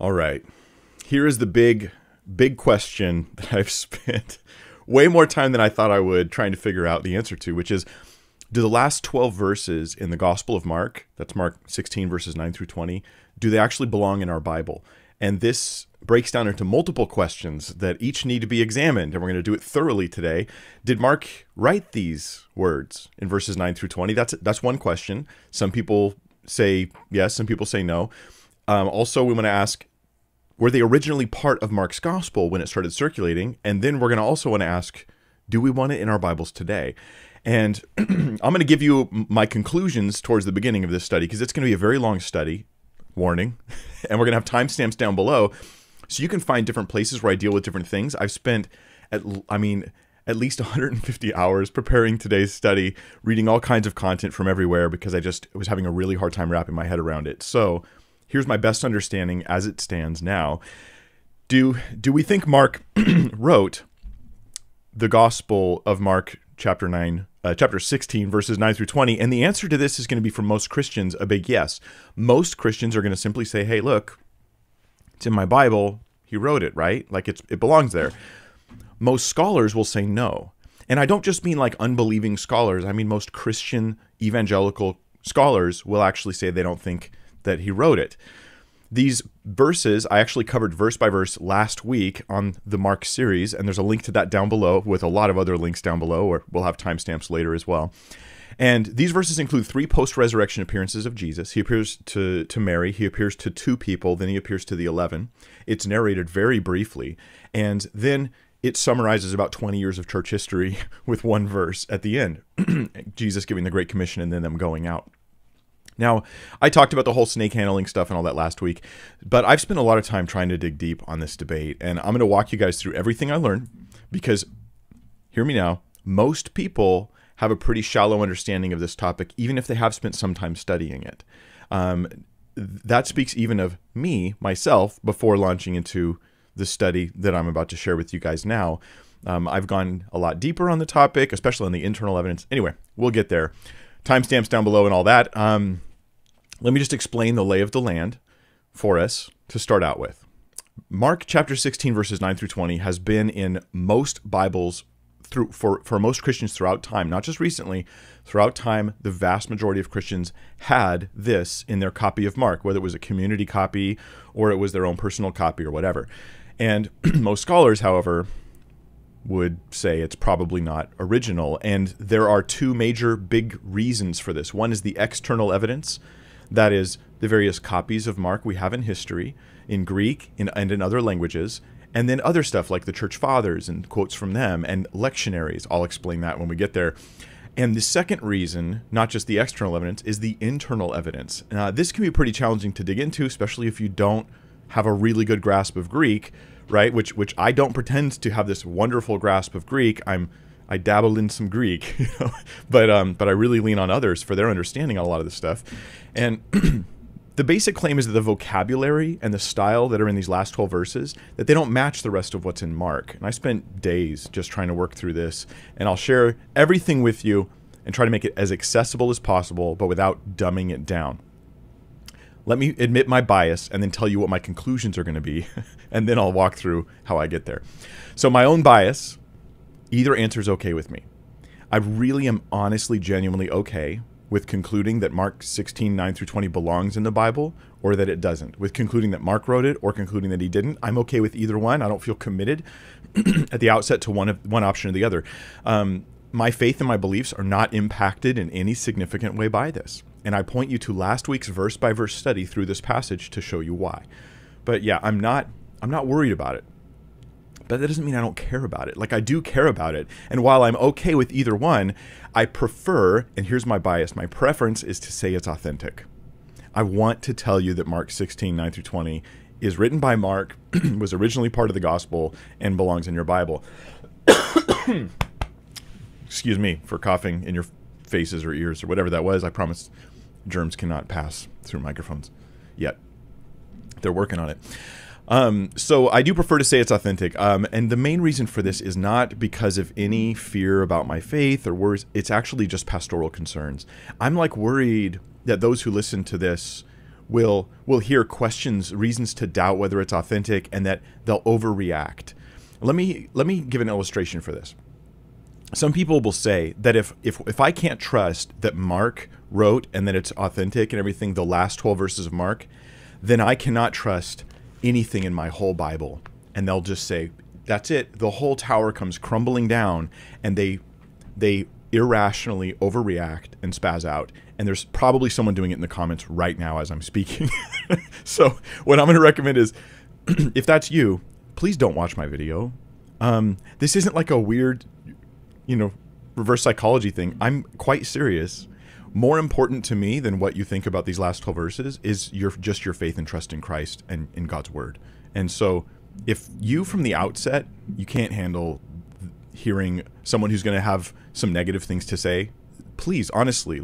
All right. Here is the big question that I've spent way more time than I thought I would trying to figure out the answer to, which is, do the last 12 verses in the Gospel of Mark, that's Mark 16 verses 9 through 20, do they actually belong in our Bible? And this breaks down into multiple questions that each need to be examined, and we're going to do it thoroughly today. Did Mark write these words in verses 9 through 20? That's one question. Some people say yes, some people say no. Also, we want to ask, were they originally part of Mark's gospel when it started circulating? And then we're going to also want to ask, do we want it in our Bibles today? And I'm going to give you my conclusions towards the beginning of this study, because it's going to be a very long study, warning, and we're going to have timestamps down below, so you can find different places where I deal with different things. I've spent, at least 150 hours preparing today's study, reading all kinds of content from everywhere, because I was having a really hard time wrapping my head around it. So here's my best understanding as it stands now. Do we think Mark wrote the Gospel of Mark chapter 16, verses 9 through 20? And the answer to this is going to be, for most Christians, a big yes. Most Christians are going to simply say, hey, look, it's in my Bible. He wrote it, right? Like it belongs there. Most scholars will say no. And I don't just mean like unbelieving scholars. I mean most Christian evangelical scholars will actually say they don't think that he wrote it. These verses, I actually covered verse by verse last week on the Mark series, and there's a link to that down below with a lot of other links down below, or we'll have timestamps later as well. And these verses include 3 post-resurrection appearances of Jesus. He appears to Mary, he appears to 2 people, then he appears to the 11. It's narrated very briefly, and then it summarizes about 20 years of church history with one verse at the end. Jesus giving the Great Commission and then them going out. Now, I talked about the whole snake handling stuff and all that last week, but I've spent a lot of time trying to dig deep on this debate, and I'm going to walk you guys through everything I learned, because, hear me now, most people have a pretty shallow understanding of this topic, even if they have spent some time studying it. That speaks even of me, myself, before launching into the study that I'm about to share with you guys now. I've gone a lot deeper on the topic, especially on the internal evidence. Anyway, we'll get there. Timestamps down below and all that. Let me just explain the lay of the land for us to start out with. Mark chapter 16, verses 9 through 20 has been in most Bibles for most Christians throughout time, not just recently. Throughout time, the vast majority of Christians had this in their copy of Mark, whether it was a community copy or it was their own personal copy or whatever. And most scholars, however, would say it's probably not original. And there are 2 major big reasons for this. One is the external evidence, that is the various copies of Mark we have in history, in Greek and in other languages, and then other stuff like the church fathers and quotes from them and lectionaries. I'll explain that when we get there. And the second reason, not just the external evidence, is the internal evidence. This can be pretty challenging to dig into, especially if you don't have a really good grasp of Greek, right? Which I don't pretend to have this wonderful grasp of Greek. I dabble in some Greek, but I really lean on others for their understanding on a lot of this stuff. And the basic claim is that the vocabulary and the style that are in these last 12 verses, that they don't match the rest of what's in Mark. And I spent days just trying to work through this, and I'll share everything with you and try to make it as accessible as possible, but without dumbing it down. Let me admit my bias and then tell you what my conclusions are going to be, and then I'll walk through how I get there. So my own bias, either answer is okay with me. I really am honestly, genuinely okay with concluding that Mark 16, 9 through 20 belongs in the Bible, or that it doesn't. With concluding that Mark wrote it or concluding that he didn't, I'm okay with either one. I don't feel committed at the outset to one option or the other. My faith and my beliefs are not impacted in any significant way by this. And I point you to last week's verse-by-verse study through this passage to show you why. But yeah, I'm not worried about it. But that doesn't mean I don't care about it. Like, I do care about it. And while I'm okay with either one, I prefer, and here's my bias, my preference is to say it's authentic. I want to tell you that Mark 16, 9 through 20 is written by Mark, was originally part of the gospel, and belongs in your Bible. Excuse me for coughing in your faces or ears or whatever that was. I promise germs cannot pass through microphones yet. They're working on it. So I do prefer to say it's authentic. And the main reason for this is not because of any fear about my faith or worries. It's actually just pastoral concerns. I'm like worried that those who listen to this will hear questions, reasons to doubt whether it's authentic, and that they'll overreact. Let me give an illustration for this. Some people will say that if I can't trust that Mark wrote and that it's authentic and everything, the last 12 verses of Mark, then I cannot trust anything in my whole Bible. And they'll just say, that's it. The whole tower comes crumbling down, and they irrationally overreact and spaz out. And there's probably someone doing it in the comments right now as I'm speaking. So what I'm going to recommend is, if that's you, please don't watch my video. This isn't like a weird, reverse psychology thing. I'm quite serious. More important to me than what you think about these last 12 verses is your faith and trust in Christ and in God's word. And so if you from the outset, you can't handle hearing someone who's going to have some negative things to say, please, honestly,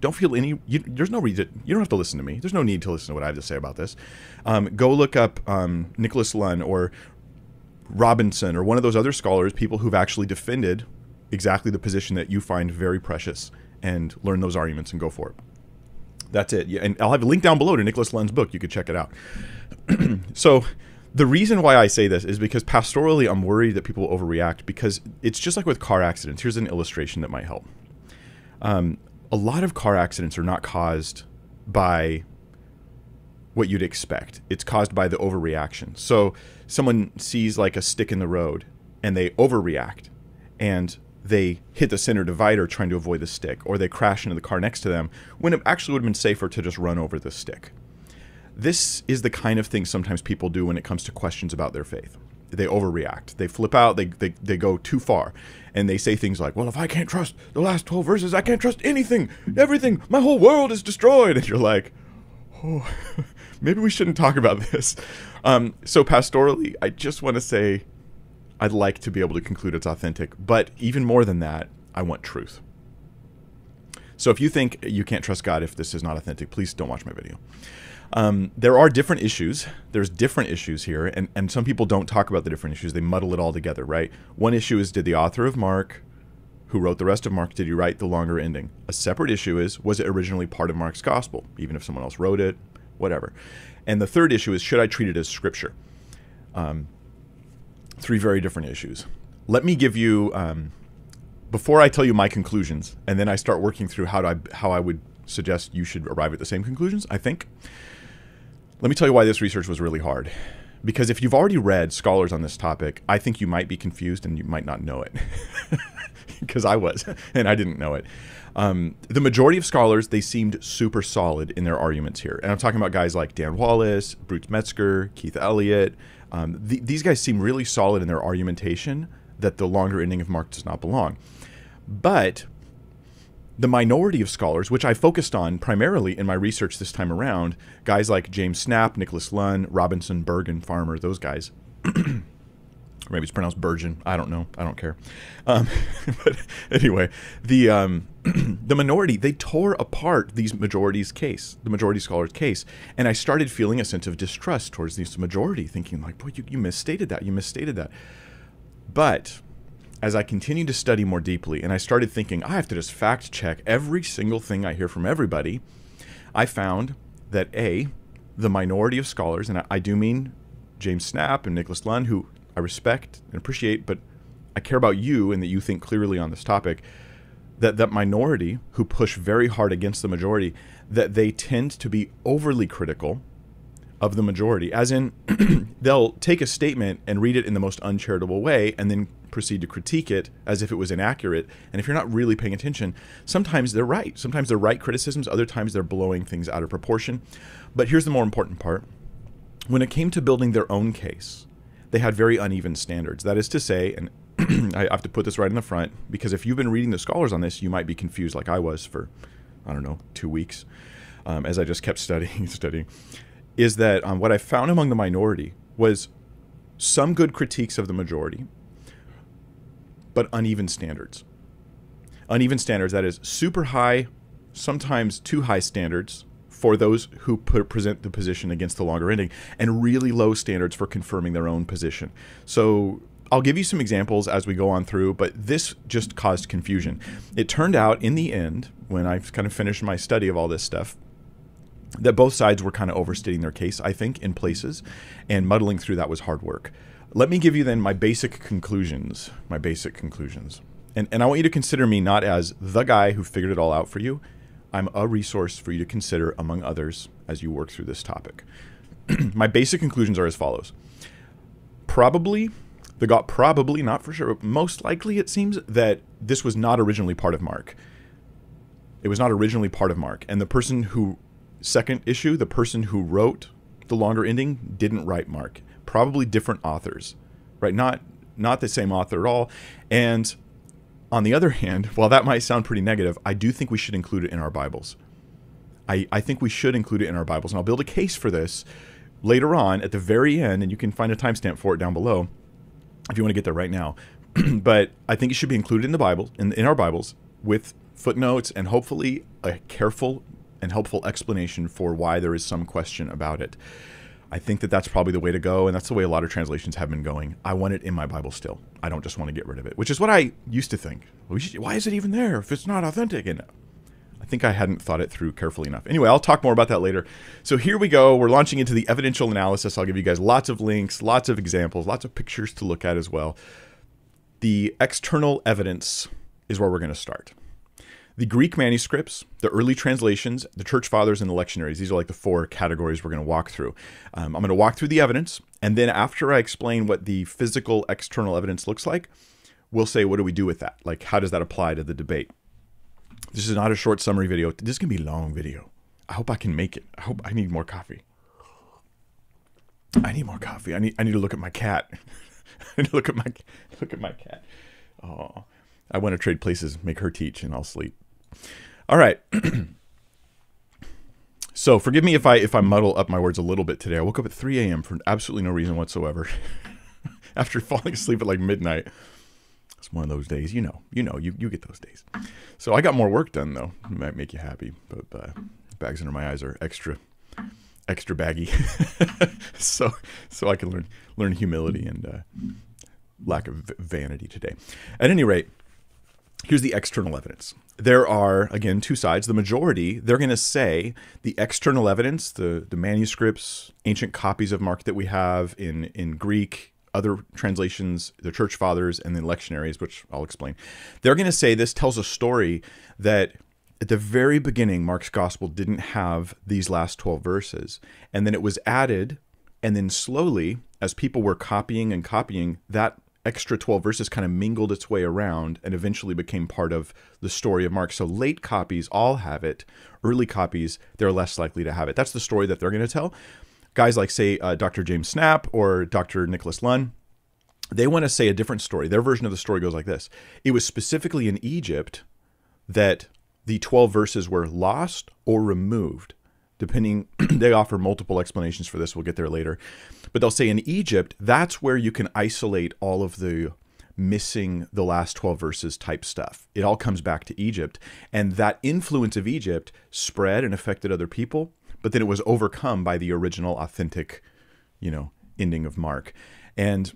don't feel there's no reason. You don't have to listen to me. There's no need to listen to what I have to say about this. Go look up Nicholas Lunn or Robinson or one of those other scholars, people who've actually defended exactly the position that you find very precious, and learn those arguments and go for it. That's it. Yeah, and I'll have a link down below to Nicholas Lunn's book. You could check it out. So the reason why I say this is because pastorally I'm worried that people will overreact, because it's just like with car accidents. Here's an illustration that might help. A lot of car accidents are not caused by what you'd expect. It's caused by the overreaction. So someone sees like a stick in the road and they overreact and they hit the center divider trying to avoid the stick, or they crash into the car next to them when it actually would have been safer to just run over the stick. This is the kind of thing sometimes people do when it comes to questions about their faith. They overreact. They flip out. They go too far. And they say things like, well, if I can't trust the last 12 verses, I can't trust anything, everything. My whole world is destroyed. And you're like, oh, maybe we shouldn't talk about this. So pastorally, I just want to say I'd like to be able to conclude it's authentic. But even more than that, I want truth. So if you think you can't trust God if this is not authentic, please don't watch my video. There are different issues. There's different issues here, and some people don't talk about the different issues. They muddle it all together, right? One issue is, did the author of Mark, who wrote the rest of Mark, did he write the longer ending? A separate issue is, was it originally part of Mark's gospel, even if someone else wrote it, whatever. And the third issue is, should I treat it as scripture? Three very different issues. Let me give you, before I tell you my conclusions, and then I start working through how I would suggest you should arrive at the same conclusions, I think. Let me tell you why this research was really hard. Because if you've already read scholars on this topic, I think you might be confused and you might not know it. Because I was, and I didn't know it. The majority of scholars, they seemed super solid in their arguments here. And I'm talking about guys like Dan Wallace, Bruce Metzger, Keith Elliott. These guys seem really solid in their argumentation that the longer ending of Mark does not belong. But the minority of scholars, which I focused on primarily in my research this time around, guys like James Snap, Nicholas Lunn, Robinson, Bergen, Farmer, those guys. Or maybe it's pronounced Bergen. I don't know. I don't care. But anyway, the minority, they tore apart the majority scholars' case. And I started feeling a sense of distrust towards this majority, thinking like, boy, you misstated that. You misstated that. But as I continued to study more deeply, and I started thinking, I have to just fact check every single thing I hear from everybody, I found that the minority of scholars, and I do mean James Snap and Nicholas Lunn, who I respect and appreciate, but I care about you and that you think clearly on this topic, that minority who push very hard against the majority, that they tend to be overly critical of the majority, as in they'll take a statement and read it in the most uncharitable way and then proceed to critique it as if it was inaccurate. And if you're not really paying attention, sometimes they're right. Sometimes they're right criticisms. Other times they're blowing things out of proportion. But here's the more important part. When it came to building their own case, they had very uneven standards. That is to say, and I have to put this right in the front, because if you've been reading the scholars on this, you might be confused like I was for, 2 weeks, as I just kept studying, is that what I found among the minority was some good critiques of the majority, but uneven standards. Uneven standards, that is super high, sometimes too high standards for those who present the position against the longer ending, and really low standards for confirming their own position. So I'll give you some examples as we go on through, but this just caused confusion. It turned out in the end, when I kind of finished my study of all this stuff, that both sides were kind of overstating their case, I think, in places, and muddling through that was hard work. Let me give you then my basic conclusions. And I want you to consider me not as the guy who figured it all out for you. I'm a resource for you to consider among others as you work through this topic. My basic conclusions are as follows. Probably, not for sure, but most likely it seems that this was not originally part of Mark. It was not originally part of Mark. And the person who, second issue, the person who wrote the longer ending didn't write Mark. Probably different authors, right? Not the same author at all. And on the other hand, while that might sound pretty negative, I do think we should include it in our Bibles. I think we should include it in our Bibles. And I'll build a case for this later on at the very end, and you can find a timestamp for it down below if you want to get there right now. But I think it should be included in the Bible, in our Bibles, with footnotes and hopefully a careful and helpful explanation for why there is some question about it. I think that that's probably the way to go, and that's the way a lot of translations have been going. I want it in my Bible still. I don't just want to get rid of it, which is what I used to think. Why is it even there if it's not authentic? And I think I hadn't thought it through carefully enough. Anyway, I'll talk more about that later. So here we go. We're launching into the evidential analysis. I'll give you guys lots of links, lots of examples, lots of pictures to look at as well. The external evidence is where we're going to start. The Greek manuscripts, the early translations, the church fathers, and the lectionaries. These are like the four categories we're going to walk through. I'm going to walk through the evidence, and then after I explain what the physical external evidence looks like, we'll say, what do we do with that? Like, how does that apply to the debate? This is not a short summary video. This is going to be a long video. I hope I can make it. I need more coffee. I need to look at my cat. I need to look at my cat. Oh, I want to trade places, make her teach, and I'll sleep. All right. So forgive me if I muddle up my words a little bit today. I woke up at 3 a.m. for absolutely no reason whatsoever. After falling asleep at like midnight. It's one of those days, you get those days. So I got more work done though. It might make you happy, but bags under my eyes are extra baggy. so I can learn humility and lack of vanity today. At any rate, here's the external evidence. There are, again, two sides. The majority, they're going to say the external evidence, the manuscripts, ancient copies of Mark that we have in Greek, other translations, the church fathers, and then lectionaries, which I'll explain. They're going to say this tells a story that at the very beginning, Mark's gospel didn't have these last 12 verses. And then it was added, and then slowly, as people were copying, that extra 12 verses kind of mingled its way around and eventually became part of the story of Mark. So late copies all have it. Early copies, they're less likely to have it. That's the story that they're going to tell. Guys like, say, Dr. James Snap or Dr. Nicholas Lunn, they want to say a different story. Their version of the story goes like this. It was specifically in Egypt that the 12 verses were lost or removed, depending. They offer multiple explanations for this. We'll get there later. But they'll say in Egypt, that's where you can isolate all of the missing the last 12 verses type stuff. It all comes back to Egypt. And that influence of Egypt spread and affected other people. But then it was overcome by the original authentic, ending of Mark. And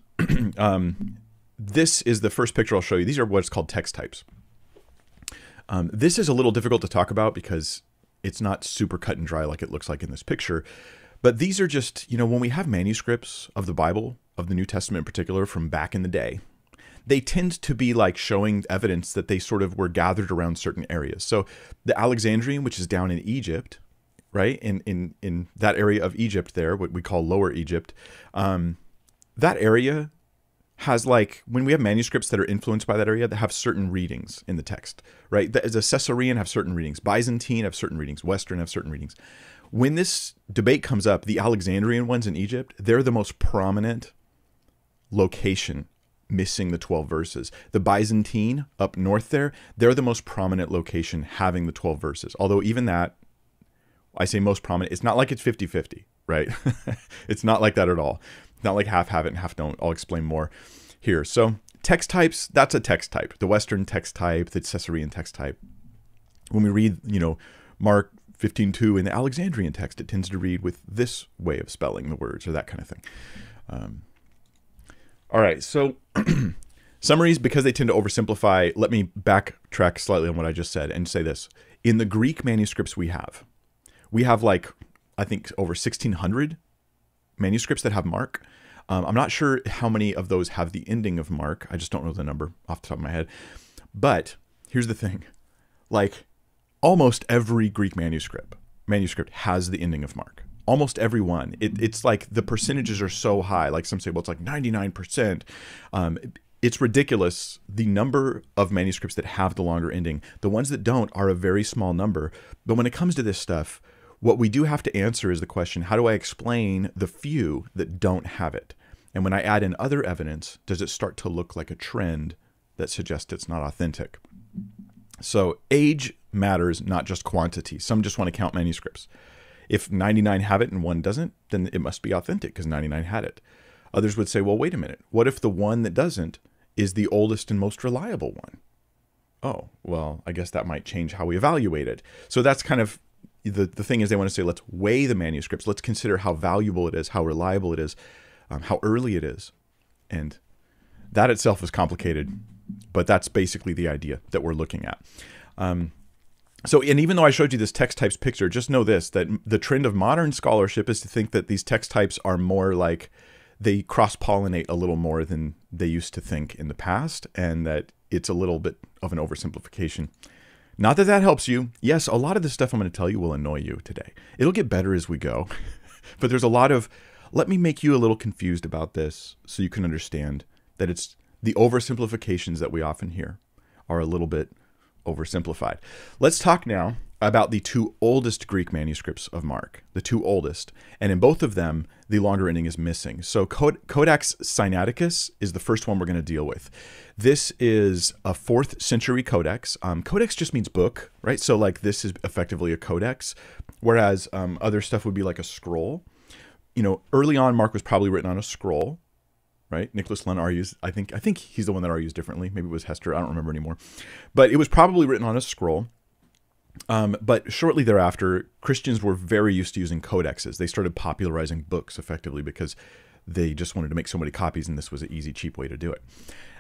this is the first picture I'll show you. These are what's called text types. This is a little difficult to talk about because it's not super cut and dry like it looks like in this picture. But these are just, when we have manuscripts of the Bible, of the New Testament in particular, from back in the day, they tend to be like showing evidence that they sort of were gathered around certain areas. So the Alexandrian, which is down in Egypt, right, in that area of Egypt there, what we call Lower Egypt, that area has, like, when we have manuscripts that are influenced by that area, that have certain readings in the text, right? The Caesarean have certain readings. Byzantine have certain readings. Western have certain readings. When this debate comes up, the Alexandrian ones in Egypt, they're the most prominent location missing the 12 verses. The Byzantine up north there, they're the most prominent location having the 12 verses. Although even that, I say most prominent, it's not like it's 50-50, right? It's not like that at all. Not like half have it and half don't. I'll explain more here. So text types, that's a text type. The Western text type, the Caesarean text type. When we read, Mark 15:2 in the Alexandrian text, it tends to read with this way of spelling the words or that kind of thing. All right, so summaries, because they tend to oversimplify, let me backtrack slightly on what I just said and say this. In the Greek manuscripts we have like I think, over 1,600 manuscripts that have Mark. I'm not sure how many of those have the ending of Mark. I just don't know the number off the top of my head. But here's the thing. Like, almost every Greek manuscript has the ending of Mark. Almost every one. It's like the percentages are so high. Like some say, well, it's like 99%. It's ridiculous, the number of manuscripts that have the longer ending. The ones that don't are a very small number. But when it comes to this stuff, what we do have to answer is the question, how do I explain the few that don't have it? And when I add in other evidence, does it start to look like a trend that suggests it's not authentic? So age matters, not just quantity. Some just want to count manuscripts. If 99 have it and one doesn't, then it must be authentic because 99 had it. Others would say, well, wait a minute. What if the one that doesn't is the oldest and most reliable one? Oh, well, I guess that might change how we evaluate it. So that's kind of the thing is they want to say, let's weigh the manuscripts. Let's consider how valuable it is, how reliable it is, how early it is. And that itself is complicated, but that's basically the idea that we're looking at. So, and even though I showed you this text types picture, just know this, that the trend of modern scholarship is to think that these text types are more like they cross-pollinate a little more than they used to think in the past, and that it's a little bit of an oversimplification. Not that that helps you. Yes, a lot of the stuff I'm going to tell you will annoy you today. It'll get better as we go. But there's a lot of, let me make you a little confused about this so you can understand that it's the oversimplifications that we often hear are a little bit oversimplified. Let's talk now about the two oldest Greek manuscripts of Mark, the two oldest. And in both of them, the longer ending is missing. So Codex Sinaiticus is the first one we're going to deal with. This is a 4th century codex. Codex just means book, right? So like this is effectively a codex, whereas other stuff would be like a scroll. You know, early on, Mark was probably written on a scroll, right? Nicholas Lund argues, I think he's the one that argues differently. Maybe it was Hester, I don't remember anymore. But it was probably written on a scroll. But shortly thereafter, Christians were very used to using codexes. They started popularizing books effectively because they just wanted to make so many copies, and this was an easy, cheap way to do it.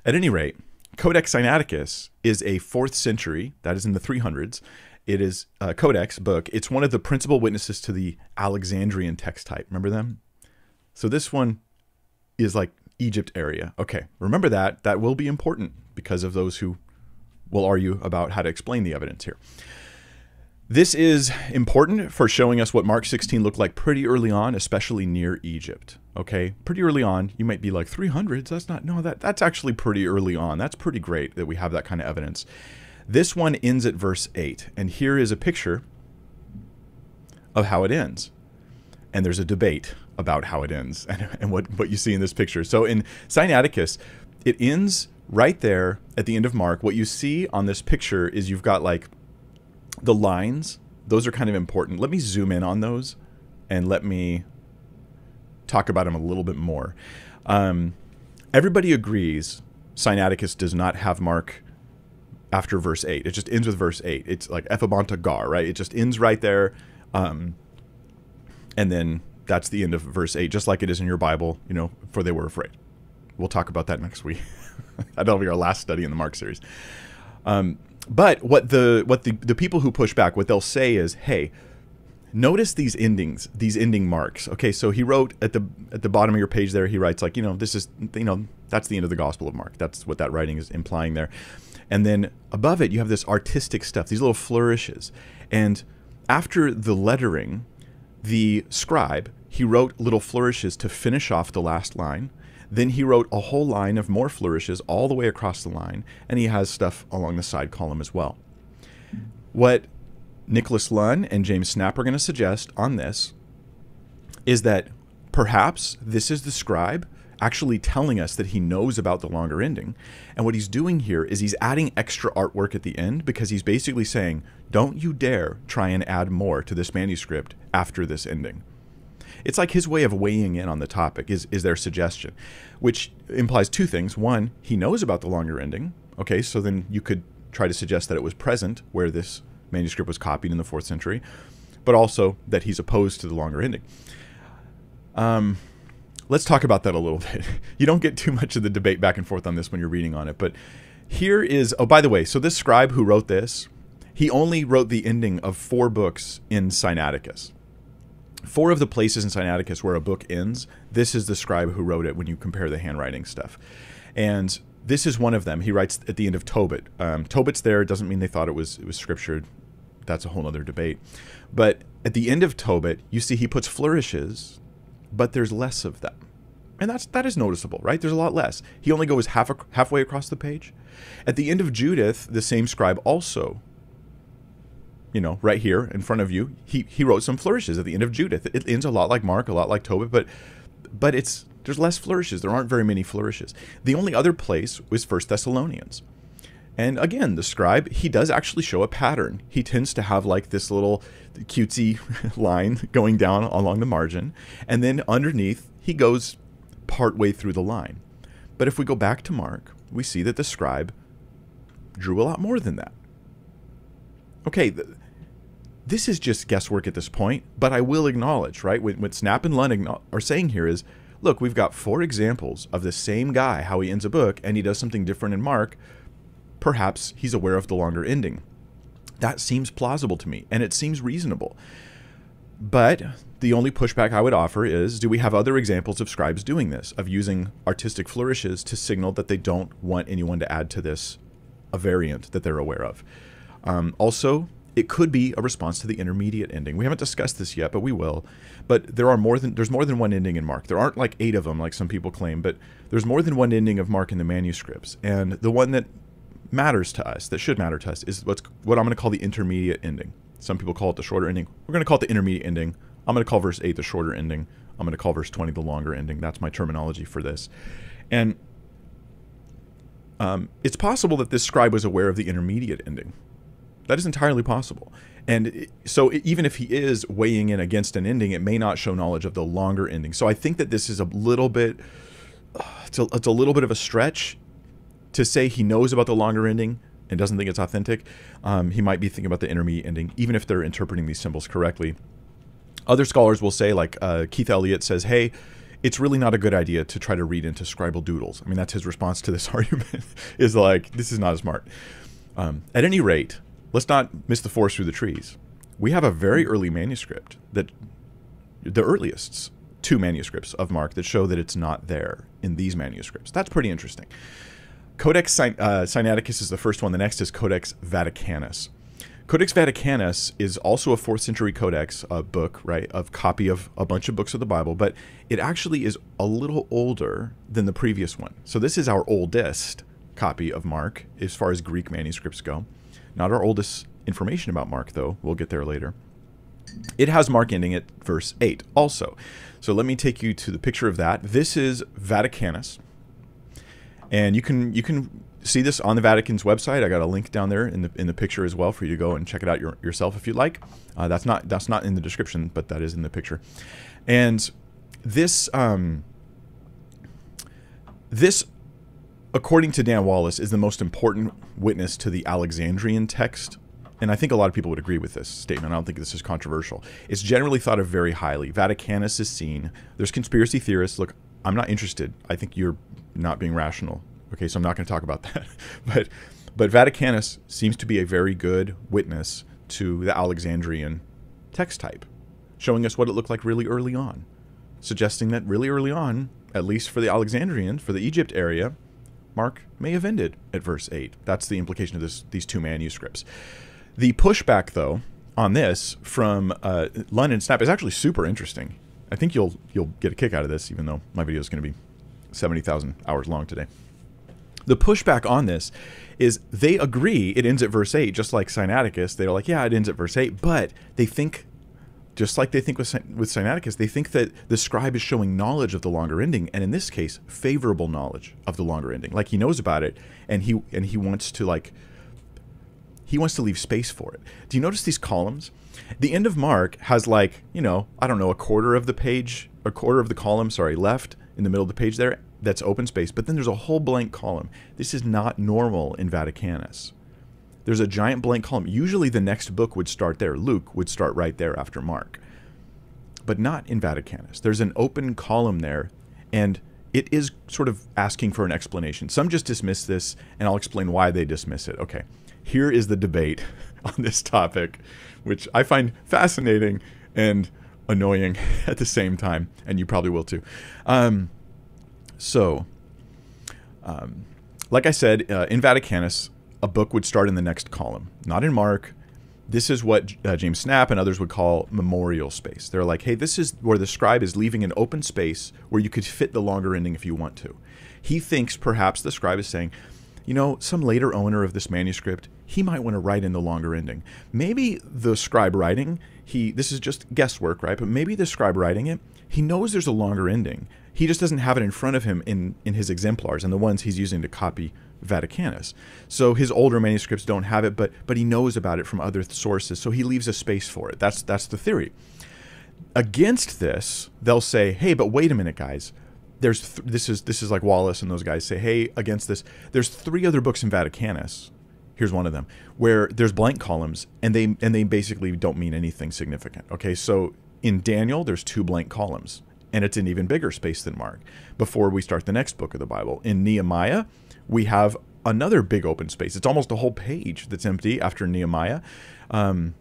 At any rate, Codex Sinaiticus is a 4th century, that is in the 300s. It is a codex book. It's one of the principal witnesses to the Alexandrian text type. Remember them? So this one is like Egypt area. Okay, remember that. That will be important because of those who will argue about how to explain the evidence here. This is important for showing us what Mark 16 looked like pretty early on, especially near Egypt. Okay, pretty early on, you might be like 300s. That's not, no, that's actually pretty early on. That's pretty great that we have that kind of evidence. This one ends at verse 8, and here is a picture of how it ends. And there's a debate about how it ends and what you see in this picture. So in Sinaiticus, it ends right there at the end of Mark. What you see on this picture is you've got like the lines. Those are kind of important. Let me zoom in on those and let me talk about them a little bit more. Everybody agrees Sinaiticus does not have Mark after verse 8. It just ends with verse 8. It's like Ephebonta gar, right? It just ends right there. And then that's the end of verse 8, just like it is in your Bible, you know, for they were afraid. We'll talk about that next week. That'll be our last study in the Mark series. But what the people who push back, what they'll say is, hey, notice these endings, these ending marks. Okay, so he wrote at the bottom of your page there, he writes like, you know, this is, you know, that's the end of the Gospel of Mark. That's what that writing is implying there. And then above it, you have this artistic stuff, these little flourishes. And after the lettering, the scribe, he wrote little flourishes to finish off the last line. Then he wrote a whole line of more flourishes all the way across the line, and he has stuff along the side column as well. What Nicholas Lund and James Snap are going to suggest on this is that perhaps this is the scribe actually telling us that he knows about the longer ending. And what he's doing here is he's adding extra artwork at the end because he's basically saying, don't you dare try and add more to this manuscript after this ending. It's like his way of weighing in on the topic is their suggestion, which implies two things. One, he knows about the longer ending. Okay, so then you could try to suggest that it was present where this manuscript was copied in the 4th century, but also that he's opposed to the longer ending. Let's talk about that a little bit. You don't get too much of the debate back and forth on this when you're reading on it, but here is, oh, by the way, so this scribe who wrote this, he only wrote the ending of 4 books in Sinaiticus. 4 of the places in Sinaiticus where a book ends, this is the scribe who wrote it when you compare the handwriting stuff. And this is one of them. He writes at the end of Tobit. Tobit's there. It doesn't mean they thought it was scripture. That's a whole other debate. But at the end of Tobit, you see he puts flourishes, but there's less of them. And that is noticeable, right? There's a lot less. He only goes halfway across the page. At the end of Judith, the same scribe also, right here in front of you, he wrote some flourishes at the end of Judith. It ends a lot like Mark, a lot like Tobit, but there's less flourishes. There aren't very many flourishes. The only other place was 1 Thessalonians. And again, the scribe, he does actually show a pattern. He tends to have like this little cutesy line going down along the margin. And then underneath, he goes partway through the line. But if we go back to Mark, we see that the scribe drew a lot more than that. Okay, this is just guesswork at this point, but I will acknowledge, right? What Snap and Lund are saying here is, look, we've got 4 examples of the same guy, how he ends a book, and he does something different in Mark. Perhaps he's aware of the longer ending. That seems plausible to me, and it seems reasonable. But the only pushback I would offer is, do we have other examples of scribes doing this, of using artistic flourishes to signal that they don't want anyone to add to this a variant that they're aware of? Also, it could be a response to the intermediate ending. We haven't discussed this yet, but we will. But there's more than one ending in Mark. There aren't like 8 of them, like some people claim, but there's more than one ending of Mark in the manuscripts. And the one that matters to us, that should matter to us, is what I'm going to call the intermediate ending. Some people call it the shorter ending. We're going to call it the intermediate ending. I'm going to call verse 8 the shorter ending. I'm going to call verse 20 the longer ending. That's my terminology for this. And it's possible that this scribe was aware of the intermediate ending. That is entirely possible. And so even if he is weighing in against an ending, it may not show knowledge of the longer ending. So I think that this is a little bit, it's a little bit of a stretch to say he knows about the longer ending and doesn't think it's authentic. He might be thinking about the intermediate ending, even if they're interpreting these symbols correctly. Other scholars will say, like Keith Elliott says, hey, it's really not a good idea to try to read into scribal doodles. I mean, that's his response to this argument, is like, this is not smart. At any rate, let's not miss the forest through the trees. We have a very early manuscript, that the earliest 2 manuscripts of Mark that show that it's not there in these manuscripts. That's pretty interesting. Codex Sinaiticus is the first one. The next is Codex Vaticanus. Codex Vaticanus is also a 4th century codex, a book, right, of copy of a bunch of books of the Bible, but it actually is a little older than the previous one. So this is our oldest copy of Mark as far as Greek manuscripts go. Not our oldest information about Mark, though. We'll get there later. It has Mark ending at verse 8 also. So let me take you to the picture of that. This is Vaticanus. And you can see this on the Vatican's website. I got a link down there in the picture as well for you to go and check it out yourself if you'd like. That's not in the description, but that is in the picture. And this according to Dan Wallace, is the most important witness to the Alexandrian text. And I think a lot of people would agree with this statement. I don't think this is controversial. It's generally thought of very highly. Vaticanus is seen. There's conspiracy theorists. Look, I'm not interested. I think you're not being rational. Okay, so I'm not going to talk about that. But Vaticanus seems to be a very good witness to the Alexandrian text type, showing us what it looked like really early on, suggesting that really early on, at least for the Alexandrian, for the Egypt area, Mark may have ended at verse 8. That's the implication of these 2 manuscripts. The pushback, though, on this from Lund and Snap is actually super interesting. I think you'll get a kick out of this, even though my video is going to be 70,000 hours long today. The pushback on this is they agree it ends at verse 8, just like Sinaiticus. They're like, yeah, it ends at verse 8, but they think, just like they think with Sinaiticus, they think that the scribe is showing knowledge of the longer ending, and in this case, favorable knowledge of the longer ending. Like he knows about it, and he wants to leave space for it. Do you notice these columns? The end of Mark has like, I don't know, a quarter of the column, left in the middle of the page there. That's open space, but then there's a whole blank column. This is not normal in Vaticanus. There's a giant blank column. Usually the next book would start there. Luke would start right there after Mark. But not in Vaticanus. There's an open column there, and it is sort of asking for an explanation. Some just dismiss this, and I'll explain why they dismiss it. Okay, here is the debate on this topic, which I find fascinating and annoying at the same time, and you probably will too. So, like I said, in Vaticanus, a book would start in the next column, not in Mark. This is what James Snap and others would call memorial space. They're like, hey, this is where the scribe is leaving an open space where you could fit the longer ending if you want to. He thinks perhaps the scribe is saying, you know, some later owner of this manuscript, he might want to write in the longer ending. Maybe the scribe writing, this is just guesswork, right? But maybe the scribe writing it, he knows there's a longer ending. He just doesn't have it in front of him in his exemplars and the ones he's using to copy Vaticanus. So his older manuscripts don't have it, but he knows about it from other sources, so he leaves a space for it. That's the theory. Against this, they'll say, hey, but wait a minute, guys. This is like Wallace and those guys say, hey, against this, there's 3 other books in Vaticanus. Here's one of them where there's blank columns and they basically don't mean anything significant. Okay, so in Daniel, there's 2 blank columns, and it's an even bigger space than Mark before we start the next book of the Bible. In Nehemiah, we have another big open space. It's almost a whole page that's empty after Nehemiah. And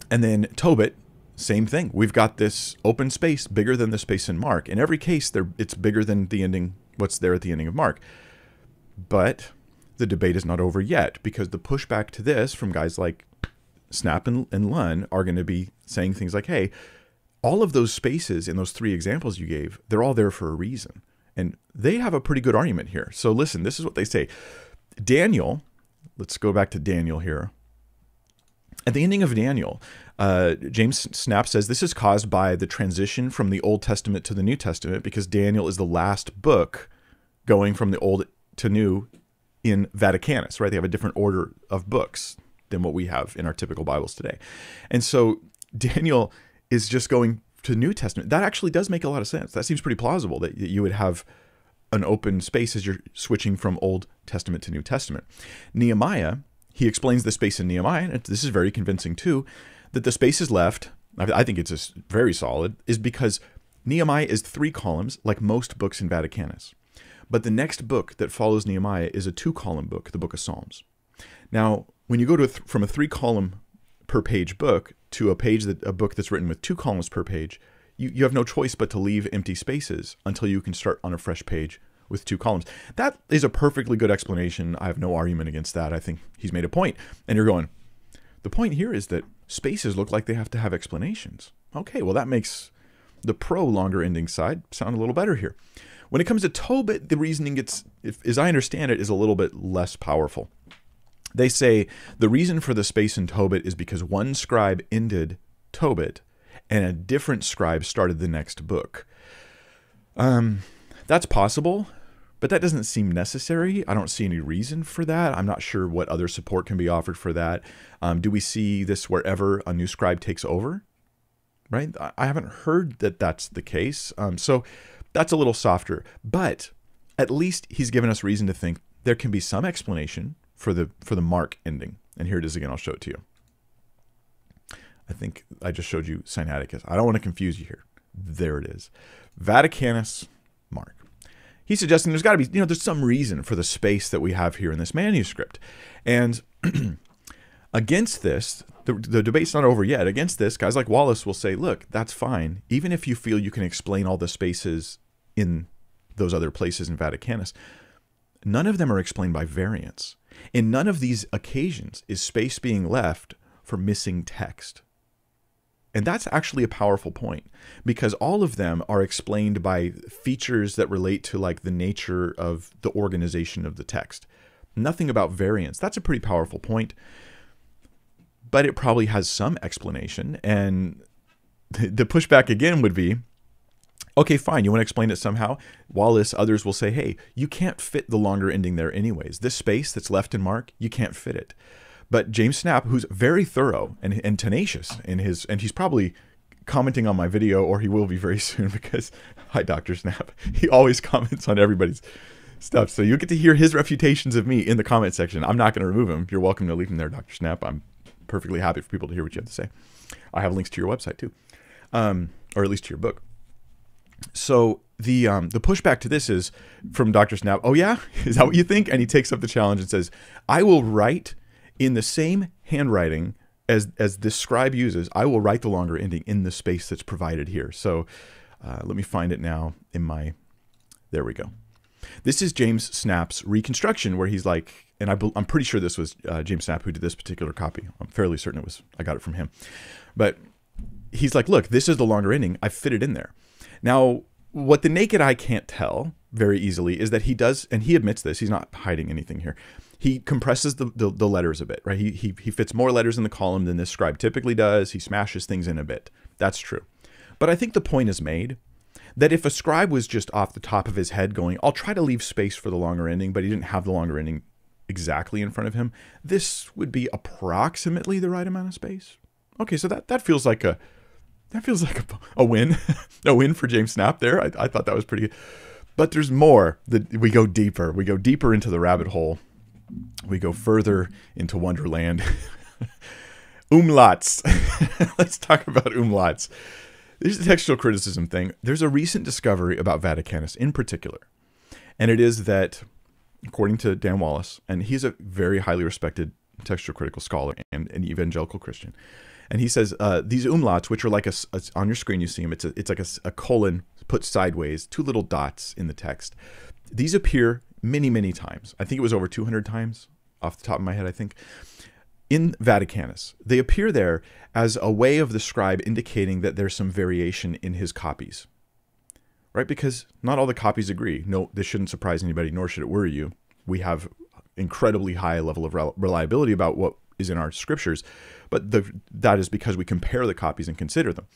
then Tobit, same thing. We've got this open space bigger than the space in Mark. In every case, it's bigger than the ending, what's there at the ending of Mark. But the debate is not over yet, because the pushback to this from guys like Snap and Lunn are going to be saying things like, hey, all of those spaces in those 3 examples you gave, they're all there for a reason. And they have a pretty good argument here. So listen, this is what they say. Daniel, let's go back to Daniel here. At the ending of Daniel, James Snap says this is caused by the transition from the Old Testament to the New Testament, because Daniel is the last book going from the Old to New in Vaticanus, right? They have a different order of books than what we have in our typical Bibles today. And so Daniel is just going to New Testament. That actually does make a lot of sense. That seems pretty plausible that you would have an open space as you're switching from Old Testament to New Testament. Nehemiah, he explains the space in Nehemiah, and this is very convincing too, that the space is left, I think it's just very solid, is because Nehemiah is 3 columns like most books in Vaticanus. But the next book that follows Nehemiah is a 2-column book, the book of Psalms. Now, when you go to from a 3-column per page book to a book that's written with 2 columns per page, you have no choice but to leave empty spaces until you can start on a fresh page with 2 columns. That is a perfectly good explanation. I have no argument against that. I think he's made a point. And you're going, the point here is that spaces look like they have to have explanations. Okay, well, that makes the longer ending side sound a little better here. When it comes to Tobit, the reasoning as I understand it, is a little bit less powerful. They say the reason for the space in Tobit is because one scribe ended Tobit and a different scribe started the next book. That's possible, but that doesn't seem necessary. I don't see any reason for that. I'm not sure what other support can be offered for that. Do we see this wherever a new scribe takes over? Right? I haven't heard that that's the case. So that's a little softer, but at least he's given us reason to think there can be some explanation for the Mark ending. And here it is again. I'll show it to you. I think I just showed you Sinaiticus. I don't want to confuse you here. There it is. Vaticanus, Mark. He's suggesting there's got to be, there's some reason for the space that we have here in this manuscript. And against this, the debate's not over yet. Against this, guys like Wallace will say, look, that's fine. Even if you feel you can explain all the spaces in those other places in Vaticanus, none of them are explained by variants. In none of these occasions is space being left for missing text. And that's actually a powerful point, because all of them are explained by features that relate to like the nature of the organization of the text. Nothing about variants. That's a pretty powerful point, but it probably has some explanation. And the pushback again would be, okay, fine, you want to explain it somehow? Wallace, others will say, hey, you can't fit the longer ending there anyways. This space that's left in Mark, you can't fit it. But James Snap, who's very thorough and tenacious and he's probably commenting on my video, or he will be very soon, because, hi, Dr. Snap, he always comments on everybody's stuff. So you'll get to hear his refutations of me in the comment section. I'm not going to remove him. You're welcome to leave him there, Dr. Snap. I'm perfectly happy for people to hear what you have to say. I have links to your website too, or at least to your book. So the pushback to this is from Dr. Snap. Oh yeah, is that what you think? And he takes up the challenge and says, I will write in the same handwriting as this scribe uses, I will write the longer ending in the space that's provided here. So let me find it now in my, there we go. This is James Snap's reconstruction where he's like, and I'm pretty sure this was James Snap who did this particular copy. I'm fairly certain I got it from him. But he's like, look, this is the longer ending. I fit it in there. Now, what the naked eye can't tell very easily is that he does, and he admits this, he's not hiding anything here. He compresses the letters a bit, right? He fits more letters in the column than this scribe typically does. He smashes things in a bit. That's true. But I think the point is made that if a scribe was just off the top of his head going, I'll try to leave space for the longer ending, but he didn't have the longer ending exactly in front of him, this would be approximately the right amount of space. Okay, so that feels like a win, a win for James Snap there. I thought that was pretty good. But there's more. We go deeper. We go deeper into the rabbit hole. We go further into Wonderland. Umlauts. Let's talk about umlauts. This is a textual criticism thing. There's a recent discovery about Vaticanus in particular. And it is that, according to Dan Wallace, and he's a very highly respected textual critical scholar and an evangelical Christian, and he says these umlauts, which are like on your screen you see them, it's like a colon put sideways, two little dots in the text. These appear many, many times. I think it was over 200 times off the top of my head, I think. In Vaticanus, they appear there as a way of the scribe indicating that there's some variation in his copies, right? Because not all the copies agree. No, this shouldn't surprise anybody, nor should it worry you. We have incredibly high level of reliability about what is in our scriptures, but that is because we compare the copies and consider them.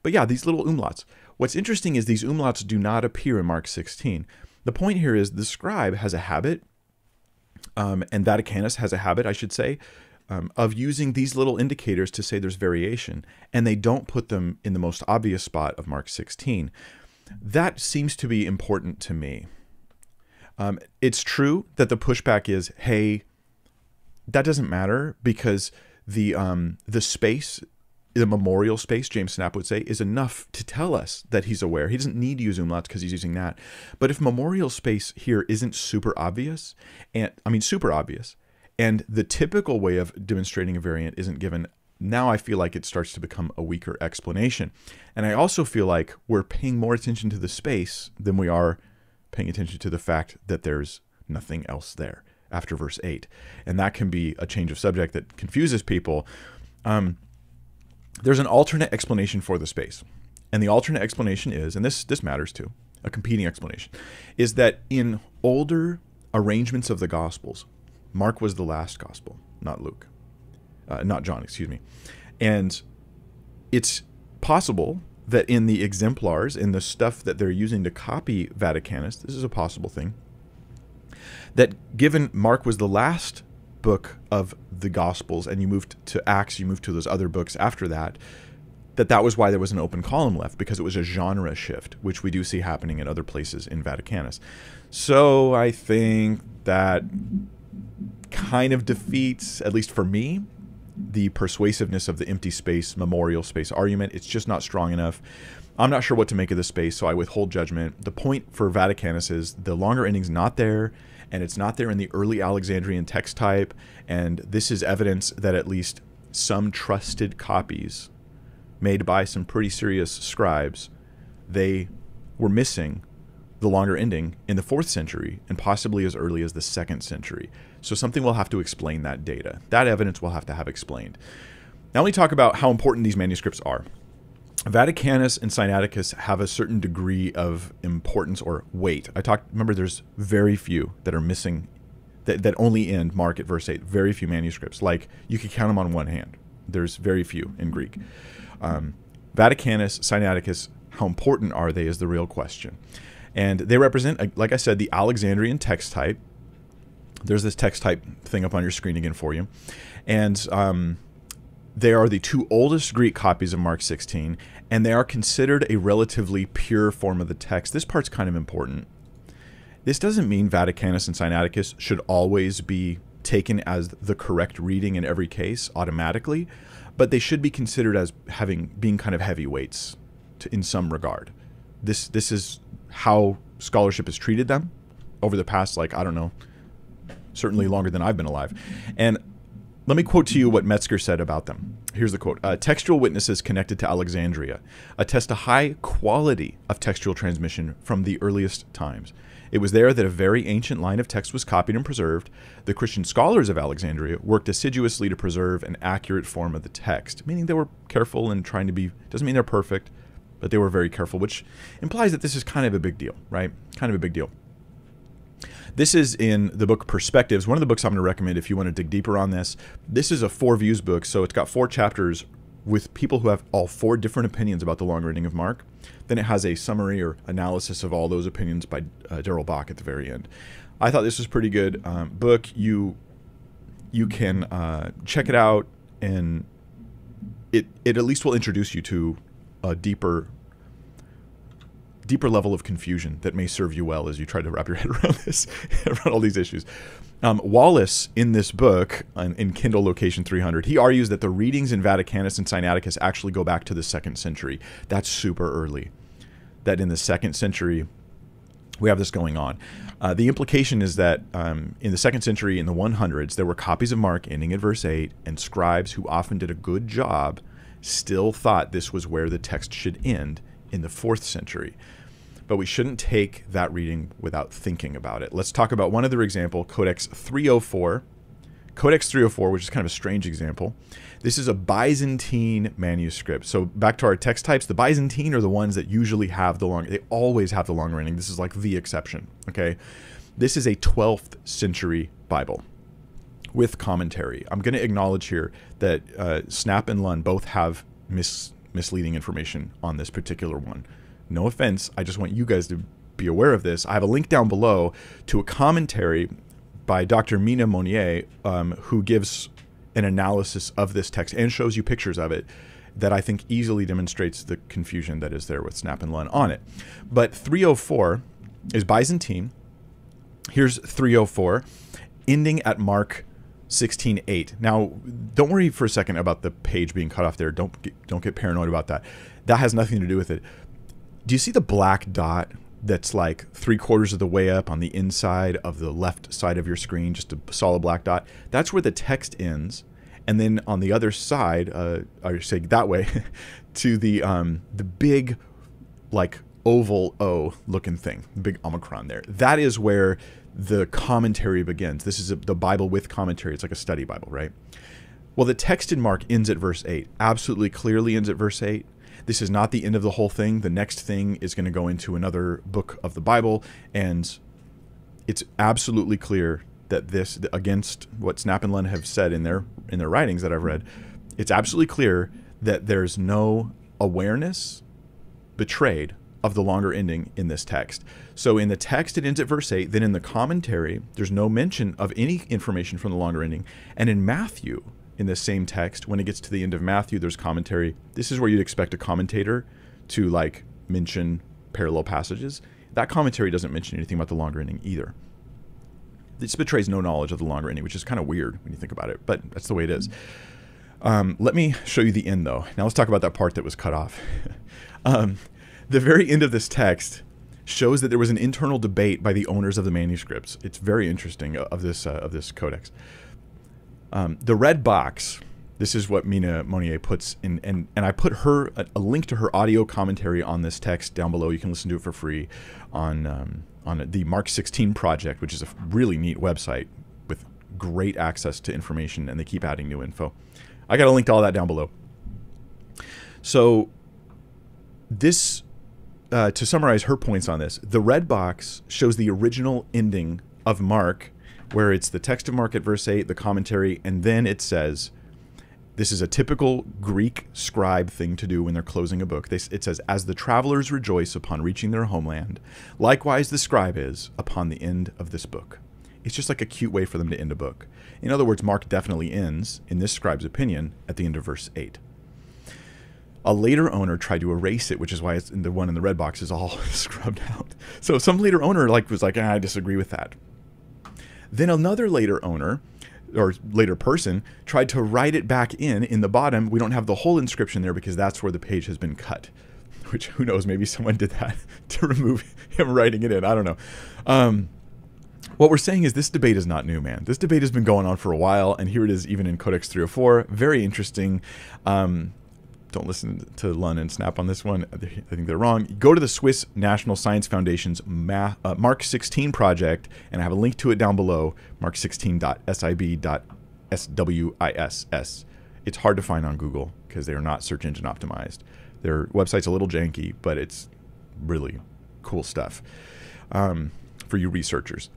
But yeah, these little umlauts. What's interesting is these umlauts do not appear in Mark 16. The point here is the scribe has a habit, and Vaticanus has a habit, I should say, of using these little indicators to say there's variation, and they don't put them in the most obvious spot of Mark 16. That seems to be important to me. It's true that the pushback is, hey, that doesn't matter because the space, the memorial space, James Snap would say, is enough to tell us that he's aware. He doesn't need to use umlauts because he's using that. But if memorial space here isn't super obvious, and the typical way of demonstrating a variant isn't given, now I feel like it starts to become a weaker explanation. And I also feel like we're paying more attention to the space than we are paying attention to the fact that there's nothing else there after verse 8. And that can be a change of subject that confuses people. There's an alternate explanation for the space. And the alternate explanation is, and this matters too, a competing explanation, is that in older arrangements of the Gospels, Mark was the last Gospel, not John, excuse me. And it's possible that in the exemplars, in the stuff that they're using to copy Vaticanus, this is a possible thing, that given Mark was the last book of the Gospels and you moved to Acts, you moved to those other books after that, that was why there was an open column left, because it was a genre shift, which we do see happening in other places in Vaticanus. So I think that kind of defeats, at least for me, the persuasiveness of the empty space, memorial space argument. It's just not strong enough. I'm not sure what to make of this space, so I withhold judgment. The point for Vaticanus is the longer ending's not there, and it's not there in the early Alexandrian text type, and this is evidence that at least some trusted copies made by some pretty serious scribes, they were missing the longer ending in the 4th century and possibly as early as the 2nd century. So something will have to explain that data. That evidence will have to have explained. Now let me talk about how important these manuscripts are. Vaticanus and Sinaiticus have a certain degree of importance or weight. Remember there's very few that are missing, that only end Mark at verse 8. Very few manuscripts. Like, you could count them on one hand. There's very few in Greek. Vaticanus, Sinaiticus, how important are they is the real question. And they represent, like I said, the Alexandrian text type. There's this text type thing up on your screen again for you. And they are the two oldest Greek copies of Mark 16, and they are considered a relatively pure form of the text. This part's kind of important. This doesn't mean Vaticanus and Sinaiticus should always be taken as the correct reading in every case automatically, but they should be considered as being kind of heavyweights in some regard. This is how scholarship has treated them over the past, certainly longer than I've been alive. And Let me quote to you what Metzger said about them. Here's the quote. Textual witnesses connected to Alexandria attest a high quality of textual transmission from the earliest times. It was there that a very ancient line of text was copied and preserved. The Christian scholars of Alexandria worked assiduously to preserve an accurate form of the text, meaning they were careful and trying to be, doesn't mean they're perfect, but they were very careful, which implies that this is kind of a big deal, right? Kind of a big deal. This is in the book Perspectives, one of the books I'm going to recommend if you want to dig deeper on this. This is a 4 views book, so it's got 4 chapters with people who have all 4 different opinions about the longer ending of Mark. Then it has a summary or analysis of all those opinions by Darrell Bach at the very end. I thought this was a pretty good book. You can check it out, and it at least will introduce you to a deeper level of confusion that may serve you well as you try to wrap your head around this, around all these issues. Wallace, in this book, in Kindle Location 300, he argues that the readings in Vaticanus and Sinaiticus actually go back to the 2nd century. That's super early. That in the 2nd century, we have this going on. The implication is that in the 2nd century, in the 100s, there were copies of Mark ending at verse 8, and scribes who often did a good job still thought this was where the text should end in the 4th century. But we shouldn't take that reading without thinking about it. Let's talk about one other example, Codex 304. Codex 304, which is kind of a strange example. This is a Byzantine manuscript. So back to our text types, the Byzantine are the ones that usually have the longer, they always have the longer ending. This is like the exception, okay? This is a 12th century Bible with commentary. I'm going to acknowledge here that Snap and Lund both have misleading information on this particular one. No offense, I just want you guys to be aware of this. I have a link down below to a commentary by Dr. Mina Monnier, who gives an analysis of this text and shows you pictures of it that I think easily demonstrates the confusion that is there with Snap and Lund on it. But 304 is Byzantine. Here's 304, ending at Mark 16:8. Now, don't worry for a second about the page being cut off there. Don't get paranoid about that. That has nothing to do with it. Do you see the black dot that's like 3/4 of the way up on the inside of the left side of your screen, just a solid black dot? That's where the text ends. And then on the other side, I say that way, to the big like oval O looking thing, the big Omicron there. That is where the commentary begins. This is the Bible with commentary. It's like a study Bible, right? Well, the text in Mark ends at verse 8. Absolutely clearly ends at verse 8. This is not the end of the whole thing. The next thing is going to go into another book of the Bible, and it's absolutely clear that this, against what Snap and Lund have said in their writings that I've read, it's absolutely clear that there's no awareness betrayed of the longer ending in this text. So in the text, it ends at verse 8. Then in the commentary, there's no mention of any information from the longer ending. And in Matthew, in the same text, when it gets to the end of Matthew, there's commentary. This is where you'd expect a commentator to like mention parallel passages. That commentary doesn't mention anything about the longer ending either. This betrays no knowledge of the longer ending, which is kind of weird when you think about it, but that's the way it is. Let me show you the end, though. Now let's talk about that part that was cut off. The very end of this text shows that there was an internal debate by the owners of the manuscripts. It's very interesting of this codex. The red box, this is what Mina Monnier puts in, and I put her a link to her audio commentary on this text down below. You can listen to it for free on the Mark 16 project, which is a really neat website with great access to information, and they keep adding new info. I got a link to all that down below. So this, to summarize her points on this, the red box shows the original ending of Mark, where it's the text of Mark at verse 8, the commentary, and then it says, this is a typical Greek scribe thing to do when they're closing a book. It says, as the travelers rejoice upon reaching their homeland, likewise the scribe is upon the end of this book. It's just like a cute way for them to end a book. In other words, Mark definitely ends, in this scribe's opinion, at the end of verse 8. A later owner tried to erase it, which is why it's in the one in the red box is all scrubbed out. So some later owner was like, I disagree with that. Then another later owner, or later person, tried to write it back in the bottom. We don't have the whole inscription there because that's where the page has been cut. Which, who knows, maybe someone did that to remove him writing it in. I don't know. what we're saying is this debate is not new, man. This debate has been going on for a while, and here it is even in Codex 304. Very interesting. Don't listen to Lund and Snap on this one. I think they're wrong. Go to the Swiss National Science Foundation's Mark 16 project, and I have a link to it down below, mark16.sib.swiss. It's hard to find on Google because they are not search engine optimized. Their website's a little janky, but it's really cool stuff for you researchers.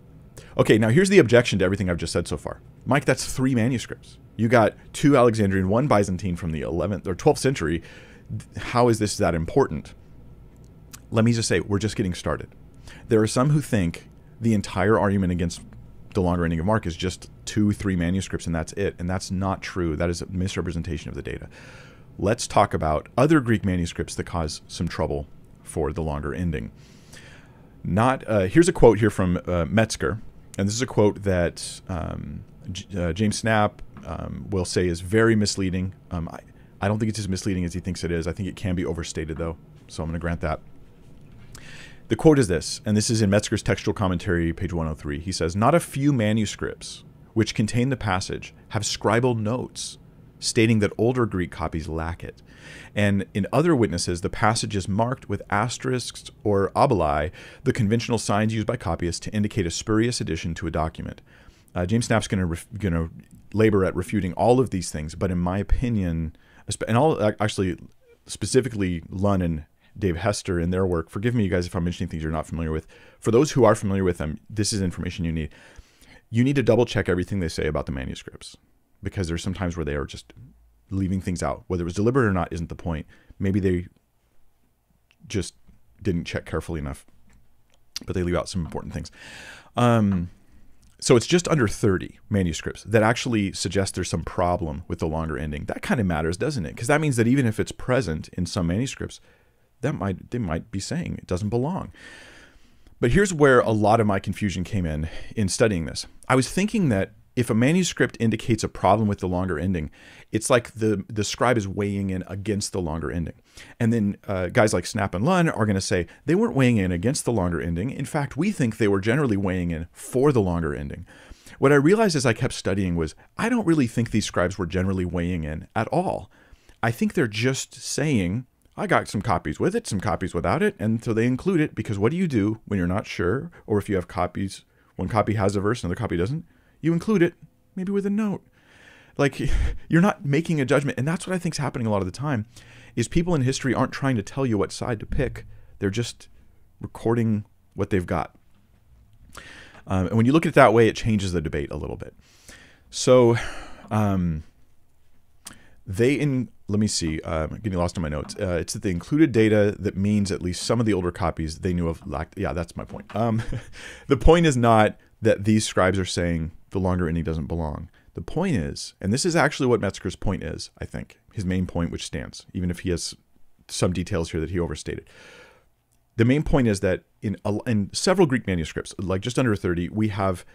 Okay, now here's the objection to everything I've just said so far. Mike, that's 3 manuscripts. You got 2 Alexandrian, 1 Byzantine from the 11th or 12th century. How is this that important? Let me just say, we're just getting started. There are some who think the entire argument against the longer ending of Mark is just 2-3 manuscripts and that's it. And that's not true. That is a misrepresentation of the data. Let's talk about other Greek manuscripts that cause some trouble for the longer ending. Here's a quote here from Metzger. And this is a quote that James Snap will say is very misleading. I don't think it's as misleading as he thinks it is. I think it can be overstated, though, so I'm going to grant that. The quote is this, and this is in Metzger's textual commentary, page 103. He says, "Not a few manuscripts which contain the passage have scribal notes stating that older Greek copies lack it. And in other witnesses, the passage is marked with asterisks or obeli, the conventional signs used by copyists to indicate a spurious addition to a document." James Snap's going to labor at refuting all of these things, but in my opinion, and actually specifically Lund and Dave Hester in their work, forgive me, you guys, if I'm mentioning things you're not familiar with. For those who are familiar with them, this is information you need. You need to double check everything they say about the manuscripts, because there's some times where they are just leaving things out. Whether it was deliberate or not isn't the point. Maybe they just didn't check carefully enough, but they leave out some important things. So it's just under 30 manuscripts that actually suggest there's some problem with the longer ending. That kind of matters, doesn't it? Because that means that even if it's present in some manuscripts, they might be saying it doesn't belong. But here's where a lot of my confusion came in studying this. I was thinking that if a manuscript indicates a problem with the longer ending, it's like the scribe is weighing in against the longer ending. And then guys like Snap and Lund are going to say they weren't weighing in against the longer ending. In fact, we think they were generally weighing in for the longer ending. What I realized as I kept studying was I don't really think these scribes were generally weighing in at all. I think they're just saying, I got some copies with it, some copies without it, and so they include it because what do you do when you're not sure, or if you have copies, one copy has a verse, another copy doesn't? You include it, maybe with a note. Like, you're not making a judgment. And that's what I think is happening a lot of the time, is people in history aren't trying to tell you what side to pick. They're just recording what they've got. And when you look at it that way, it changes the debate a little bit. So let me see, I'm getting lost in my notes. It's that they included data that means at least some of the older copies they knew of lacked. Yeah, that's my point. The point is not that these scribes are saying the longer ending doesn't belong. The point is, and this is actually what Metzger's point is, I think, his main point, which stands, even if he has some details here that he overstated. The main point is that in several Greek manuscripts, like just under 30, we have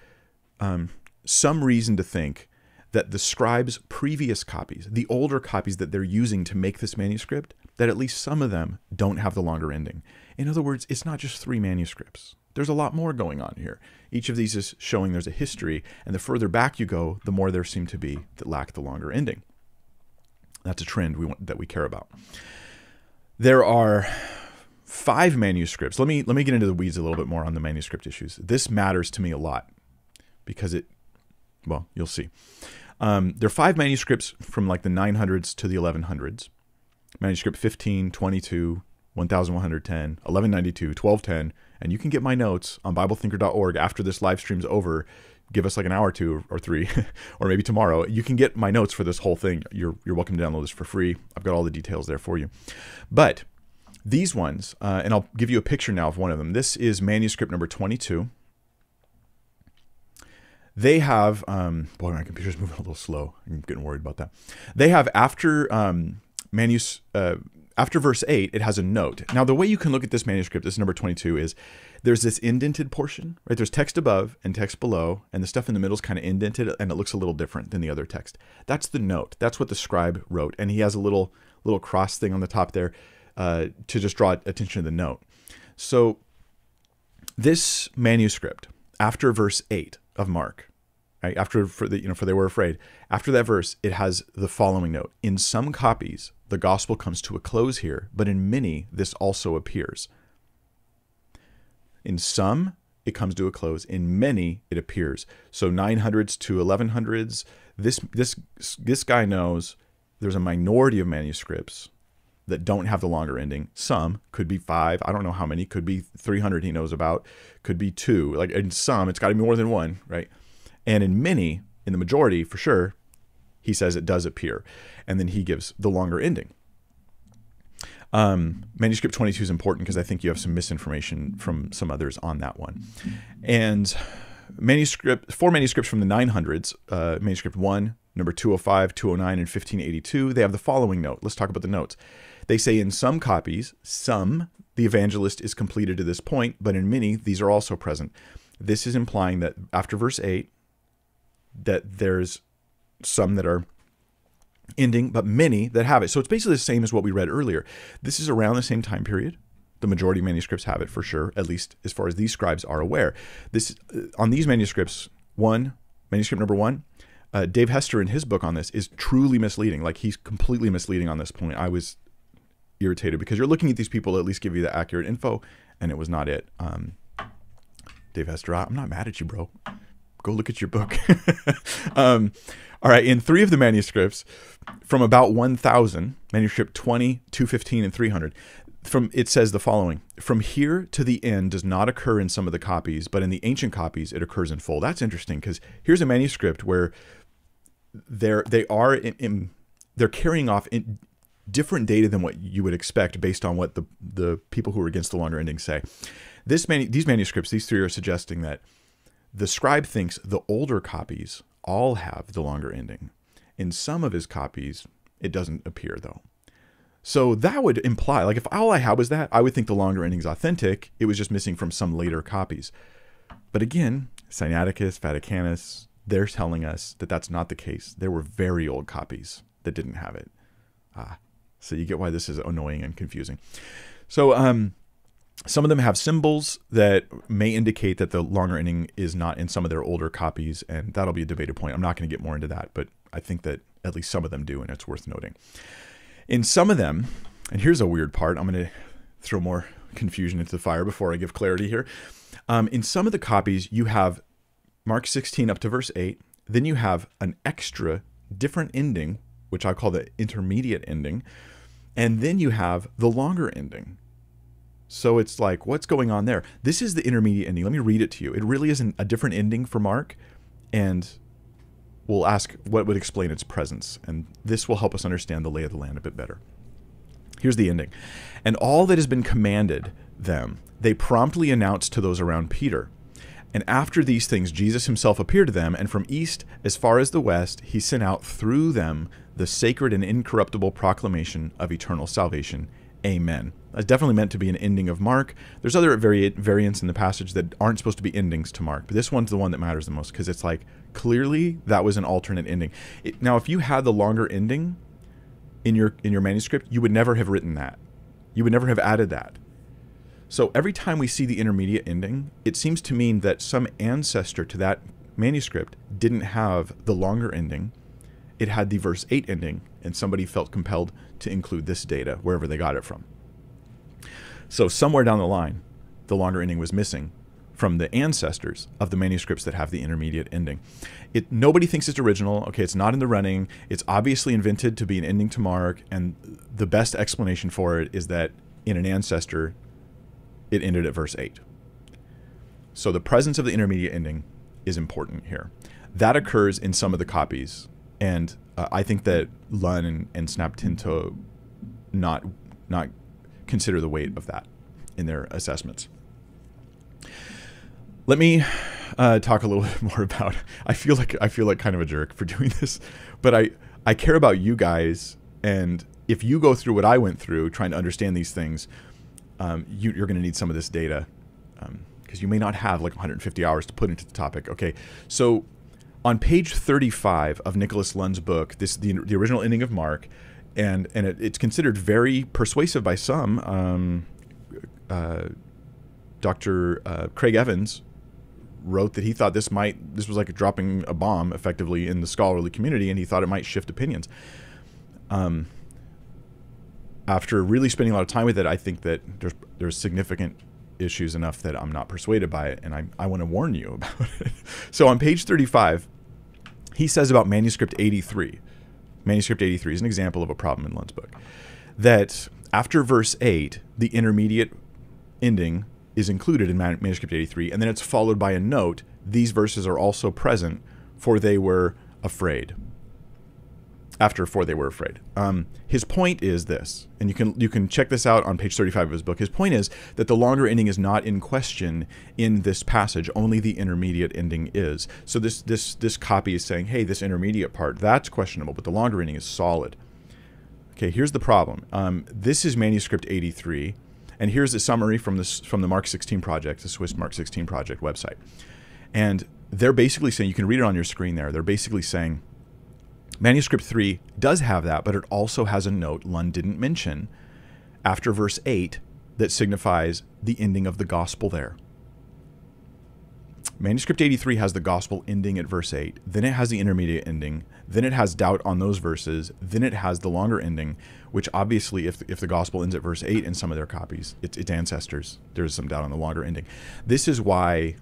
some reason to think that the scribes' previous copies, the older copies that they're using to make this manuscript, that at least some of them don't have the longer ending. In other words, it's not just 3 manuscripts. There's a lot more going on here. Each of these is showing there's a history, and the further back you go, the more there seem to be that lack the longer ending. That's a trend that we care about. There are 5 manuscripts. Let me get into the weeds a little bit more on the manuscript issues. This matters to me a lot because well, you'll see. There are 5 manuscripts from like the 900s to the 1100s. Manuscript 15, 22, 1110, 1192, 1210, and you can get my notes on BibleThinker.org after this live stream's over. Give us like an hour or 2 or 3, or maybe tomorrow. You can get my notes for this whole thing. You're welcome to download this for free. I've got all the details there for you. But these ones, and I'll give you a picture now of one of them. This is manuscript number 22. They have, boy, my computer's moving a little slow. I'm getting worried about that. They have after verse 8, it has a note. Now, the way you can look at this manuscript, this number 22, is there's this indented portion, right? There's text above and text below, and the stuff in the middle is kind of indented, and it looks a little different than the other text. That's the note. That's what the scribe wrote, and he has a little cross thing on the top there to just draw attention to the note. So this manuscript, after verse 8 of Mark, right? After, for they were afraid. After that verse, it has the following note. In some copies, the gospel comes to a close here, but in many, this also appears. In some, it comes to a close. In many, it appears. So 900s to 1100s, this guy knows there's a minority of manuscripts that don't have the longer ending. Some, could be 5, I don't know how many, could be 300 he knows about, could be 2. Like in some, it's got to be more than 1, right? And in many, in the majority, for sure, he says it does appear. And then he gives the longer ending. Manuscript 22 is important because I think you have some misinformation from some others on that one. And 4 manuscripts from the 900s, manuscript 1, number 205, 209, and 1582, they have the following note. Let's talk about the notes. They say in some copies, the evangelist is completed to this point, but in many, these are also present. This is implying that after verse 8, that there's some that are ending, but many that have it. So it's basically the same as what we read earlier. This is around the same time period. The majority of manuscripts have it for sure, at least as far as these scribes are aware. On these manuscripts, manuscript number 1, Dave Hester in his book on this is truly misleading. Like he's completely misleading on this point. I was irritated because you're looking at these people to at least give you the accurate info, and it was not it. Dave Hester, I'm not mad at you, bro. Go look at your book. All right, in 3 of the manuscripts, from about 1000, manuscript 20, 215, and 300, it says the following: from here to the end does not occur in some of the copies, but in the ancient copies it occurs in full. That's interesting because here's a manuscript where they're carrying off in different data than what you would expect based on what the people who are against the longer ending say. These manuscripts, these 3 are suggesting that the scribe thinks the older copies all have the longer ending. In some of his copies, it doesn't appear though. So that would imply, like if all I had was that, I would think the longer ending is authentic. It was just missing from some later copies. But again, Sinaiticus, Vaticanus, they're telling us that that's not the case. There were very old copies that didn't have it. So you get why this is annoying and confusing. So some of them have symbols that may indicate that the longer ending is not in some of their older copies, and that'll be a debated point. I'm not going to get more into that, but I think that at least some of them do, and it's worth noting. In some of them, and here's a weird part, I'm going to throw more confusion into the fire before I give clarity here. In some of the copies, you have Mark 16 up to verse 8, then you have an extra different ending, which I call the intermediate ending, and then you have the longer ending. So it's like, what's going on there? This is the intermediate ending. Let me read it to you. It really isn't a different ending for Mark, and we'll ask what would explain its presence, and this will help us understand the lay of the land a bit better. Here's the ending. And all that has been commanded them, they promptly announced to those around Peter. And after these things, Jesus himself appeared to them, and from east as far as the west, he sent out through them the sacred and incorruptible proclamation of eternal salvation. Amen. That's definitely meant to be an ending of Mark. There's other variants in the passage that aren't supposed to be endings to Mark, but this one's the one that matters the most because it's like, clearly that was an alternate ending. Now, if you had the longer ending in your manuscript, you would never have written that. You would never have added that. So every time we see the intermediate ending, it seems to mean that some ancestor to that manuscript didn't have the longer ending. It had the verse 8 ending, and somebody felt compelled to include this data wherever they got it from. So somewhere down the line, the longer ending was missing from the ancestors of the manuscripts that have the intermediate ending. Nobody thinks it's original. Okay, it's not in the running. It's obviously invented to be an ending to Mark, and the best explanation for it is that in an ancestor, it ended at verse 8. So the presence of the intermediate ending is important here. That occurs in some of the copies, and I think that Lunn and Snaptinto not consider the weight of that in their assessments. Let me talk a little bit more about. I feel like kind of a jerk for doing this, but I care about you guys, and if you go through what I went through trying to understand these things, you're going to need some of this data because you may not have like 150 hours to put into the topic. Okay, so on page 35 of Nicholas Lunn's book, the original ending of Mark, and it's considered very persuasive by some. Dr. Craig Evans wrote that he thought this was like dropping a bomb effectively in the scholarly community, and he thought it might shift opinions. After really spending a lot of time with it, I think that there's significant issues enough that I'm not persuaded by it, and I want to warn you about it. So on page 35, he says about manuscript 83. Manuscript 83 is an example of a problem in Lund's book. That after verse 8, the intermediate ending is included in manuscript 83, and then it's followed by a note, these verses are also present, for they were afraid. For they were afraid. His point is this, and you can check this out on page 35 of his book. His point is that the longer ending is not in question in this passage, only the intermediate ending is. So this copy is saying, hey, this intermediate part, that's questionable, but the longer ending is solid. Okay, here's the problem. This is manuscript 83, and here's a summary from the Mark 16 project, the Swiss Mark 16 project website. And they're basically saying, you can read it on your screen there, they're basically saying, manuscript 3 does have that, but it also has a note Lund didn't mention after verse 8 that signifies the ending of the gospel there. Manuscript 83 has the gospel ending at verse 8, then it has the intermediate ending, then it has doubt on those verses, then it has the longer ending, which obviously if the gospel ends at verse 8 in some of their copies, its ancestors, there's some doubt on the longer ending. This is why,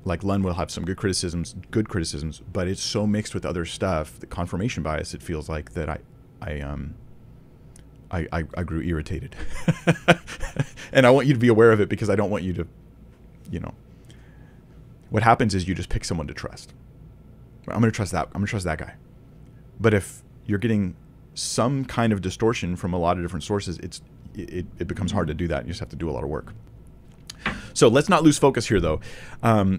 like, Lund will have some good criticisms, but it's so mixed with other stuff, the confirmation bias, it feels like that I grew irritated. And I want you to be aware of it, because I don't want you to, what happens is you just pick someone to trust. I'm going to trust that. I'm going to trust that guy. But if you're getting some kind of distortion from a lot of different sources, it becomes hard to do that. You just have to do a lot of work. So let's not lose focus here, though.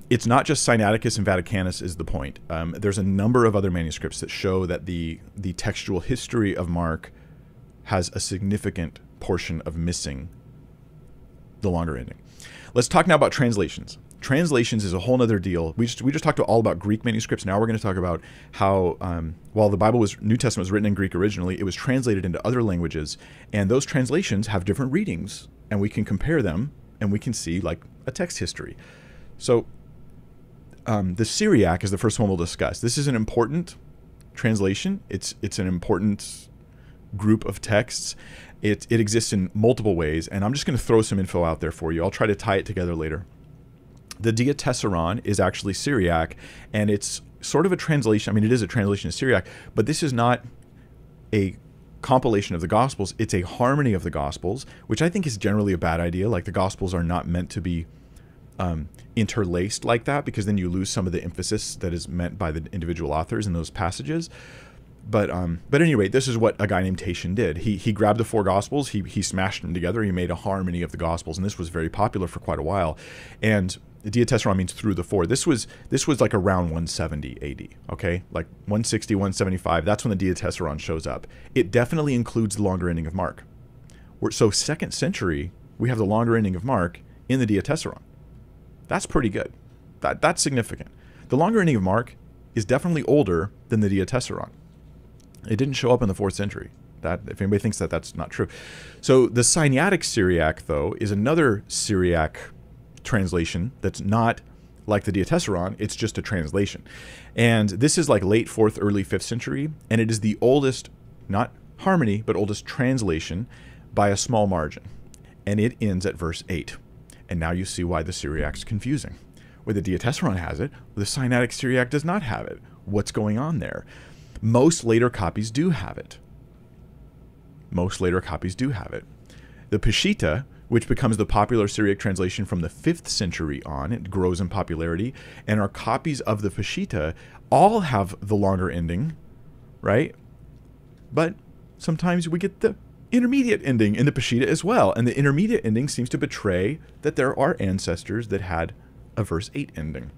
It's not just Sinaiticus and Vaticanus is the point. There's a number of other manuscripts that show that the textual history of Mark has a significant portion of missing the longer ending. Let's talk now about translations. Translations is a whole other deal. We just talked all about Greek manuscripts. Now we're going to talk about how, while the New Testament was written in Greek originally, it was translated into other languages, and those translations have different readings, and we can compare them, and we can see like a text history. So the Syriac is the first one we'll discuss. This is an important translation. It's an important group of texts. It exists in multiple ways, and I'm just going to throw some info out there for you. I'll try to tie it together later. The Diatessaron is actually Syriac, and it's sort of a translation. I mean, it is a translation of Syriac, but this is not a compilation of the Gospels. It's a harmony of the Gospels, which I think is generally a bad idea. Like, the Gospels are not meant to be interlaced like that, because then you lose some of the emphasis that is meant by the individual authors in those passages. But at any rate, this is what a guy named Tatian did. He grabbed the four Gospels, he smashed them together, he made a harmony of the Gospels, and this was very popular for quite a while. And the Diatessaron means through the four. This was like around 170 AD, okay? Like 160, 175, that's when the Diatessaron shows up. It definitely includes the longer ending of Mark. So 2nd century, we have the longer ending of Mark in the Diatessaron. That's pretty good. That's significant. The longer ending of Mark is definitely older than the Diatessaron. It didn't show up in the 4th century. If anybody thinks that, that's not true. So the Sinaitic Syriac, though, is another Syriac translation that's not like the Diatessaron. It's just a translation. And this is like late 4th, early 5th century, and it is the oldest, not harmony, but oldest translation by a small margin. And it ends at verse 8. And now you see why the Syriac's confusing. Where the Diatessaron has it, the Sinaitic Syriac does not have it. What's going on there? Most later copies do have it. Most later copies do have it. The Peshitta, which becomes the popular Syriac translation from the 5th century on, it grows in popularity, and our copies of the Peshitta all have the longer ending, right? But sometimes we get the intermediate ending in the Peshitta as well, and the intermediate ending seems to betray that there are ancestors that had a verse 8 ending.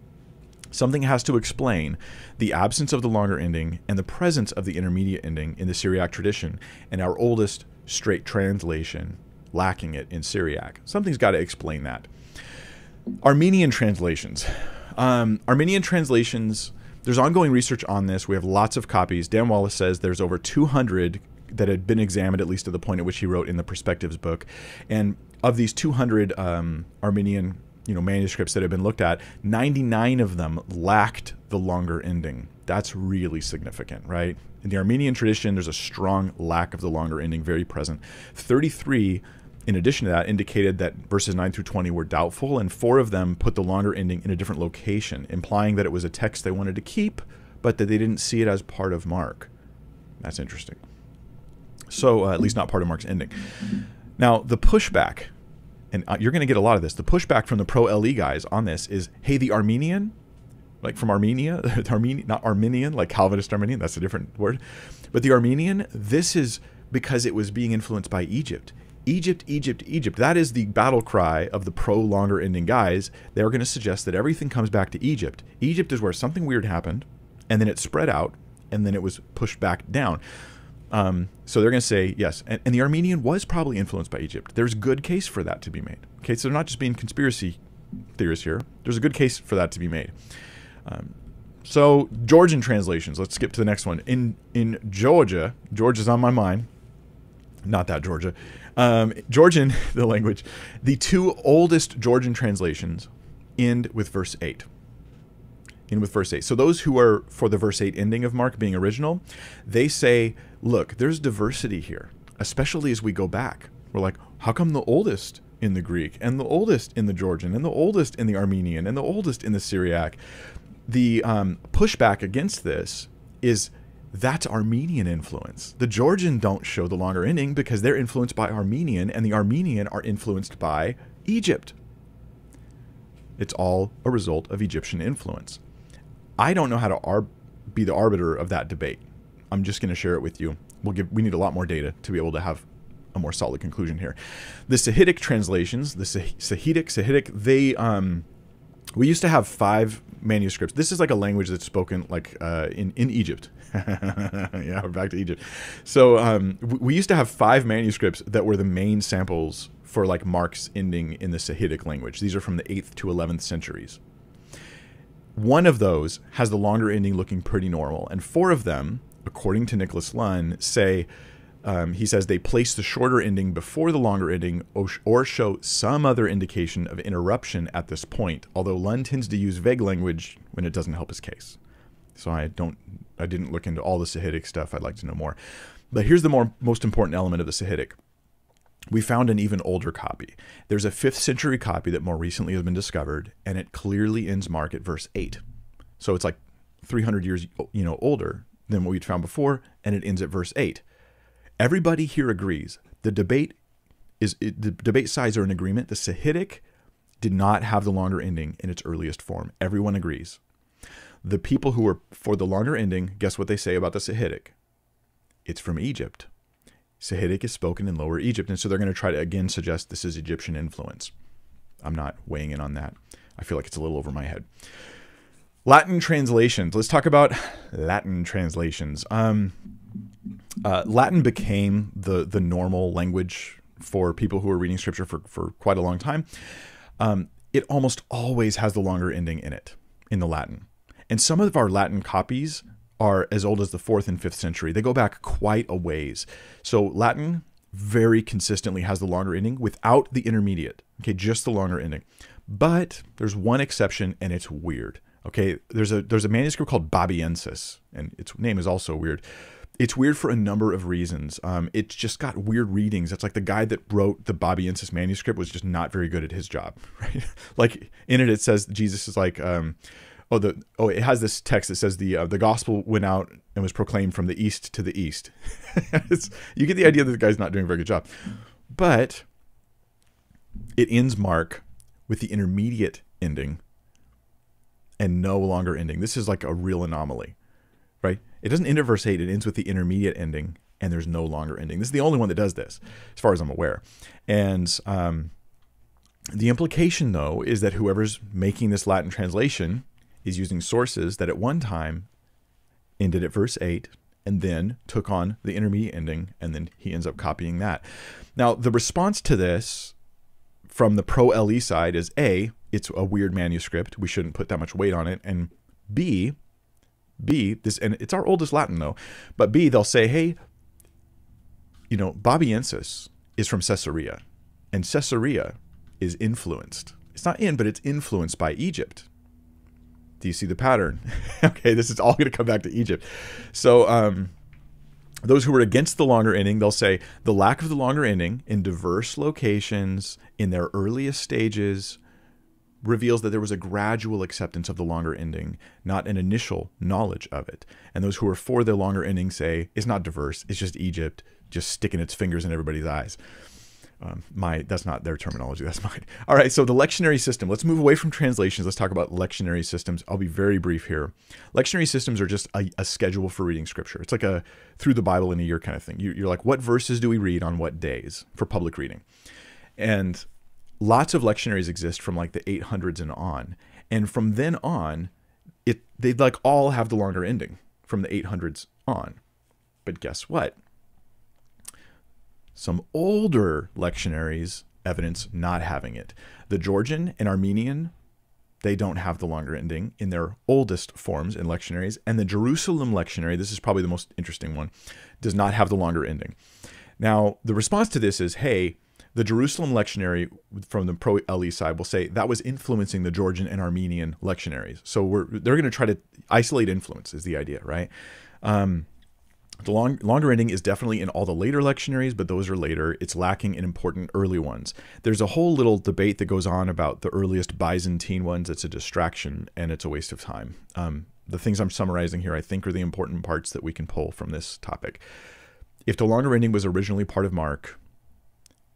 Something has to explain the absence of the longer ending and the presence of the intermediate ending in the Syriac tradition, and our oldest straight translation lacking it in Syriac. Something's got to explain that. Armenian translations. Armenian translations, there's ongoing research on this. We have lots of copies. Dan Wallace says there's over 200 that had been examined, at least to the point at which he wrote in the Perspectives book. And of these 200 Armenian manuscripts that have been looked at, 99 of them lacked the longer ending. That's really significant, right? In the Armenian tradition, there's a strong lack of the longer ending, very present. 33, in addition to that, indicated that verses 9 through 20 were doubtful, and 4 of them put the longer ending in a different location, implying that it was a text they wanted to keep, but that they didn't see it as part of Mark. That's interesting. So, at least not part of Mark's ending. Now, the pushback, and you're going to get a lot of this, the pushback from the pro-LE guys on this is, hey, the Armenian, like from Armenia, not Armenian, like Calvinist Armenian, that's a different word, but the Armenian, this is because it was being influenced by Egypt. Egypt, Egypt, Egypt. That is the battle cry of the pro-longer ending guys. They're going to suggest that everything comes back to Egypt. Egypt is where something weird happened, and then it spread out, and then it was pushed back down. So they're going to say, yes, and the Armenian was probably influenced by Egypt. There's a good case for that to be made. Okay, so they're not just being conspiracy theorists here. There's a good case for that to be made. So Georgian translations. Let's skip to the next one. In Georgia, Georgia's on my mind. Not that Georgia. Georgian, the language. The 2 oldest Georgian translations end with verse 8. End with verse 8. So those who are for the verse 8 ending of Mark being original, they say, look, there's diversity here, especially as we go back. We're like, how come the oldest in the Greek, and the oldest in the Georgian, and the oldest in the Armenian, and the oldest in the Syriac? The pushback against this is that's Armenian influence. The Georgian don't show the longer ending because they're influenced by Armenian, and the Armenian are influenced by Egypt. It's all a result of Egyptian influence. I don't know how to be the arbiter of that debate. I'm just going to share it with you. We need a lot more data to be able to have a more solid conclusion here. The Sahidic translations, the Sahidic, they we used to have 5 manuscripts. This is like a language that's spoken like in Egypt. Yeah, we're back to Egypt. So we used to have 5 manuscripts that were the main samples for like Mark's ending in the Sahidic language. These are from the 8th to 11th centuries. One of those has the longer ending looking pretty normal, and 4 of them, according to Nicholas Lunn, say, he says they place the shorter ending before the longer ending or show some other indication of interruption at this point, although Lunn tends to use vague language when it doesn't help his case. So I didn't look into all the Sahidic stuff. I'd like to know more. But here's the most important element of the Sahidic. We found an even older copy. There's a 5th century copy that more recently has been discovered, and it clearly ends Mark at verse 8. So it's like 300 years, older than what we'd found before, and it ends at verse 8. Everybody here agrees. The debate sides are in agreement. The Sahidic did not have the longer ending in its earliest form. Everyone agrees. The people who are for the longer ending, guess what they say about the Sahidic? It's from Egypt. Sahidic is spoken in Lower Egypt, and so they're going to try to again suggest this is Egyptian influence. I'm not weighing in on that. I feel like it's a little over my head. Latin translations. Let's talk about Latin translations. Latin became the normal language for people who are reading scripture for quite a long time. It almost always has the longer ending in it, in the Latin. And some of our Latin copies are as old as the 4th and 5th century. They go back quite a ways. So Latin very consistently has the longer ending without the intermediate. Okay, just the longer ending. But there's one exception, and it's weird. Okay, there's a manuscript called Babiensis, and its name is also weird. It's weird for a number of reasons. It's just got weird readings. It's like the guy that wrote the Babiensis manuscript was just not very good at his job, right? Like in it says Jesus is like, it has this text that says the gospel went out and was proclaimed from the east to the east. You get the idea that the guy's not doing a very good job. But it ends Mark with the intermediate ending and no longer ending. This is like a real anomaly, right? It doesn't end at verse 8. It ends with the intermediate ending, and there's no longer ending. This is the only one that does this, as far as I'm aware. And the implication, though, is that whoever's making this Latin translation is using sources that at one time ended at verse 8 and then took on the intermediate ending, and then he ends up copying that. Now, the response to this from the pro-LE side is A, it's a weird manuscript. We shouldn't put that much weight on it. And B, and it's our oldest Latin though, but B, they'll say, hey, Babiensis is from Caesarea, and Caesarea is influenced. It's not in, but it's influenced by Egypt. Do you see the pattern? Okay, this is all going to come back to Egypt. So those who are against the longer ending, they'll say the lack of the longer ending in diverse locations in their earliest stages reveals that there was a gradual acceptance of the longer ending, not an initial knowledge of it. And those who are for the longer ending say it's not diverse, it's just Egypt just sticking its fingers in everybody's eyes. That's not their terminology, that's mine. All right, so the lectionary system. Let's move away from translations. Let's talk about lectionary systems. I'll be very brief here. Lectionary systems are just a schedule for reading scripture. It's like a through the Bible in a year kind of thing. You're like, what verses do we read on what days for public reading? And lots of lectionaries exist from like the 800s and on. And from then on, they'd like all have the longer ending from the 800s on. But guess what? Some older lectionaries evidence not having it. The Georgian and Armenian, they don't have the longer ending in their oldest forms in lectionaries. And the Jerusalem lectionary, this is probably the most interesting one, does not have the longer ending. Now, the response to this is, hey, the Jerusalem lectionary from the pro-LE side will say that was influencing the Georgian and Armenian lectionaries. So they're going to try to isolate influence is the idea, right? The longer ending is definitely in all the later lectionaries, but those are later. It's lacking in important early ones. There's a whole little debate that goes on about the earliest Byzantine ones. It's a distraction and it's a waste of time. The things I'm summarizing here, I think, are the important parts that we can pull from this topic. If the longer ending was originally part of Mark,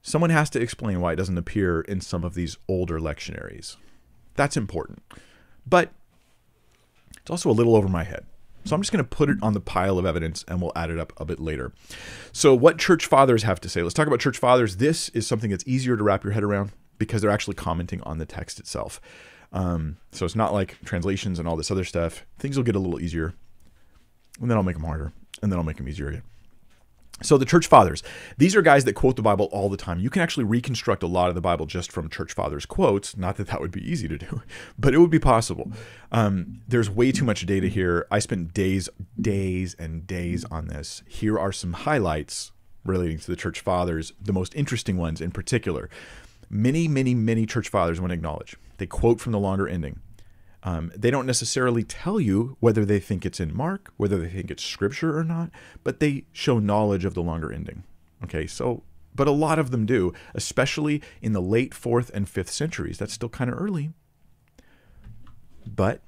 someone has to explain why it doesn't appear in some of these older lectionaries. That's important. But it's also a little over my head. So I'm just going to put it on the pile of evidence and we'll add it up a bit later. So what church fathers have to say. Let's talk about church fathers. This is something that's easier to wrap your head around because they're actually commenting on the text itself. So it's not like translations and all this other stuff. Things will get a little easier and then I'll make them harder and then I'll make them easier again. So the church fathers, these are guys that quote the Bible all the time. You can actually reconstruct a lot of the Bible just from church fathers quotes. Not that that would be easy to do, but it would be possible. There's way too much data here. I spent days and days on this. Here are some highlights relating to the church fathers, the most interesting ones in particular. Many church fathers want to acknowledge. They quote from the longer ending. They don't necessarily tell you whether they think it's in Mark, whether they think it's scripture or not, but they show knowledge of the longer ending. Okay, so, but a lot of them do, especially in the late 4th and 5th centuries. That's still kind of early, but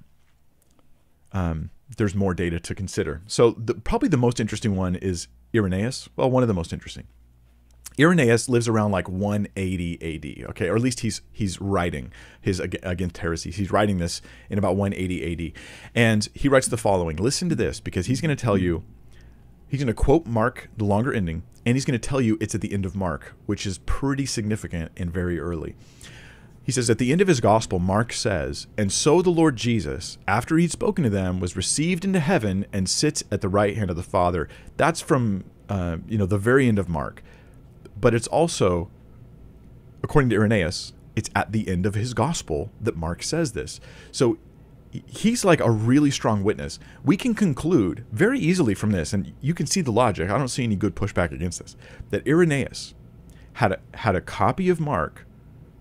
there's more data to consider. So probably the most interesting one is Irenaeus. Well, one of the most interesting. Irenaeus lives around like 180 AD, okay, or at least he's writing his Against Heresies. He's writing this in about 180 AD, and he writes the following. Listen to this, because he's going to tell you, he's going to quote Mark, the longer ending, and he's going to tell you it's at the end of Mark, which is pretty significant and very early. He says, at the end of his gospel, Mark says, and so the Lord Jesus, after he'd spoken to them, was received into heaven and sits at the right hand of the Father. That's from the very end of Mark. But it's also, according to Irenaeus, it's at the end of his gospel that Mark says this. So he's like a really strong witness. We can conclude very easily from this, and you can see the logic. I don't see any good pushback against this, that Irenaeus had a copy of Mark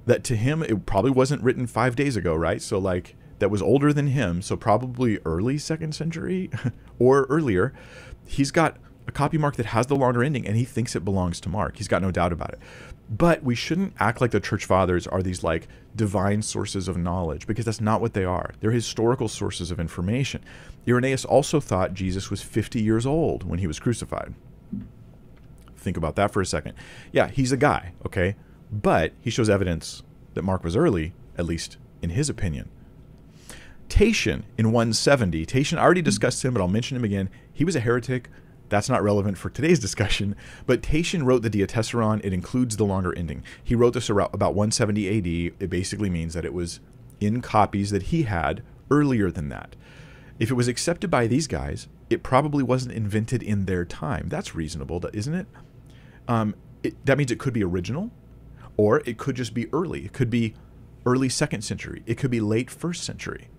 that to him, it probably wasn't written 5 days ago, right? So like that was older than him, so probably early 2nd century or earlier. He's got a copy Mark that has the longer ending, and he thinks it belongs to Mark. He's got no doubt about it. But we shouldn't act like the church fathers are these like divine sources of knowledge, because that's not what they are. They're historical sources of information. Irenaeus also thought Jesus was 50 years old when he was crucified. Think about that for a second. Yeah, he's a guy, okay? But he shows evidence that Mark was early, at least in his opinion. Tatian in 170. Tatian, I already discussed him, but I'll mention him again. He was a heretic. That's not relevant for today's discussion, but Tatian wrote the Diatessaron. It includes the longer ending. He wrote this about 170 AD. It basically means that it was in copies that he had earlier than that. If it was accepted by these guys, it probably wasn't invented in their time. That's reasonable, isn't it? That means it could be original, or it could just be early. It could be early 2nd century. It could be late 1st century,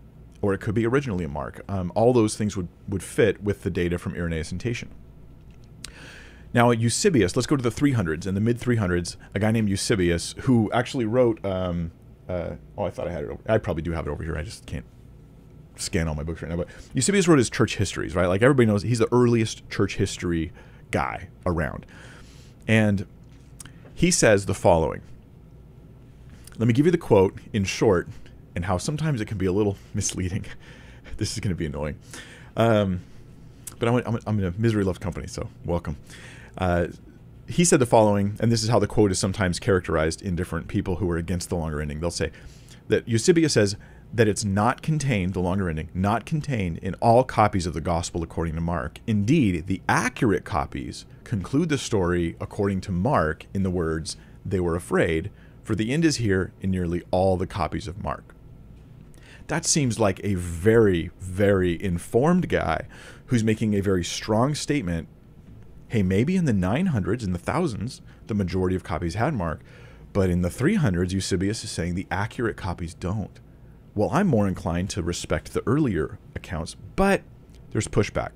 or it could be originally a Mark. All those things would fit with the data from Irenaeus and Tatian. Now, Eusebius, let's go to the 300s. In the mid-300s, a guy named Eusebius, who actually wrote I thought I had it over. I probably do have it over here. I just can't scan all my books right now. But Eusebius wrote his church histories, right? Like everybody knows, he's the earliest church history guy around. And he says the following. Let me give you the quote in short, and how sometimes it can be a little misleading. This is going to be annoying. But I'm in a misery loves company, so welcome. He said the following, and this is how the quote is sometimes characterized in different people who are against the longer ending. They'll say that Eusebius says that it's not contained, the longer ending, not contained in all copies of the Gospel according to Mark. Indeed, the accurate copies conclude the story according to Mark in the words, "They were afraid, for the end is here in nearly all the copies of Mark." That seems like a very, very informed guy who's making a very strong statement. Hey, maybe in the 900s and the thousands, the majority of copies had Mark, but in the 300s, Eusebius is saying the accurate copies don't. Well, I'm more inclined to respect the earlier accounts, but there's pushback.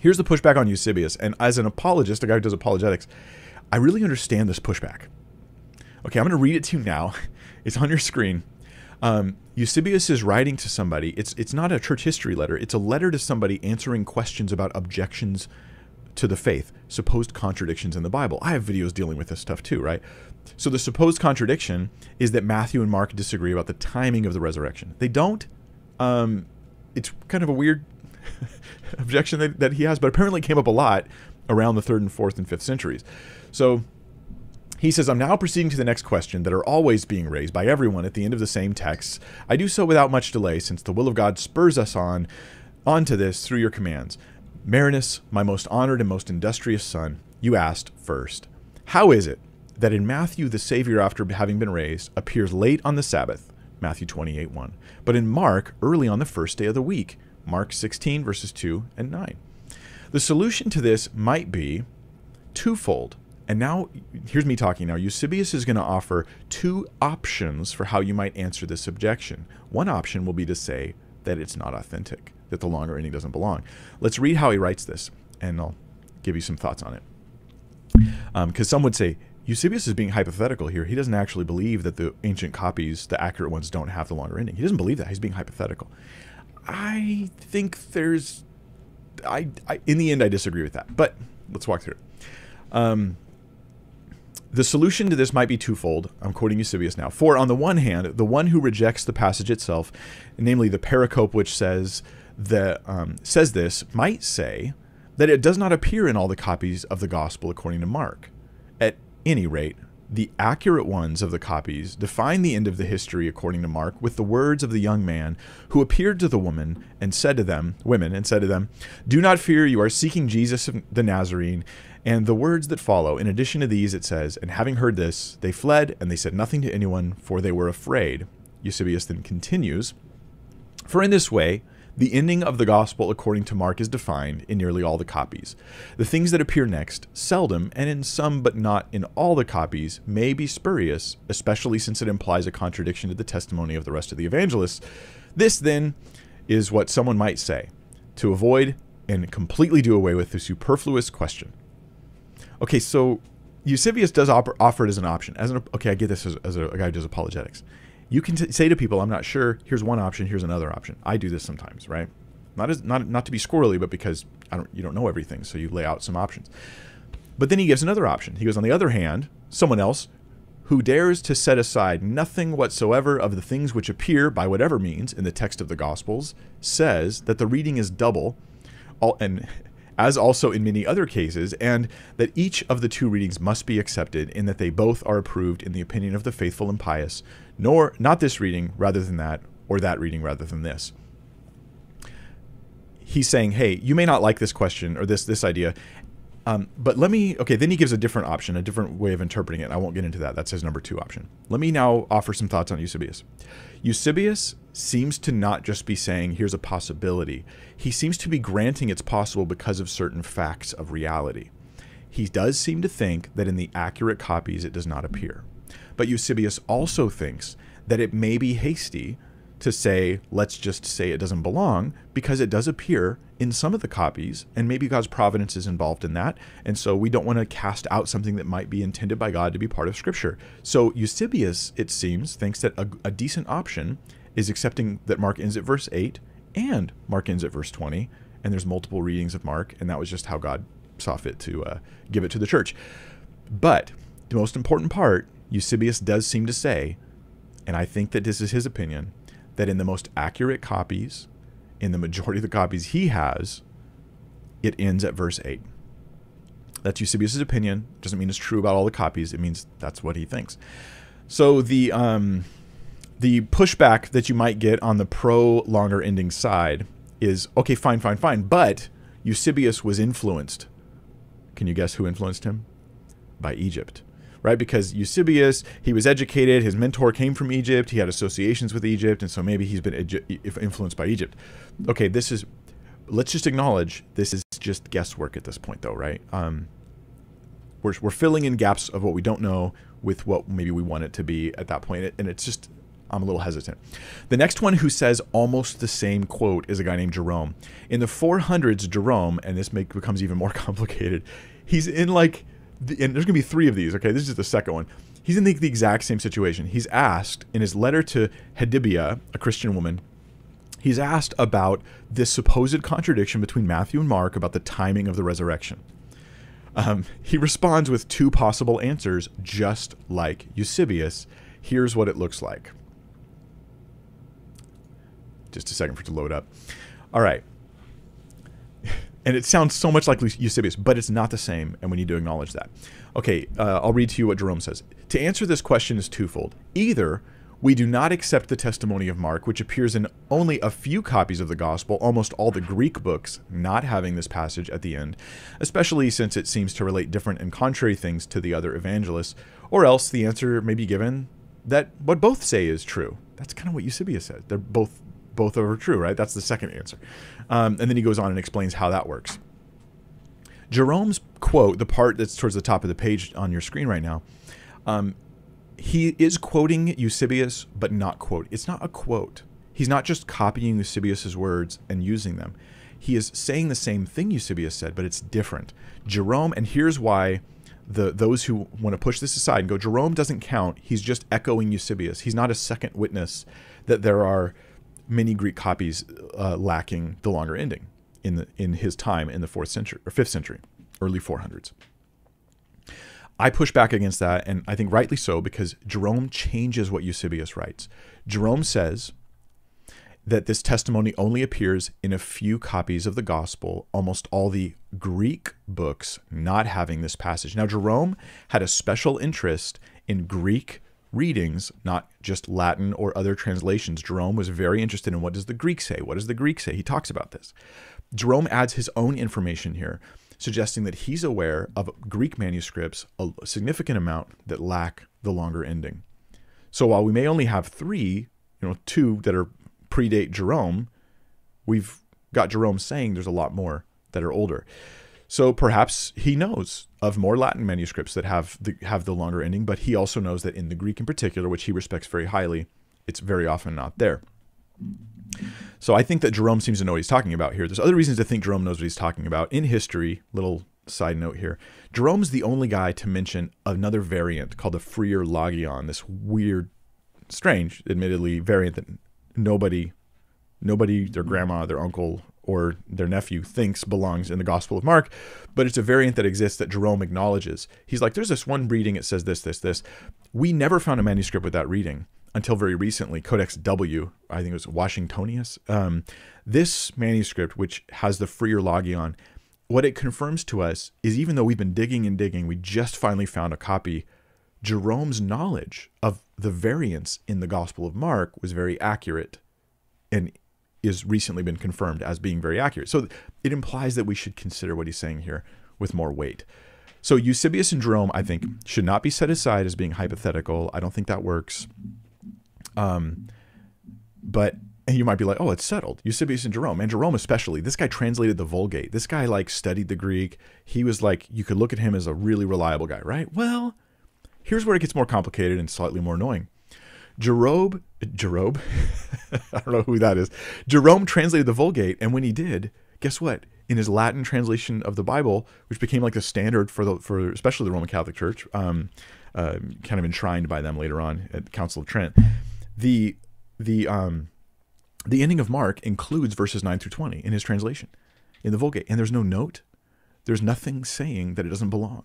Here's the pushback on Eusebius, and as an apologist, a guy who does apologetics, I really understand this pushback. Okay, I'm going to read it to you now. It's on your screen. Eusebius is writing to somebody. It's not a church history letter. It's a letter to somebody answering questions about objections to the faith, supposed contradictions in the Bible. I have videos dealing with this stuff too, right? So the supposed contradiction is that Matthew and Mark disagree about the timing of the resurrection. They don't. It's kind of a weird objection that he has, but apparently came up a lot around the 3rd and 4th and 5th centuries. So he says, I'm now proceeding to the next question that are always being raised by everyone at the end of the same texts. I do so without much delay, since the will of God spurs us on to this through your commands. Marinus, my most honored and most industrious son, you asked first, how is it that in Matthew the Savior, after having been raised, appears late on the Sabbath, Matthew 28:1, but in Mark early on the first day of the week, Mark 16 verses 2 and 9? The solution to this might be twofold. And now, here's me talking now. Eusebius is going to offer two options for how you might answer this objection. One option will be to say that it's not authentic, that the longer ending doesn't belong. Let's read how he writes this, and I'll give you some thoughts on it. Because some would say, Eusebius is being hypothetical here. He doesn't actually believe that the ancient copies, the accurate ones, don't have the longer ending. He doesn't believe that. He's being hypothetical. I think there's... in the end, I disagree with that. But let's walk through it. The solution to this might be twofold. I'm quoting Eusebius now. For on the one hand, the one who rejects the passage itself, namely the pericope which says this, might say that it does not appear in all the copies of the gospel according to Mark. At any rate, the accurate ones of the copies define the end of the history according to Mark with the words of the young man who appeared to the women and said to them, do not fear, you are seeking Jesus the Nazarene. And the words that follow, in addition to these, it says, and having heard this, they fled, and they said nothing to anyone, for they were afraid. Eusebius then continues, for in this way, the ending of the gospel according to Mark is defined in nearly all the copies. The things that appear next, seldom, and in some but not in all the copies, may be spurious, especially since it implies a contradiction to the testimony of the rest of the evangelists. This, then, is what someone might say, to avoid and completely do away with the superfluous question. Okay, so Eusebius does offer it as an option. Okay, I get this as a guy who does apologetics. You can say to people, I'm not sure, here's one option, here's another option. I do this sometimes, right? Not to be squirrely, but because you don't know everything, so you lay out some options. But then he gives another option. He goes, on the other hand, someone else who dares to set aside nothing whatsoever of the things which appear, by whatever means, in the text of the Gospels, says that the reading is double, and as also in many other cases, and that each of the two readings must be accepted in that they both are approved in the opinion of the faithful and pious, not this reading rather than that, or that reading rather than this. He's saying, hey, you may not like this question or this idea, but then he gives a different option, a different way of interpreting it. I won't get into that. That's his number 2 option. Let me now offer some thoughts on Eusebius. Eusebius seems to not just be saying, here's a possibility. He seems to be granting it's possible because of certain facts of reality. He does seem to think that in the accurate copies it does not appear. But Eusebius also thinks that it may be hasty to say, let's just say it doesn't belong, because it does appear in some of the copies, and maybe God's providence is involved in that. And so we don't want to cast out something that might be intended by God to be part of Scripture. So Eusebius, it seems, thinks that a decent option is accepting that Mark ends at verse 8 and Mark ends at verse 20, and there's multiple readings of Mark, and that was just how God saw fit to give it to the church. But the most important part, Eusebius does seem to say, and I think that this is his opinion, that in the most accurate copies, in the majority of the copies he has, it ends at verse 8. That's Eusebius' opinion. Doesn't mean it's true about all the copies. It means that's what he thinks. So the pushback that you might get on the pro-longer ending side is, okay, fine, but Eusebius was influenced. Can you guess who influenced him? By Egypt. Right? Because Eusebius, he was educated, his mentor came from Egypt, he had associations with Egypt, and so maybe he's been influenced by Egypt. Okay, let's just acknowledge this is just guesswork at this point, though, right? We're filling in gaps of what we don't know with what maybe we want it to be at that point, and it's just, I'm a little hesitant. The next one who says almost the same quote is a guy named Jerome. In the 400s, Jerome, and this becomes even more complicated, he's in and there's going to be 3 of these, okay? This is the second one. He's in the exact same situation. He's asked, in his letter to Hedibia, a Christian woman, he's asked about this supposed contradiction between Matthew and Mark about the timing of the resurrection. He responds with 2 possible answers, just like Eusebius. Here's what it looks like. Just a second for it to load up. All right. And it sounds so much like Eusebius, but it's not the same, and we need to acknowledge that. Okay, I'll read to you what Jerome says. To answer this question is twofold. Either we do not accept the testimony of Mark, which appears in only a few copies of the gospel, almost all the Greek books not having this passage at the end, especially since it seems to relate different and contrary things to the other evangelists, or else the answer may be given that what both say is true. That's kind of what Eusebius said. They're both are true, right? That's the second answer. And then he goes on and explains how that works. Jerome's quote, the part that's towards the top of the page on your screen right now, he is quoting Eusebius, but not quote. It's not a quote. He's not just copying Eusebius's words and using them. He is saying the same thing Eusebius said, but it's different. Jerome, and here's why those who want to push this aside and go, Jerome doesn't count. He's just echoing Eusebius. He's not a second witness that there are many Greek copies lacking the longer ending in his time in the 4th century or 5th century, early 400s. I push back against that, and I think rightly so, because Jerome changes what Eusebius writes. Jerome says that this testimony only appears in a few copies of the gospel, almost all the Greek books not having this passage. Now, Jerome had a special interest in Greek readings, not just Latin or other translations. Jerome was very interested in what does the Greek say? What does the Greek say? He talks about this. Jerome adds his own information here, suggesting that he's aware of Greek manuscripts, a significant amount, that lack the longer ending. So while we may only have 3, 2 that are predate Jerome, we've got Jerome saying there's a lot more that are older. So perhaps he knows of more Latin manuscripts that have the longer ending, but he also knows that in the Greek in particular, which he respects very highly, it's very often not there. So I think that Jerome seems to know what he's talking about here. There's other reasons to think Jerome knows what he's talking about. In history, little side note here, Jerome's the only guy to mention another variant called the Freer Logion, this weird, strange, admittedly, variant that nobody, their grandma, their uncle, or their nephew thinks belongs in the Gospel of Mark, but it's a variant that exists that Jerome acknowledges. He's like, there's this one reading, it says this, this, this. We never found a manuscript with that reading until very recently, Codex W, I think it was Washingtonius. This manuscript, which has the Freer Logion, what it confirms to us is, even though we've been digging and digging, we just finally found a copy. Jerome's knowledge of the variants in the Gospel of Mark was very accurate and is recently been confirmed as being very accurate. So it implies that we should consider what he's saying here with more weight. So Eusebius and Jerome, I think, should not be set aside as being hypothetical. I don't think that works. But you might be like, oh, it's settled. Eusebius and Jerome, and Jerome especially. This guy translated the Vulgate. This guy studied the Greek. He was you could look at him as a really reliable guy, right? Well, here's where it gets more complicated and slightly more annoying. Jerome, I don't know who that is. Jerome translated the Vulgate, and when he did, guess what? In his Latin translation of the Bible, which became like the standard for especially the Roman Catholic Church, kind of enshrined by them later on at the Council of Trent, the ending of Mark includes verses 9 through 20 in his translation in the Vulgate, and there's no note. There's nothing saying that it doesn't belong.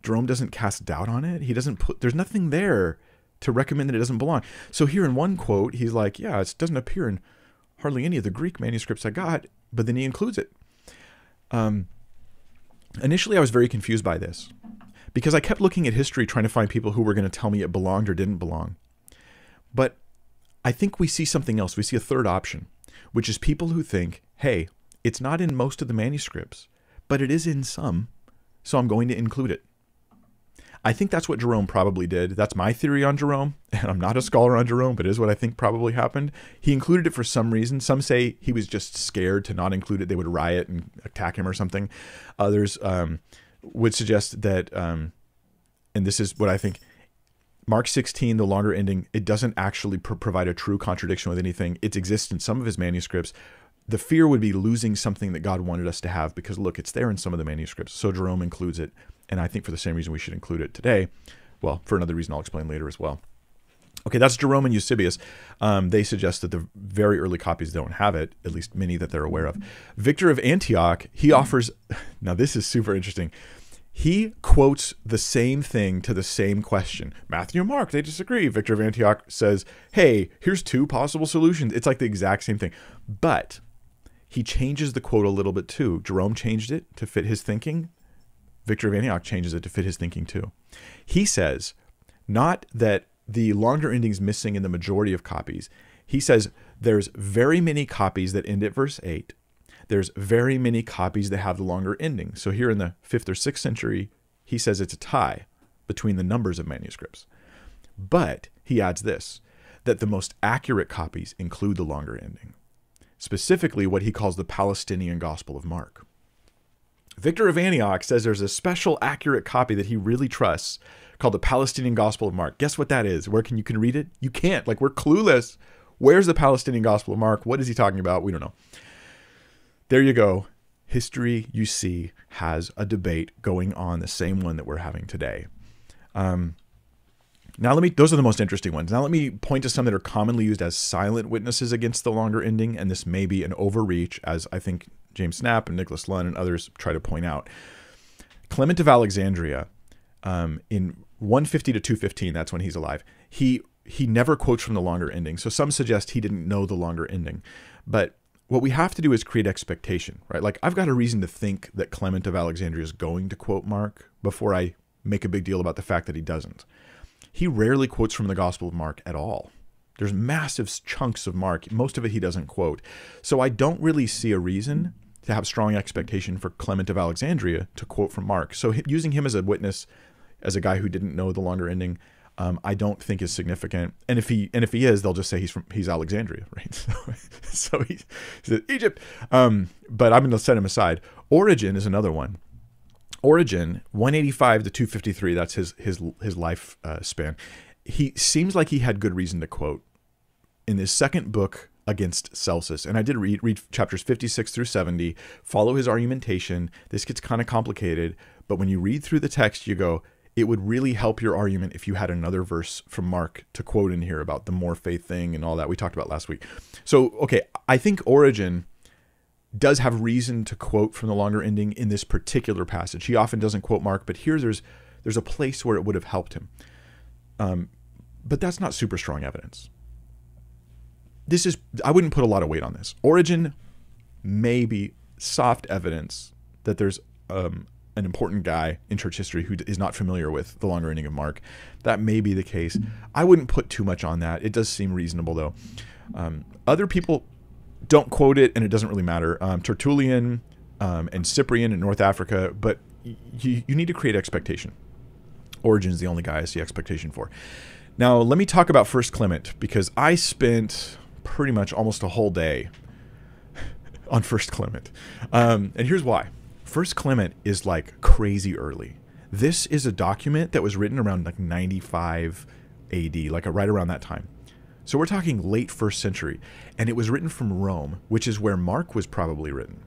Jerome doesn't cast doubt on it. He doesn't there's nothing there to recommend that it doesn't belong. So here in one quote, he's like, yeah, it doesn't appear in hardly any of the Greek manuscripts I got, but then he includes it. Initially, I was very confused by this because I kept looking at history trying to find people who were going to tell me it belonged or didn't belong. But I think we see something else. We see a third option, which is people who think, hey, it's not in most of the manuscripts, but it is in some, so I'm going to include it. I think that's what Jerome probably did. That's my theory on Jerome, and I'm not a scholar on Jerome, but it is what I think probably happened. He included it for some reason. Some say he was just scared to not include it. They would riot and attack him or something. Others would suggest that, and this is what I think, Mark 16, the longer ending, it doesn't actually provide a true contradiction with anything. It exists in some of his manuscripts. The fear would be losing something that God wanted us to have because, look, it's there in some of the manuscripts. So Jerome includes it. And I think for the same reason we should include it today. Well, for another reason I'll explain later as well. Okay, that's Jerome and Eusebius. They suggest that the very early copies don't have it, at least many that they're aware of. Victor of Antioch, he offers, now this is super interesting. He quotes the same thing to the same question. Matthew and Mark, they disagree. Victor of Antioch says, hey, here's two possible solutions. It's like the exact same thing. But he changes the quote a little bit too. Jerome changed it to fit his thinking. Victor of Antioch changes it to fit his thinking too. He says, not that the longer ending is missing in the majority of copies. He says there's very many copies that end at verse 8. There's very many copies that have the longer ending. So here in the 5th or 6th century, he says it's a tie between the numbers of manuscripts. But he adds this, that the most accurate copies include the longer ending, specifically what he calls the Palestinian Gospel of Mark. Victor of Antioch says there's a special accurate copy that he really trusts called the Palestinian Gospel of Mark. Guess what that is? Where you can read it? You can't. Like, we're clueless. Where's the Palestinian Gospel of Mark? What is he talking about? We don't know. There you go. History, you see, has a debate going on, the same one that we're having today. Now those are the most interesting ones. Now let me point to some that are commonly used as silent witnesses against the longer ending, and this may be an overreach, as I think James Snap and Nicholas Lunn and others try to point out. Clement of Alexandria, in 150 to 215, that's when he's alive, he never quotes from the longer ending. So some suggest he didn't know the longer ending. But what we have to do is create expectation, right? Like, I've got a reason to think that Clement of Alexandria is going to quote Mark before I make a big deal about the fact that he doesn't. He rarely quotes from the Gospel of Mark at all. There's massive chunks of Mark. Most of it he doesn't quote. So I don't really see a reason to have strong expectation for Clement of Alexandria to quote from Mark. So using him as a witness, as a guy who didn't know the longer ending, I don't think is significant. And if he is, they'll just say he's Alexandria, right? So he's Egypt. But I'm going to set him aside. Origen is another one. Origen, 185 to 253, that's his life span. He seems like he had good reason to quote in his second book against Celsus. And I did read chapters 56 through 70, follow his argumentation. This gets kind of complicated, but when you read through the text, you go, it would really help your argument if you had another verse from Mark to quote in here about the more faith thing and all that we talked about last week. So, okay, I think Origen does have reason to quote from the longer ending in this particular passage. He often doesn't quote Mark, but here there's a place where it would have helped him. But that's not super strong evidence. I wouldn't put a lot of weight on this. Origen may be soft evidence that there's an important guy in church history who is not familiar with the longer ending of Mark. That may be the case. I wouldn't put too much on that. It does seem reasonable, though. Other people don't quote it, and it doesn't really matter. Tertullian and Cyprian in North Africa, but you need to create expectation. Origen's the only guy I see expectation for. Now, let me talk about First Clement, because I spent pretty much almost a whole day on First Clement. And here's why. First Clement is like crazy early. This is a document that was written around like 95 AD, like right around that time. So we're talking late 1st century, and it was written from Rome, which is where Mark was probably written.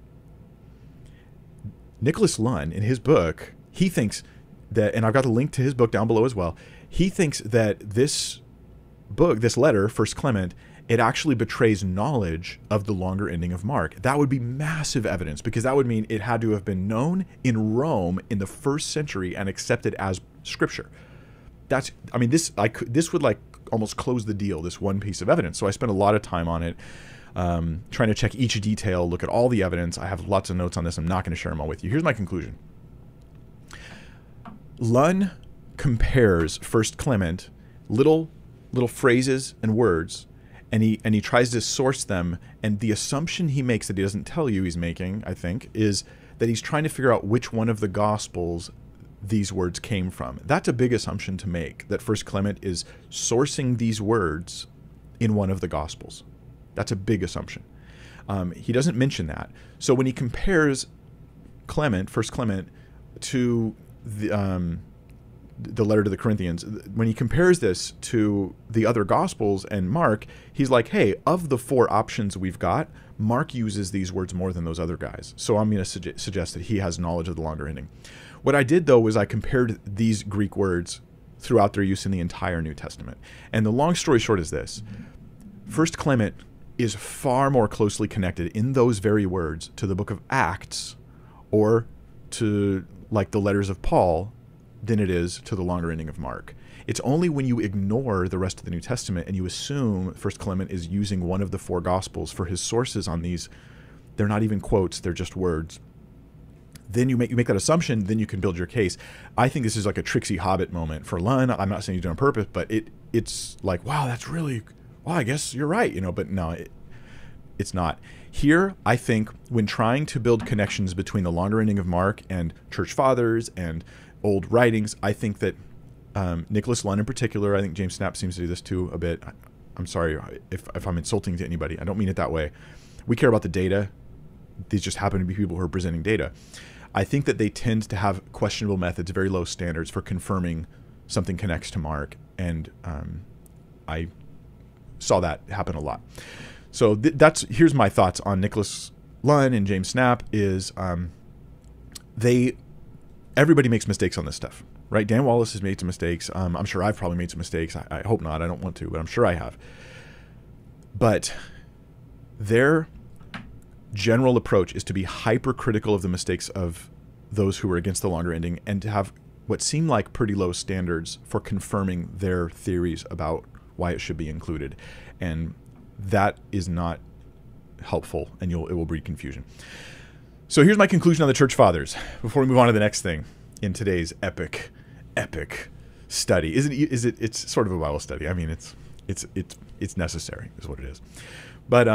Nicholas Lunn, in his book, he thinks that, and I've got the link to his book down below as well, he thinks that this book, this letter, 1 Clement, it actually betrays knowledge of the longer ending of Mark. That would be massive evidence, because that would mean it had to have been known in Rome in the 1st century and accepted as scripture. This would like almost close the deal, this one piece of evidence. So I spent a lot of time on it, trying to check each detail, look at all the evidence. I have lots of notes on this. I'm not going to share them all with you. Here's my conclusion. Lunn compares 1 Clement, little phrases and words, and he tries to source them, and the assumption he makes that he doesn't tell you he's making, I think, is that he's trying to figure out which one of the Gospels these words came from. That's a big assumption to make, that 1 Clement is sourcing these words in one of the Gospels. That's a big assumption. He doesn't mention that. So when he compares Clement, 1 Clement, to the letter to the Corinthians, when he compares this to the other Gospels and Mark, he's like, hey, of the 4 options we've got, Mark uses these words more than those other guys. So I'm going to suggest that he has knowledge of the longer ending. What I did, though, was I compared these Greek words throughout their use in the entire New Testament. And the long story short is this. 1 Clement is far more closely connected in those very words to the book of Acts or to like the letters of Paul than it is to the longer ending of Mark. It's only when you ignore the rest of the New Testament and you assume 1 Clement is using one of the 4 Gospels for his sources on these, they're not even quotes, they're just words. Then you make that assumption, then you can build your case. I think this is like a tricksy Hobbit moment for Lunn. I'm not saying he's doing it on purpose, but it's like, wow, that's really, well, I guess you're right, but no, it's not. Here, I think when trying to build connections between the longer ending of Mark and church fathers and old writings, I think that Nicholas Lunn in particular, I think James Snapp seems to do this too a bit. I'm sorry if I'm insulting to anybody. I don't mean it that way. We care about the data. These just happen to be people who are presenting data. I think that they tend to have questionable methods, very low standards for confirming something connects to Mark, and I saw that happen a lot. So here's my thoughts on Nicholas Lunn and James Snapp is everybody makes mistakes on this stuff, right? Dan Wallace has made some mistakes. I'm sure I've probably made some mistakes. I hope not. I don't want to, but I'm sure I have. But their general approach is to be hypercritical of the mistakes of those who are against the longer ending and to have what seem like pretty low standards for confirming their theories about why it should be included. And that is not helpful, and it will breed confusion. So here's my conclusion on the Church Fathers before we move on to the next thing in today's epic study. It's sort of a Bible study. I mean, it's necessary is what it is. But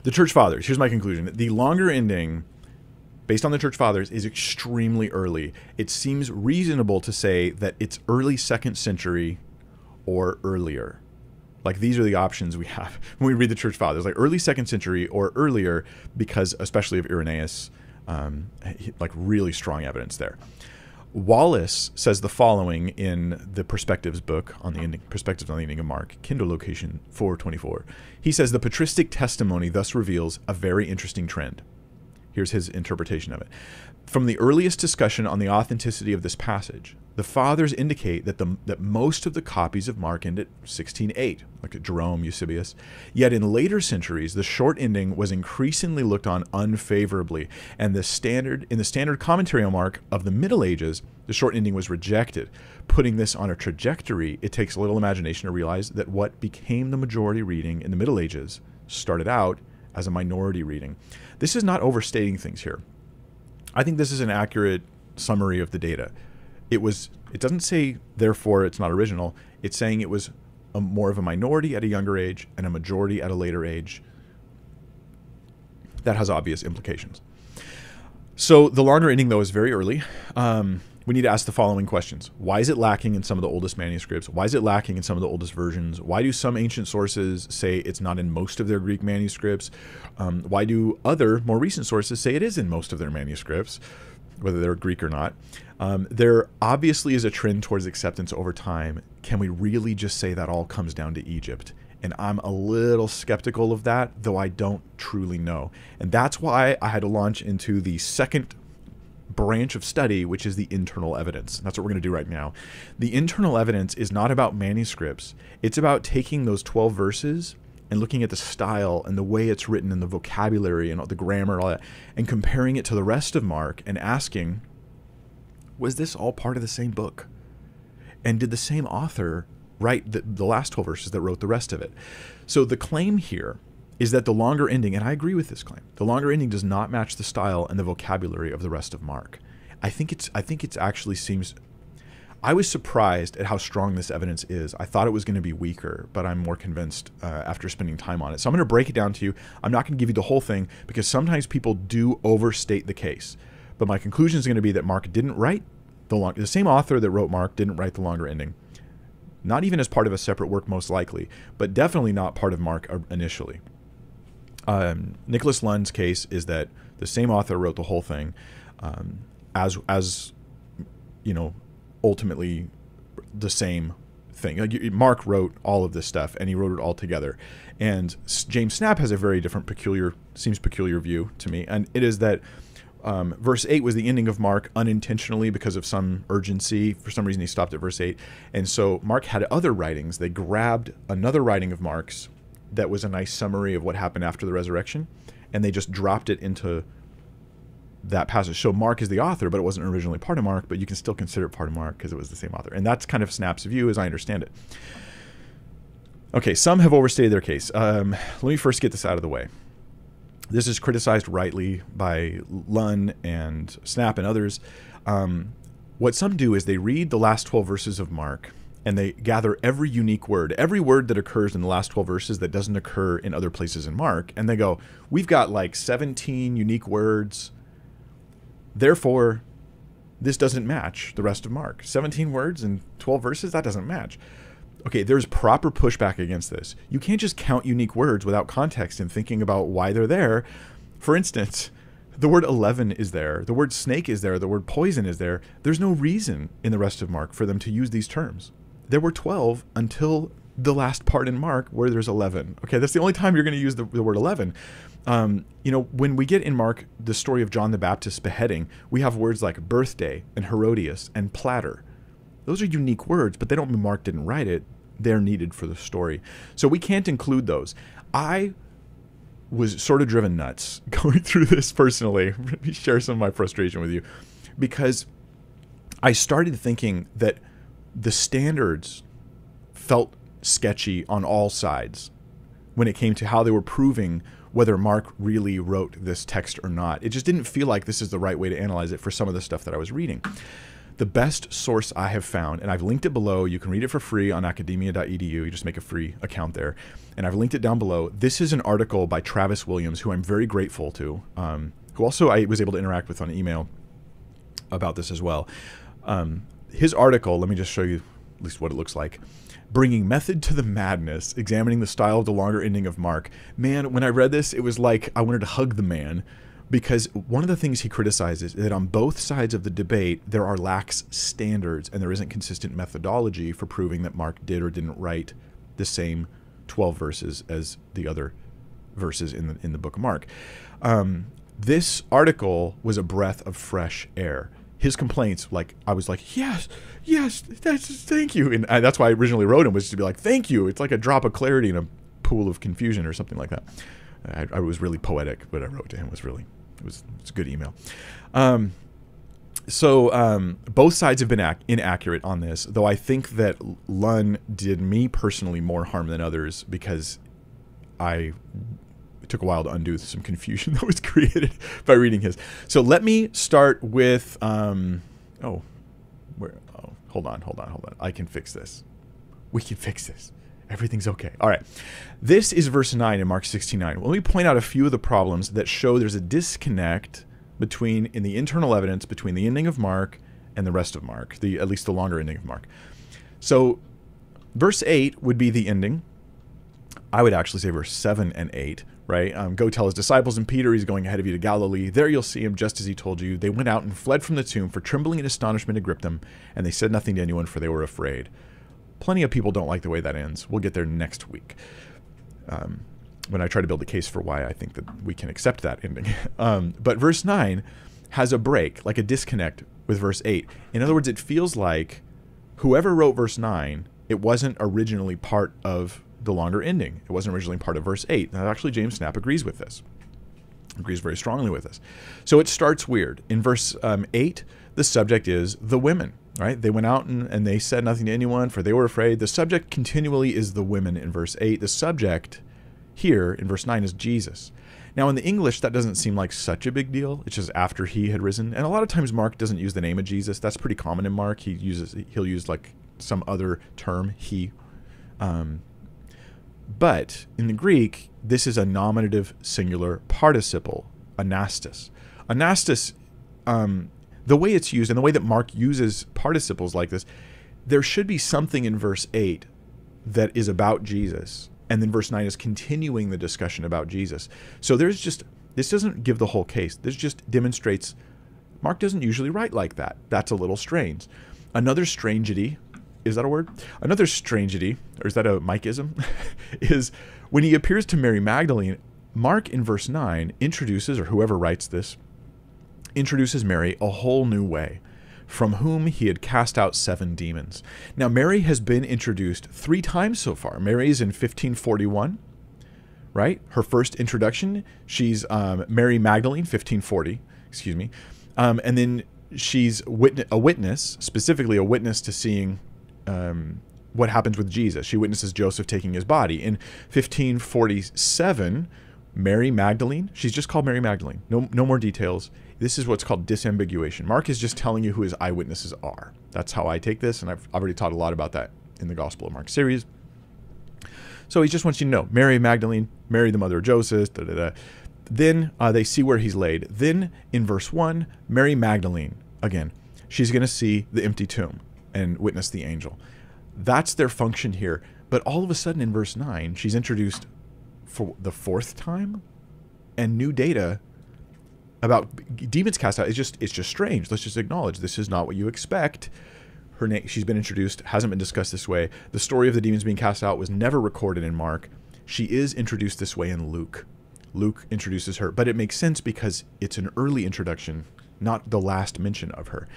the Church Fathers, here's my conclusion. The longer ending, based on the Church Fathers, is extremely early. It seems reasonable to say that it's early 2nd century or earlier. Like, these are the options we have when we read the Church Fathers, like early 2nd century or earlier, because especially of Irenaeus, like really strong evidence there. Wallace says the following in the Perspectives book on the ending, Perspectives on the Ending of Mark, Kindle location 424. He says the patristic testimony thus reveals a very interesting trend. Here's his interpretation of it. From the earliest discussion on the authenticity of this passage, the fathers indicate that most of the copies of Mark end at 16:8, like Jerome, Eusebius. Yet in later centuries, the short ending was increasingly looked on unfavorably, and in the standard commentary on Mark of the Middle Ages, the short ending was rejected. Putting this on a trajectory, it takes a little imagination to realize that what became the majority reading in the Middle Ages started out as a minority reading. This is not overstating things here. I think this is an accurate summary of the data. It doesn't say, therefore, it's not original. It's saying it was more of a minority at a younger age and a majority at a later age. That has obvious implications. So the longer ending, though, is very early. We need to ask the following questions. Why is it lacking in some of the oldest manuscripts? Why is it lacking in some of the oldest versions? Why do some ancient sources say it's not in most of their Greek manuscripts? Why do other, more recent sources say it is in most of their manuscripts, whether they're Greek or not? There obviously is a trend towards acceptance over time. Can we really just say that all comes down to Egypt? And I'm a little skeptical of that, though I don't truly know. And that's why I had to launch into the second branch of study, which is the internal evidence. That's what we're going to do right now. The internal evidence is not about manuscripts. It's about taking those 12 verses and looking at the style and the way it's written and the vocabulary and all the grammar and all that, and comparing it to the rest of Mark and asking, was this all part of the same book? And did the same author write the last 12 verses that wrote the rest of it? So the claim here is that the longer ending, and I agree with this claim, the longer ending does not match the style and the vocabulary of the rest of Mark. I think it's actually seems, I was surprised at how strong this evidence is. I thought it was going to be weaker, but I'm more convinced after spending time on it. So I'm going to break it down to you. I'm not going to give you the whole thing because sometimes people do overstate the case. But my conclusion is going to be that Mark didn't write the same author that wrote Mark didn't write the longer ending. Not even as part of a separate work, most likely, but definitely not part of Mark initially. Nicholas Lund's case is that the same author wrote the whole thing, as you know, ultimately the same thing. Like, Mark wrote all of this stuff, and he wrote it all together. And James Snap has a very different, seems peculiar view to me, and it is that verse 8 was the ending of Mark unintentionally because of some urgency. For some reason, he stopped at verse 8. And so Mark had other writings. They grabbed another writing of Mark's that was a nice summary of what happened after the resurrection, and they just dropped it into that passage. So Mark is the author, but it wasn't originally part of Mark, but you can still consider it part of Mark because it was the same author. And that's kind of Snap's view as I understand it. Okay, some have overstated their case. Let me first get this out of the way. This is criticized rightly by Lund and Snap and others. What some do is they read the last 12 verses of Mark and they gather every unique word, every word that occurs in the last 12 verses that doesn't occur in other places in Mark. And they go, we've got like 17 unique words. Therefore, this doesn't match the rest of Mark. 17 words and 12 verses, that doesn't match. Okay, there's proper pushback against this. You can't just count unique words without context and thinking about why they're there. For instance, the word 11 is there. The word snake is there. The word poison is there. There's no reason in the rest of Mark for them to use these terms. There were 12 until the last part in Mark where there's 11. Okay, that's the only time you're going to use the word 11. You know, when we get in Mark the story of John the Baptist's beheading, we have words like birthday and Herodias and platter. Those are unique words, but they don't mean Mark didn't write it. They're needed for the story. So we can't include those. I was sort of driven nuts going through this personally. Let me share some of my frustration with you, because I started thinking that the standards felt sketchy on all sides when it came to how they were proving whether Mark really wrote this text or not. It just didn't feel like this is the right way to analyze it for some of the stuff that I was reading. The best source I have found, and I've linked it below, you can read it for free on academia.edu, you just make a free account there, and I've linked it down below. This is an article by Travis Williams, who I'm very grateful to, who also I was able to interact with on email about this as well. His article, let me just show you at least what it looks like. Bringing method to the madness, examining the style of the longer ending of Mark. Man, when I read this, it was like I wanted to hug the man, because one of the things he criticizes is that on both sides of the debate, there are lax standards and there isn't consistent methodology for proving that Mark did or didn't write the same 12 verses as the other verses in the book of Mark. This article was a breath of fresh air. His complaints, like, I was like, yes, thank you. And that's why I originally wrote him, was to be like, thank you. It's like a drop of clarity in a pool of confusion or something like that. I was really poetic, what I wrote to him was really, it was a good email. So both sides have been inaccurate on this, though I think that Lund did me personally more harm than others, because it took a while to undo some confusion that was created by reading his. So let me start with, hold on. I can fix this. We can fix this. Everything's okay. All right. This is verse 9 in Mark 16:9. Well, let me point out a few of the problems that show there's a disconnect in the internal evidence between the ending of Mark and the rest of Mark, at least the longer ending of Mark. So verse 8 would be the ending. I would actually say verse 7 and 8, right? Go tell his disciples and Peter, he's going ahead of you to Galilee. There you'll see him just as he told you. They went out and fled from the tomb, for trembling and astonishment had gripped them, and they said nothing to anyone, for they were afraid. Plenty of people don't like the way that ends. We'll get there next week. when I try to build a case for why I think that we can accept that ending. But verse 9 has a break, like a disconnect with verse 8. In other words, it feels like whoever wrote verse 9, it wasn't originally part of the longer ending. It wasn't originally part of verse 8. Now, actually, James Snap agrees with this. Agrees very strongly with this. So it starts weird. In verse 8, the subject is the women, right? They went out and they said nothing to anyone, for they were afraid. The subject continually is the women in verse 8. The subject here in verse 9 is Jesus. Now, in the English, that doesn't seem like such a big deal. It's just after he had risen. And a lot of times Mark doesn't use the name of Jesus. That's pretty common in Mark. He'll use like some other term, he. But in the Greek, this is a nominative singular participle, anastas. Anastas, the way it's used and the way that Mark uses participles like this, there should be something in verse 8 that is about Jesus. And then verse 9 is continuing the discussion about Jesus. So this doesn't give the whole case. This just demonstrates Mark doesn't usually write like that. That's a little strange. Another strangity, is that a word? Another strangity, or is that a Mikeism, is when he appears to Mary Magdalene, Mark in verse 9 introduces, or whoever writes this, introduces Mary a whole new way, from whom he had cast out 7 demons. Now, Mary has been introduced 3 times so far. Mary is in 1541, right? Her first introduction, she's Mary Magdalene, 1540, excuse me. And then she's a witness, specifically a witness to seeing what happens with Jesus. She witnesses Joseph taking his body. In 1547, Mary Magdalene, she's just called Mary Magdalene. No more details. This is what's called disambiguation. Mark is just telling you who his eyewitnesses are. That's how I take this, and I've already taught a lot about that in the Gospel of Mark series. So he just wants you to know, Mary Magdalene, Mary the mother of Joseph, da, da, da. Then they see where he's laid. Then in verse 1, Mary Magdalene, again, she's going to see the empty tomb and witness the angel. That's their function here. But all of a sudden in verse 9, she's introduced for the 4th time, and new data about demons cast out. It's just strange. Let's just acknowledge this is not what you expect. Her name, she's been introduced, hasn't been discussed this way. The story of the demons being cast out was never recorded in Mark. She is introduced this way in Luke. Luke introduces her, but it makes sense because it's an early introduction, not the last mention of her.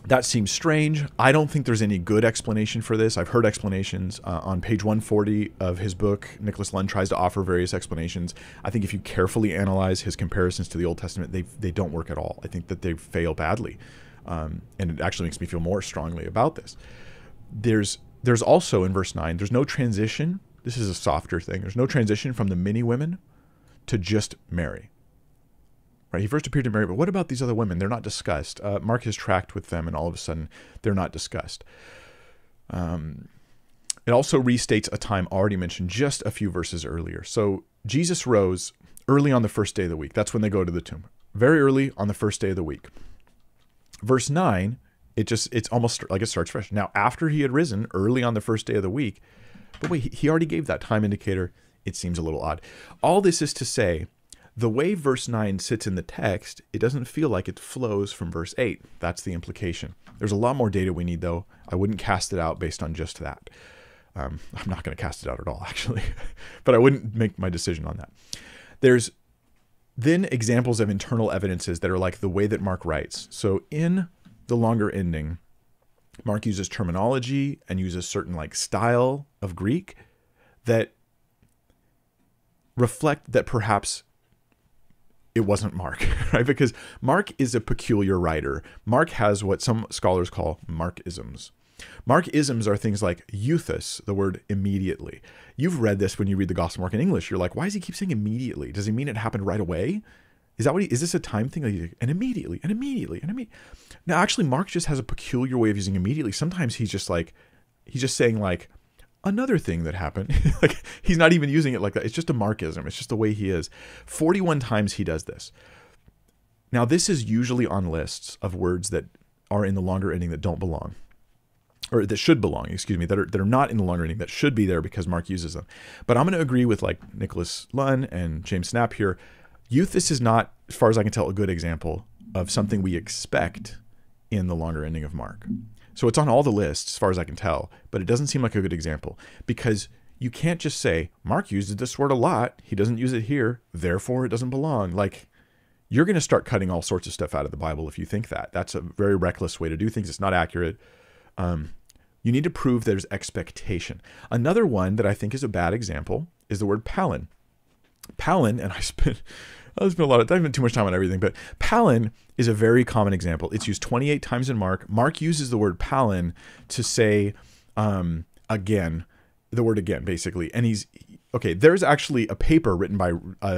That seems strange. I don't think there's any good explanation for this. I've heard explanations. On page 140 of his book, Nicholas Lund tries to offer various explanations. I think if you carefully analyze his comparisons to the Old Testament, they don't work at all. I think that they fail badly. And it actually makes me feel more strongly about this. There's also in verse 9, there's no transition. This is a softer thing. There's no transition from the many women to just Mary. Right? He first appeared to Mary, but what about these other women? They're not discussed. Mark has tracked with them, and all of a sudden, they're not discussed. It also restates a time already mentioned just a few verses earlier. So Jesus rose early on the first day of the week. That's when they go to the tomb. Very early on the first day of the week. Verse 9, it's almost like it starts fresh. Now, after he had risen early on the first day of the week, but wait, he already gave that time indicator. It seems a little odd. All this is to say, the way verse 9 sits in the text, it doesn't feel like it flows from verse 8. That's the implication. There's a lot more data we need, though. I wouldn't cast it out based on just that. I'm not going to cast it out at all, actually. But I wouldn't make my decision on that. There's then examples of internal evidences that are like the way that Mark writes. So in the longer ending, Mark uses terminology and uses certain like style of Greek that reflect that perhaps it wasn't Mark, right? Because Mark is a peculiar writer. Mark has what some scholars call Markisms. Markisms are things like euthus, the word immediately. You've read this when you read the Gospel of Mark in English. You're like, why does he keep saying immediately? Does he mean it happened right away? Is that what is this a time thing? Like, and immediately, and immediately, and immediately. Now, actually, Mark just has a peculiar way of using immediately. Sometimes he's just saying like, another thing that happened. Like, he's not even using it like that. It's just a Markism. It's just the way he is. 41 times he does this. Now, this is usually on lists of words that are in the longer ending that don't belong. Or that should belong, excuse me, that are not in the longer ending, that should be there because Mark uses them. But I'm going to agree with like Nicholas Lund and James Snap here. Euthus is not, as far as I can tell, a good example of something we expect in the longer ending of Mark. So it's on all the lists, as far as I can tell, but it doesn't seem like a good example because you can't just say, Mark uses this word a lot. He doesn't use it here. Therefore, it doesn't belong. Like, you're going to start cutting all sorts of stuff out of the Bible if you think that. That's a very reckless way to do things. It's not accurate. You need to prove there's expectation. Another one that I think is a bad example is the word Palin. Palin, and I spent a lot of time, too much time on everything, but Palin is a very common example. It's used 28 times in Mark. Mark uses the word Palin to say again, the word again, basically. And there's actually a paper written by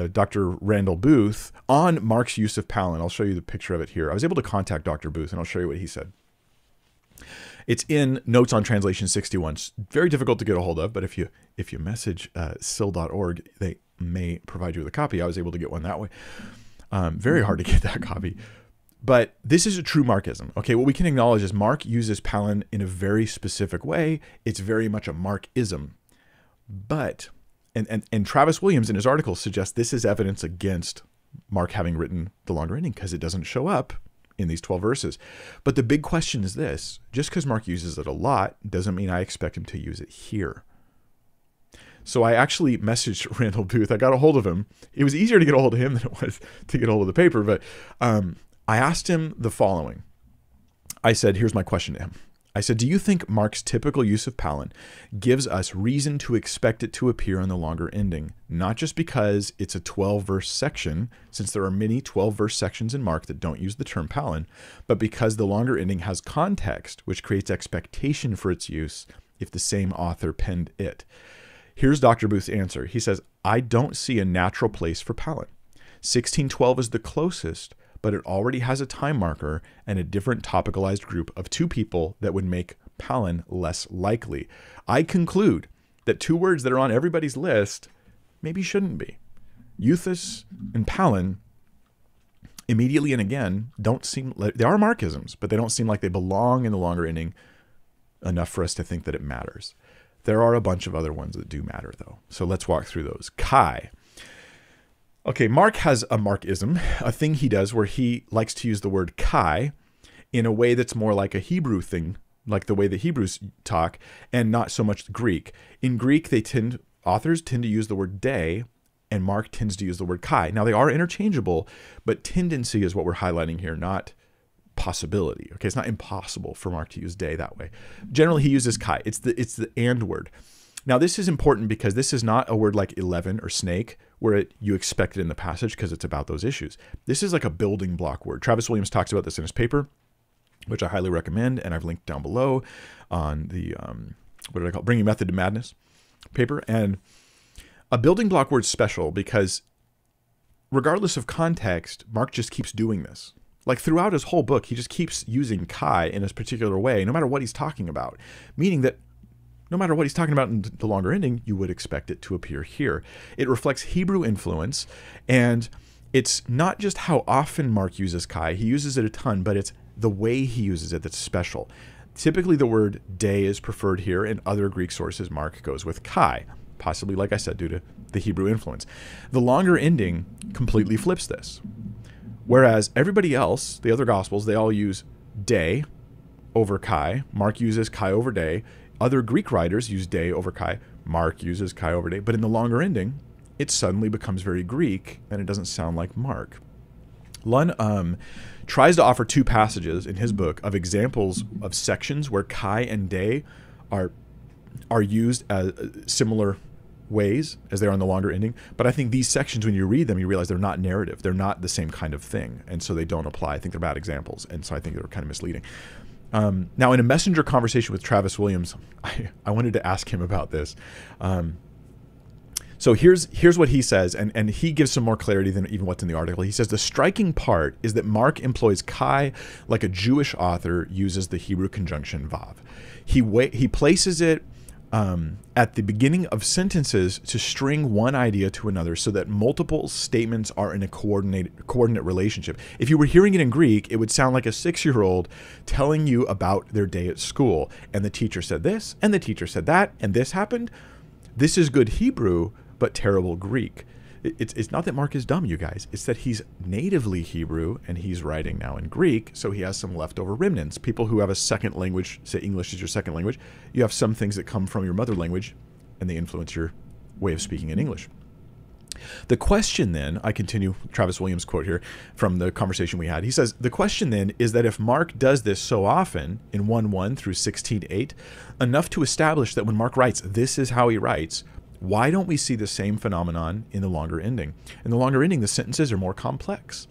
Dr. Randall Booth on Mark's use of Palin. I'll show you the picture of it here. I was able to contact Dr. Booth, and I'll show you what he said. It's in Notes on Translation 61. It's very difficult to get a hold of, but if you message sil.org, they may provide you with a copy. I was able to get one that way. Very hard to get that copy. But this is a true Markism. Okay, what we can acknowledge is Mark uses Palin in a very specific way. It's very much a Markism. But, and Travis Williams in his article suggests this is evidence against Mark having written the longer ending because it doesn't show up in these 12 verses. But the big question is this: just because Mark uses it a lot doesn't mean I expect him to use it here. So I actually messaged Randall Booth. I got a hold of him. It was easier to get a hold of him than it was to get a hold of the paper. But I asked him the following. I said, here's my question to him. I said, do you think Mark's typical use of Palin gives us reason to expect it to appear in the longer ending? Not just because it's a 12-verse section, since there are many 12-verse sections in Mark that don't use the term Palin, but because the longer ending has context, which creates expectation for its use if the same author penned it. Here's Dr. Booth's answer. He says, I don't see a natural place for Palin. 1612 is the closest, but it already has a time marker and a different topicalized group of two people that would make Palin less likely. I conclude that two words that are on everybody's list maybe shouldn't be. Euthus and Palin, immediately and again, don't seem like, they are Markisms, but they don't seem like they belong in the longer ending enough for us to think that it matters. There are a bunch of other ones that do matter, though. So let's walk through those. Kai. Okay, Mark has a Markism, a thing he does where he likes to use the word Kai in a way that's more like a Hebrew thing, like the way the Hebrews talk, and not so much Greek. In Greek, authors tend to use the word day, and Mark tends to use the word Kai. Now, they are interchangeable, but tendency is what we're highlighting here, not possibility. Okay, it's not impossible for Mark to use day that way. Generally, he uses Kai. It's the and word. Now, this is important because this is not a word like 11 or snake, where you expect it in the passage because it's about those issues. This is like a building block word. Travis Williams talks about this in his paper, which I highly recommend, and I've linked down below on the, Bringing Method to Madness paper. And a building block word's special because regardless of context, Mark just keeps doing this. Like throughout his whole book, he just keeps using Kai in a particular way, no matter what he's talking about, meaning that no matter what he's talking about in the longer ending, you would expect it to appear here. It reflects Hebrew influence, and it's not just how often Mark uses Kai. He uses it a ton, but it's the way he uses it that's special. Typically, the word day is preferred here. In other Greek sources, Mark goes with Kai, possibly, like I said, due to the Hebrew influence. The longer ending completely flips this. Whereas everybody else, the other Gospels, they all use day over Kai. Mark uses Kai over day. Other Greek writers use day over Kai. Mark uses Kai over day. But in the longer ending, it suddenly becomes very Greek, and it doesn't sound like Mark. Lunn tries to offer two passages in his book of examples of sections where Kai and day are used as similar ways as they are in the longer ending. But I think these sections, when you read them, you realize they're not narrative. They're not the same kind of thing. And so they don't apply. I think they're bad examples. And so I think they're kind of misleading. Now, in a messenger conversation with Travis Williams, I wanted to ask him about this. So here's what he says, and he gives some more clarity than even what's in the article. He says, the striking part is that Mark employs Kai like a Jewish author uses the Hebrew conjunction vav. He places it at the beginning of sentences to string one idea to another so that multiple statements are in a coordinate relationship. If you were hearing it in Greek, it would sound like a 6-year-old telling you about their day at school. And the teacher said this, and the teacher said that, and this happened. This is good Hebrew, but terrible Greek. It's not that Mark is dumb, you guys. It's that he's natively Hebrew, and he's writing now in Greek, so he has some leftover remnants. People who have a second language, say English is your second language, you have some things that come from your mother language and they influence your way of speaking in English. The question then, I continue Travis Williams' quote here from the conversation we had. He says, the question then is that if Mark does this so often in 1:1 through 16:8, enough to establish that when Mark writes, this is how he writes, why don't we see the same phenomenon in the longer ending? In the longer ending, the sentences are more complex.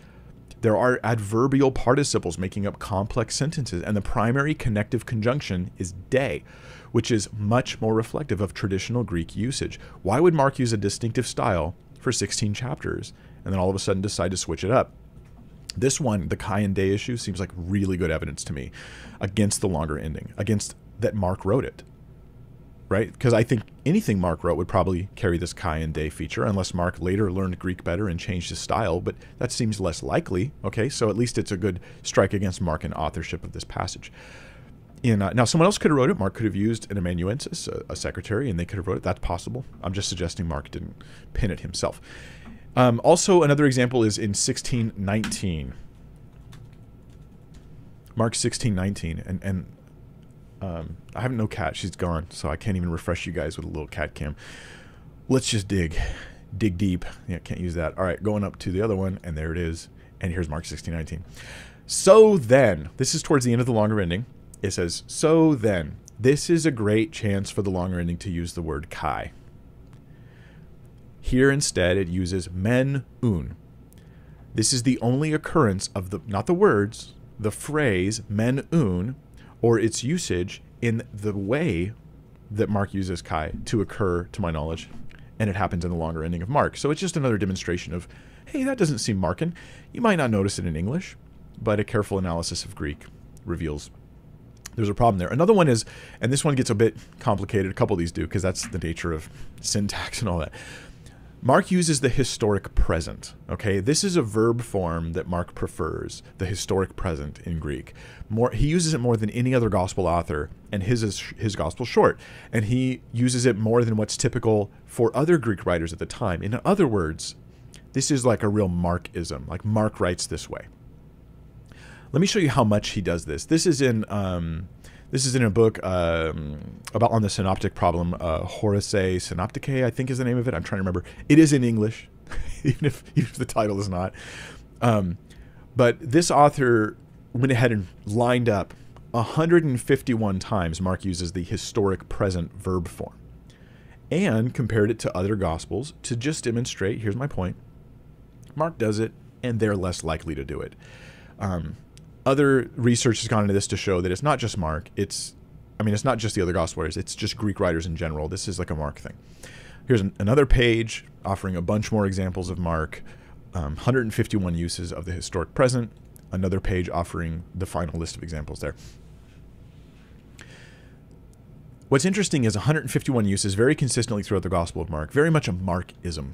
There are adverbial participles making up complex sentences, and the primary connective conjunction is de, which is much more reflective of traditional Greek usage. Why would Mark use a distinctive style for 16 chapters and then all of a sudden decide to switch it up? This one, the Kai and de issue, seems like really good evidence to me against the longer ending, against that Mark wrote it, right? Because I think anything Mark wrote would probably carry this Kai and de feature, unless Mark later learned Greek better and changed his style, but that seems less likely, okay? So at least it's a good strike against Mark and authorship of this passage. Now, someone else could have wrote it. Mark could have used an amanuensis, a secretary, and they could have wrote it. That's possible. I'm just suggesting Mark didn't pen it himself. Also, another example is in 16:19. Mark 16:19, and I have no cat. She's gone, so I can't even refresh you guys with a little cat cam. Let's just dig deep. Yeah, can't use that. All right, going up to the other one, and there it is. And here's Mark 16:19. So then, this is towards the end of the longer ending. It says, so then, this is a great chance for the longer ending to use the word kai. Here instead it uses men un. This is the only occurrence of the, not the words, the phrase men un, or its usage in the way that Mark uses kai to occur, to my knowledge, and it happens in the longer ending of Mark. So it's just another demonstration of, hey, that doesn't seem Markan. You might not notice it in English, but a careful analysis of Greek reveals there's a problem there. Another one is, and this one gets a bit complicated, a couple of these do, because that's the nature of syntax and all that. Mark uses the historic present, okay? This is a verb form that Mark prefers, the historic present in Greek. He uses it more than any other gospel author, and his gospel short. And he uses it more than what's typical for other Greek writers at the time. In other words, this is like a real Markism, like Mark writes this way. Let me show you how much he does this. This is in a book about on the synoptic problem, Horace Synopticae, I think is the name of it. I'm trying to remember. It is in English, even if the title is not. But this author went ahead and lined up 151 times Mark uses the historic present verb form and compared it to other gospels to just demonstrate, here's my point, Mark does it and they're less likely to do it. Other research has gone into this to show that it's not just Mark. It's not just the other gospel writers. It's just Greek writers in general. This is like a Mark thing. Here's another page offering a bunch more examples of Mark. 151 uses of the historic present. Another page offering the final list of examples there. What's interesting is 151 uses very consistently throughout the Gospel of Mark. Very much a Markism.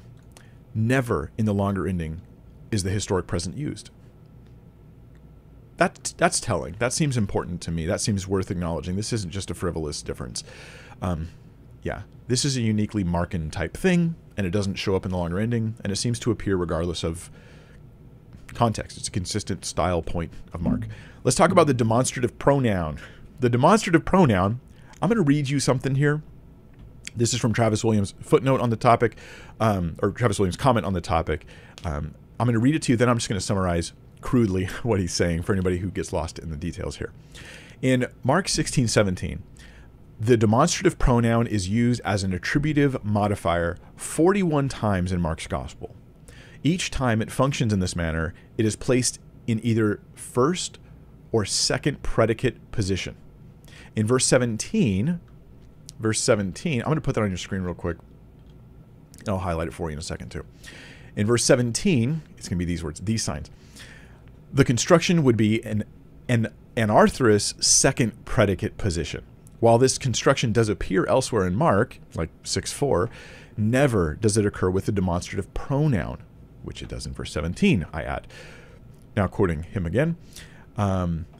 Never in the longer ending is the historic present used. That's telling. That seems important to me. That seems worth acknowledging. This isn't just a frivolous difference. Yeah, this is a uniquely Markan type thing, and it doesn't show up in the longer ending, and it seems to appear regardless of context. It's a consistent style point of Mark. Let's talk about the demonstrative pronoun. The demonstrative pronoun, I'm going to read you something here. This is from Travis Williams' footnote on the topic, or Travis Williams' comment on the topic. I'm going to read it to you, then I'm just going to summarize crudely what he's saying for anybody who gets lost in the details here. In Mark 16:17, the demonstrative pronoun is used as an attributive modifier 41 times in Mark's gospel. Each time it functions in this manner, it is placed in either first or second predicate position. In verse 17, I'm going to put that on your screen real quick. I'll highlight it for you in a second too. In verse 17, it's going to be these words, these signs. The construction would be an anarthrous second predicate position. While this construction does appear elsewhere in Mark, like 6:4, never does it occur with the demonstrative pronoun, which it does in verse 17, I add. Now quoting him again.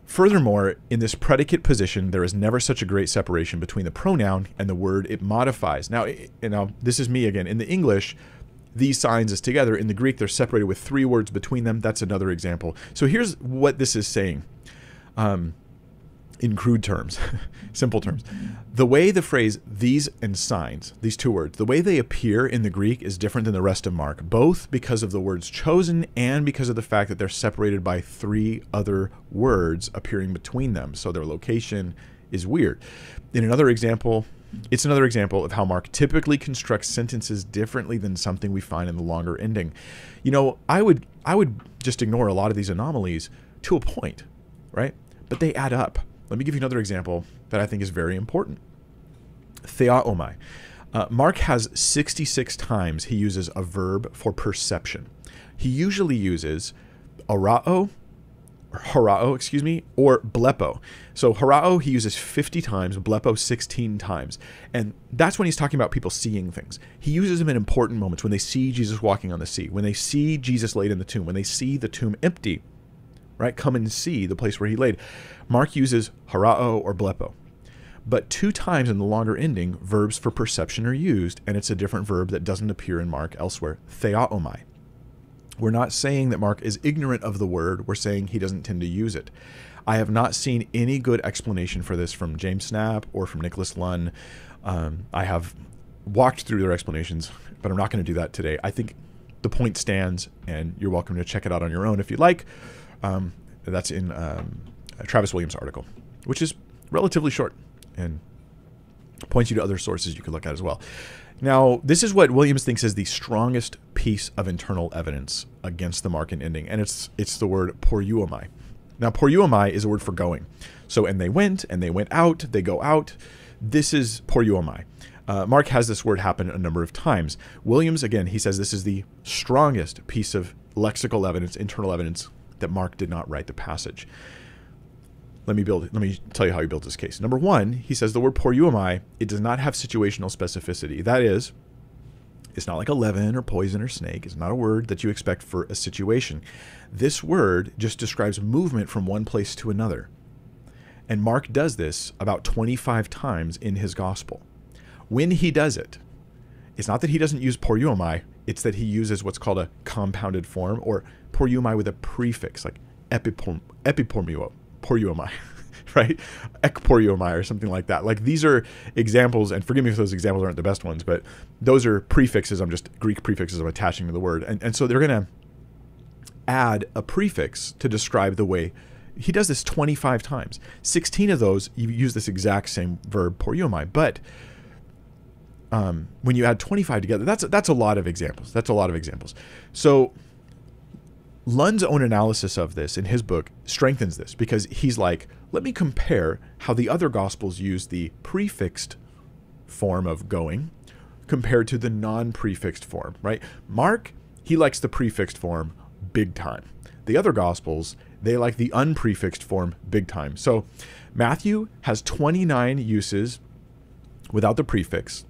Furthermore, in this predicate position, there is never such a great separation between the pronoun and the word it modifies. Now, this is me again. In the English, these signs is together. In the Greek, they're separated with 3 words between them. That's another example. So here's what this is saying. in crude terms, simple terms, the way the phrase these and signs, these two words, the way they appear in the Greek is different than the rest of Mark, both because of the words chosen and because of the fact that they're separated by 3 other words appearing between them. So their location is weird. It's another example of how Mark typically constructs sentences differently than something we find in the longer ending. You know, I would just ignore a lot of these anomalies to a point, right? But they add up. Let me give you another example that I think is very important. Theaomai. Mark has 66 times he uses a verb for perception. He usually uses harao, or blepo. So harao he uses 50 times, blepo 16 times. And that's when he's talking about people seeing things. He uses them in important moments, when they see Jesus walking on the sea, when they see Jesus laid in the tomb, when they see the tomb empty, right? Come and see the place where he laid. Mark uses harao or blepo. But 2 times in the longer ending, verbs for perception are used, and it's a different verb that doesn't appear in Mark elsewhere, theaomai. We're not saying that Mark is ignorant of the word. We're saying he doesn't tend to use it. I have not seen any good explanation for this from James Snapp or from Nicholas Lunn. I have walked through their explanations, but I'm not going to do that today. I think the point stands, and you're welcome to check it out on your own if you'd like. That's in Travis Williams' article, which is relatively short and points you to other sources you could look at as well. Now, this is what Williams thinks is the strongest piece of internal evidence against the Markan ending, and it's the word poruomai. Now, poruomai is a word for going. So, and they went out, they go out. This is poruomai. Mark has this word happen a number of times. Williams, again, he says this is the strongest piece of lexical evidence, internal evidence, that Mark did not write the passage. Let me tell you how he built his case. Number 1, he says the word poruomai, it does not have situational specificity. That is, it's not like a leaven or poison or snake. It's not a word that you expect for a situation. This word just describes movement from one place to another. And Mark does this about 25 times in his gospel. When he does it, it's not that he doesn't use poruomai, it's that he uses what's called a compounded form, or poruomai with a prefix, like poruomai, right? Ekporuomai or something like that. Like, these are examples, and forgive me if those examples aren't the best ones, but those are prefixes. Greek prefixes I'm attaching to the word. And so they're going to add a prefix to describe the way. He does this 25 times. 16 of those, you use this exact same verb, poruomai. But when you add 25 together, that's a lot of examples. That's a lot of examples. So Lunn's own analysis of this in his book strengthens this, because he's like, let me compare how the other Gospels use the prefixed form of going compared to the non-prefixed form, right? Mark, he likes the prefixed form big time. The other Gospels, they like the unprefixed form big time. So Matthew has 29 uses without the prefix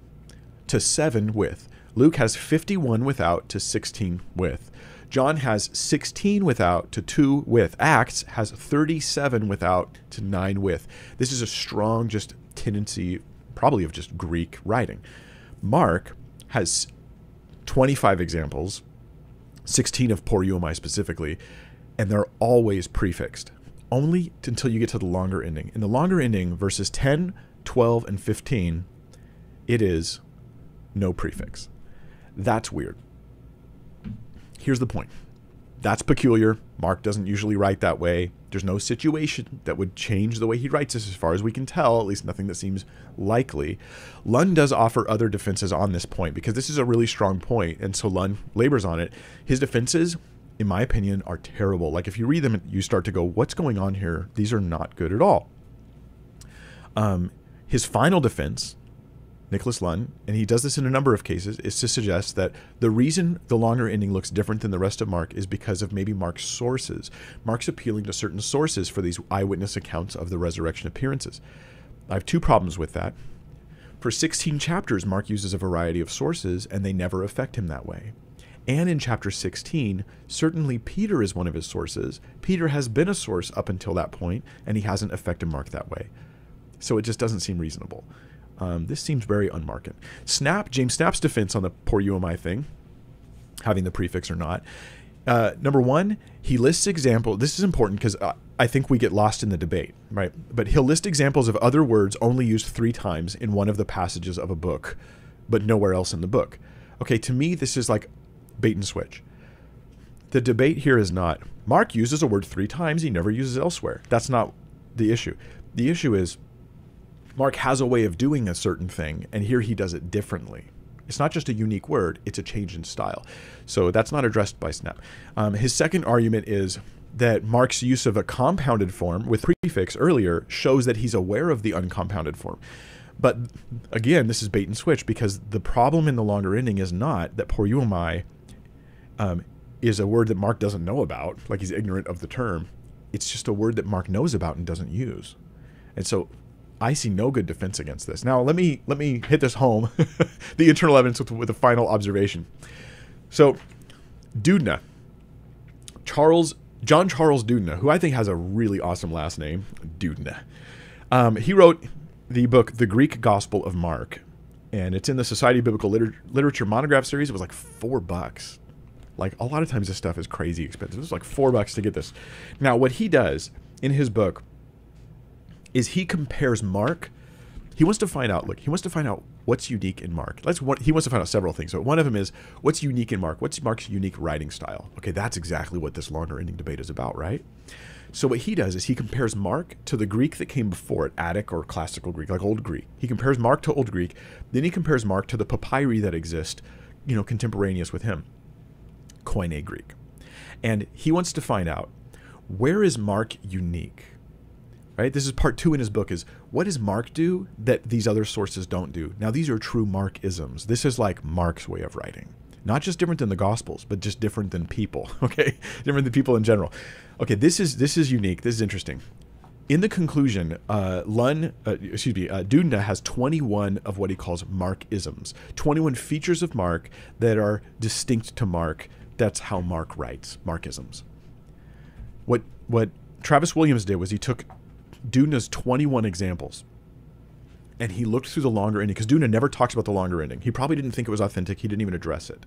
to 7 with. Luke has 51 without to 16 with. John has 16 without to 2 with. Acts has 37 without to 9 with. This is a strong just tendency, probably, of just Greek writing. Mark has 25 examples, 16 of poruomai specifically, and they're always prefixed, only until you get to the longer ending. In the longer ending, verses 10, 12, and 15, it is no prefix. That's weird. Here's the point. That's peculiar. Mark doesn't usually write that way. There's no situation that would change the way he writes this, as far as we can tell, at least nothing that seems likely. Lunn does offer other defenses on this point, because this is a really strong point, and so Lunn labors on it. His defenses, in my opinion, are terrible. Like, if you read them, you start to go, what's going on here? These are not good at all. His final defense, Nicholas Lunn, and he does this in a number of cases, is to suggest that the reason the longer ending looks different than the rest of Mark is because of maybe Mark's sources. Mark's appealing to certain sources for these eyewitness accounts of the resurrection appearances. I have 2 problems with that. For 16 chapters, Mark uses a variety of sources, and they never affect him that way. And in chapter 16, certainly Peter is one of his sources. Peter has been a source up until that point, and he hasn't affected Mark that way. So it just doesn't seem reasonable. This seems very unmarked. James Snapp's defense on the poruomai thing, having the prefix or not. Number 1, he lists examples. This is important because I think we get lost in the debate, right? But he'll list examples of other words only used 3 times in one of the passages of a book, but nowhere else in the book. Okay, to me, this is like bait and switch. The debate here is not, Mark uses a word 3 times, he never uses it elsewhere. That's not the issue. The issue is, Mark has a way of doing a certain thing, and here he does it differently. It's not just a unique word, it's a change in style. So that's not addressed by Snap. His second argument is that Mark's use of a compounded form with prefix earlier shows that he's aware of the uncompounded form. But again, this is bait and switch, because the problem in the longer ending is not that poiomai is a word that Mark doesn't know about, like he's ignorant of the term. It's just a word that Mark knows about and doesn't use. And so I see no good defense against this. Now, let me hit this home, the internal evidence with a final observation. So, Dudna, John Charles Dudna, who I think has a really awesome last name, Dudna. He wrote the book, The Greek Gospel of Mark, and it's in the Society of Biblical Literature monograph series. It was like $4. Like, a lot of times this stuff is crazy expensive. It was like $4 to get this. Now, what he does in his book is he compares Mark. He wants to find out, what's unique in Mark. He wants to find out several things. So one of them is, what's unique in Mark? What's Mark's unique writing style? Okay, that's exactly what this longer ending debate is about, right? So what he does is he compares Mark to the Greek that came before it, Attic or Classical Greek, like Old Greek. He compares Mark to Old Greek. Then he compares Mark to the papyri that exist, contemporaneous with him, Koine Greek. And he wants to find out, where is Mark unique? Right? This is part 2 in his book, is what does Mark do that these other sources don't do? Now, these are true Mark-isms. This is like Mark's way of writing. Not just different than the Gospels, but just different than people, okay? Different than people in general. Okay, this is unique. This is interesting. In the conclusion, Dudna has 21 of what he calls Mark-isms, 21 features of Mark that are distinct to Mark. That's how Mark writes, Mark-isms. What Travis Williams did was he took Dudna's 21 examples, and he looked through the longer ending, because Dudna never talks about the longer ending. He probably didn't think it was authentic. He didn't even address it.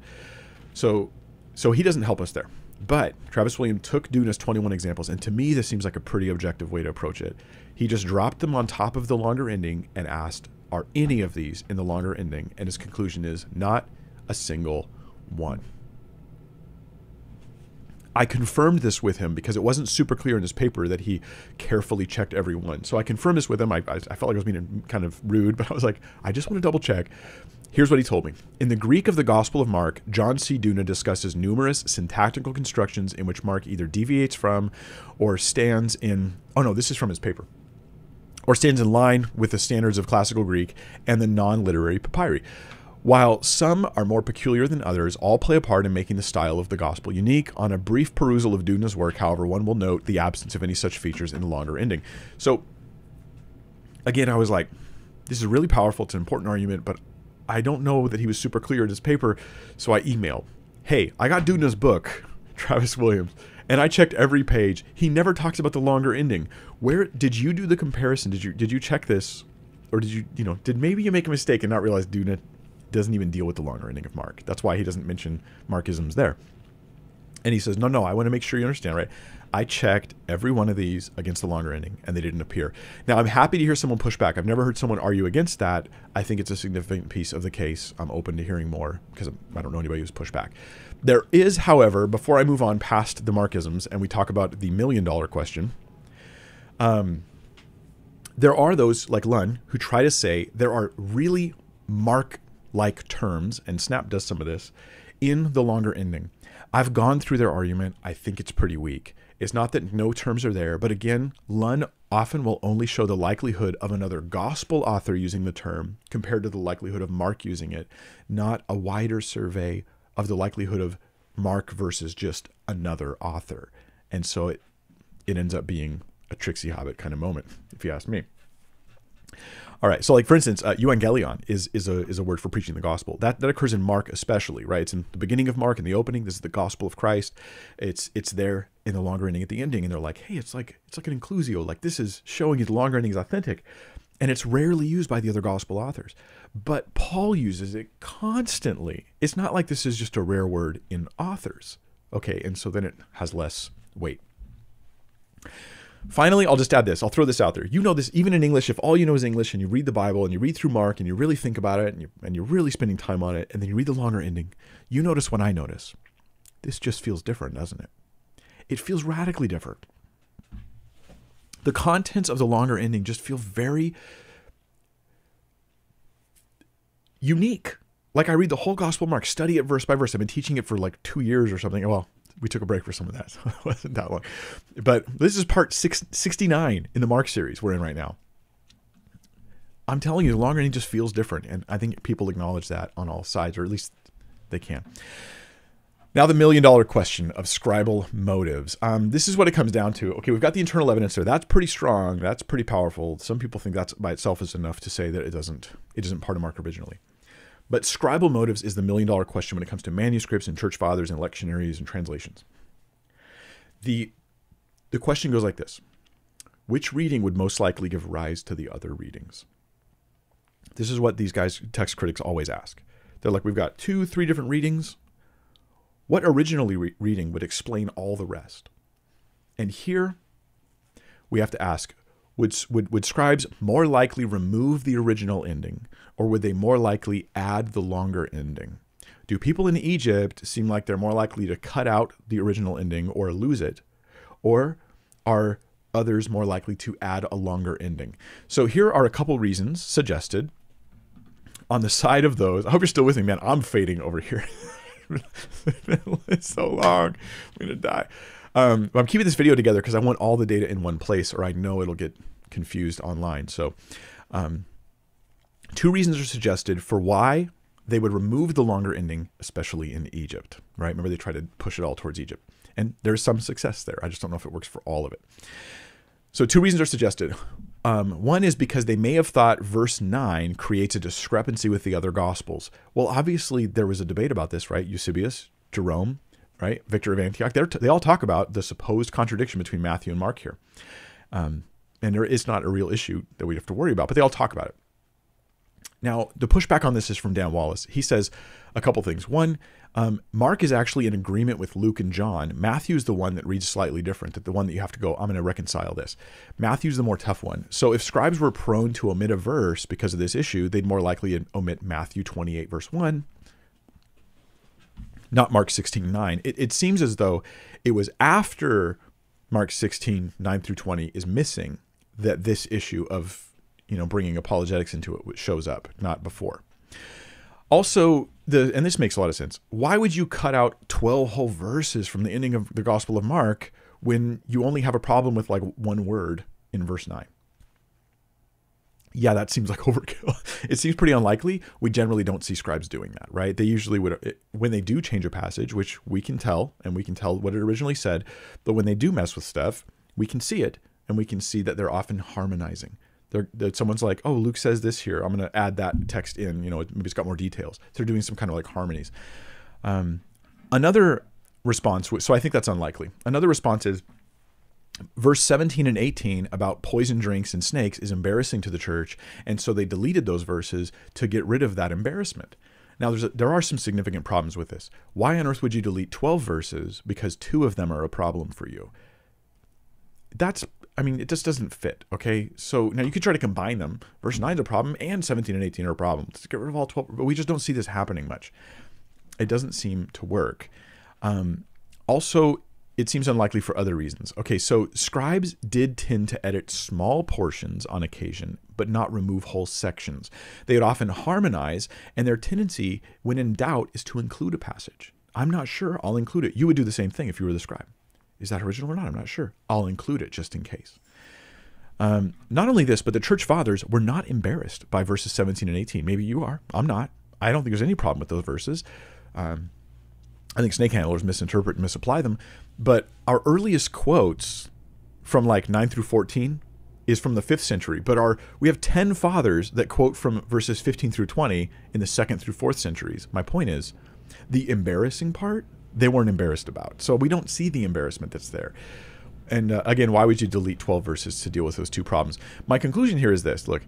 So he doesn't help us there. But Travis Williams took Dudna's 21 examples, and to me, this seems like a pretty objective way to approach it. He just dropped them on top of the longer ending and asked, are any of these in the longer ending? And his conclusion is not a single one. I confirmed this with him because it wasn't super clear in his paper that he carefully checked every one. So I confirmed this with him. I felt like I was being kind of rude, but I was like, I just want to double check. Here's what he told me. In the Greek of the Gospel of Mark, John C. Dudna discusses numerous syntactical constructions in which Mark either deviates from or stands in, this is from his paper, or stands in line with the standards of classical Greek and the non-literary papyri. While some are more peculiar than others, all play a part in making the style of the gospel unique. On a brief perusal of Dudna's work, however, one will note the absence of any such features in the longer ending. So, again, I was like, this is really powerful. It's an important argument, but I don't know that he was super clear in his paper. So I emailed, hey, I got Dudna's book, Travis Williams, and I checked every page. He never talks about the longer ending. Where did you do the comparison? Did you check this? Or did maybe you make a mistake and not realize Dudna doesn't even deal with the longer ending of Mark? That's why he doesn't mention Markisms there. And he says, no, I want to make sure you understand, right? I checked every one of these against the longer ending, and they didn't appear. Now, I'm happy to hear someone push back. I've never heard someone argue against that. I think it's a significant piece of the case. I'm open to hearing more because I don't know anybody who's pushed back. There is, however, before I move on past the Markisms and we talk about the $1 million question, there are those like Lunn who try to say there are really Mark-like terms, and Snap does some of this, in the longer ending. I've gone through their argument. I think it's pretty weak. It's not that no terms are there, but again, Lunn often will only show the likelihood of another gospel author using the term compared to the likelihood of Mark using it, not a wider survey of the likelihood of Mark versus just another author. And so it ends up being a Trixie Hobbit kind of moment, if you ask me. All right, so like for instance, euangelion is a word for preaching the gospel. That occurs in Mark especially, right? It's in the beginning of Mark, in the opening. This is the gospel of Christ. It's there in the longer ending at the ending, and they're like, hey, it's like an inclusio. Like this is showing you the longer ending is authentic, and it's rarely used by the other gospel authors. But Paul uses it constantly. It's not like this is just a rare word in authors. Okay, and so then it has less weight. Finally, I'll just add this. I'll throw this out there. You know this, even in English, if all you know is English and you read the Bible and you read through Mark and you really think about it and you're really spending time on it and then you read the longer ending, you notice what I notice. This just feels different, doesn't it? It feels radically different. The contents of the longer ending just feel very unique. Like I read the whole Gospel of Mark, study it verse by verse. I've been teaching it for like 2 years or something. Well, we took a break for some of that, so it wasn't that long. But this is part 69 in the Mark series we're in right now. I'm telling you, the longer ending just feels different, and I think people acknowledge that on all sides, or at least they can. Now, the million-dollar question of scribal motives. This is what it comes down to. Okay, we've got the internal evidence there. That's pretty strong. That's pretty powerful. Some people think that's by itself is enough to say that it isn't part of Mark originally. But scribal motives is the million-dollar question when it comes to manuscripts and church fathers and lectionaries and translations. The question goes like this. Which reading would most likely give rise to the other readings? This is what these guys, text critics, always ask. They're like, we've got 2-3 different readings. What originally reading would explain all the rest? And here we have to ask, would scribes more likely remove the original ending, or would they more likely add the longer ending? Do people in Egypt seem like they're more likely to cut out the original ending or lose it? Or are others more likely to add a longer ending? So here are a couple reasons suggested. On the side of those, I hope you're still with me, man. I'm fading over here. It's so long. I'm going to die. I'm keeping this video together because I want all the data in one place, or I know it'll get confused online. So 2 reasons are suggested for why they would remove the longer ending, especially in Egypt, right? Remember, they tried to push it all towards Egypt. And there's some success there. I just don't know if it works for all of it. So 2 reasons are suggested. One is because they may have thought verse 9 creates a discrepancy with the other Gospels. Well, obviously, there was a debate about this, right? Eusebius, Jerome, right? Victor of Antioch. They all talk about the supposed contradiction between Matthew and Mark here. And there is not a real issue that we have to worry about, but they all talk about it. Now, the pushback on this is from Dan Wallace. He says a couple things. One, Mark is actually in agreement with Luke and John. Matthew is the one that reads slightly different, the one that you have to go, I'm going to reconcile this. Matthew's the more tough one. So if scribes were prone to omit a verse because of this issue, they'd more likely omit Matthew 28, verse 1, not Mark 16, 9. It seems as though it was after Mark 16, 9 through 20 is missing that this issue of bringing apologetics into it shows up, not before. Also, and this makes a lot of sense, why would you cut out 12 whole verses from the ending of the Gospel of Mark when you only have a problem with like one word in verse 9? Yeah, that seems like overkill. It seems pretty unlikely. We generally don't see scribes doing that, right? They usually would, when they do change a passage, which we can tell, and we can tell what it originally said, but when they do mess with stuff, we can see it, and we can see that they're often harmonizing. Someone's like, oh, Luke says this here. I'm going to add that text in. Maybe it's got more details. So they're doing some kind of like harmonies. Another response, so I think that's unlikely. Another response is verse 17 and 18 about poison drinks and snakes is embarrassing to the church. And so they deleted those verses to get rid of that embarrassment. Now, there are some significant problems with this. Why on earth would you delete 12 verses because 2 of them are a problem for you? It just doesn't fit, okay? So now you could try to combine them. Verse 9 is a problem and 17 and 18 are a problem. Let's get rid of all 12, but we just don't see this happening much. It doesn't seem to work. Also, it seems unlikely for other reasons. Okay, so scribes did tend to edit small portions on occasion, but not remove whole sections. They would often harmonize, and their tendency, when in doubt, is to include a passage. I'm not sure, I'll include it. You would do the same thing if you were the scribe. Is that original or not? I'm not sure. I'll include it just in case. Not only this, but the church fathers were not embarrassed by verses 17 and 18. Maybe you are. I'm not. I don't think there's any problem with those verses. I think snake handlers misinterpret and misapply them. But our earliest quotes from like 9 through 14 is from the 5th century. But we have 10 fathers that quote from verses 15 through 20 in the 2nd through 4th centuries. My point is, the embarrassing part, they weren't embarrassed about. So we don't see the embarrassment that's there. And again, why would you delete 12 verses to deal with those 2 problems? My conclusion here is this. Look,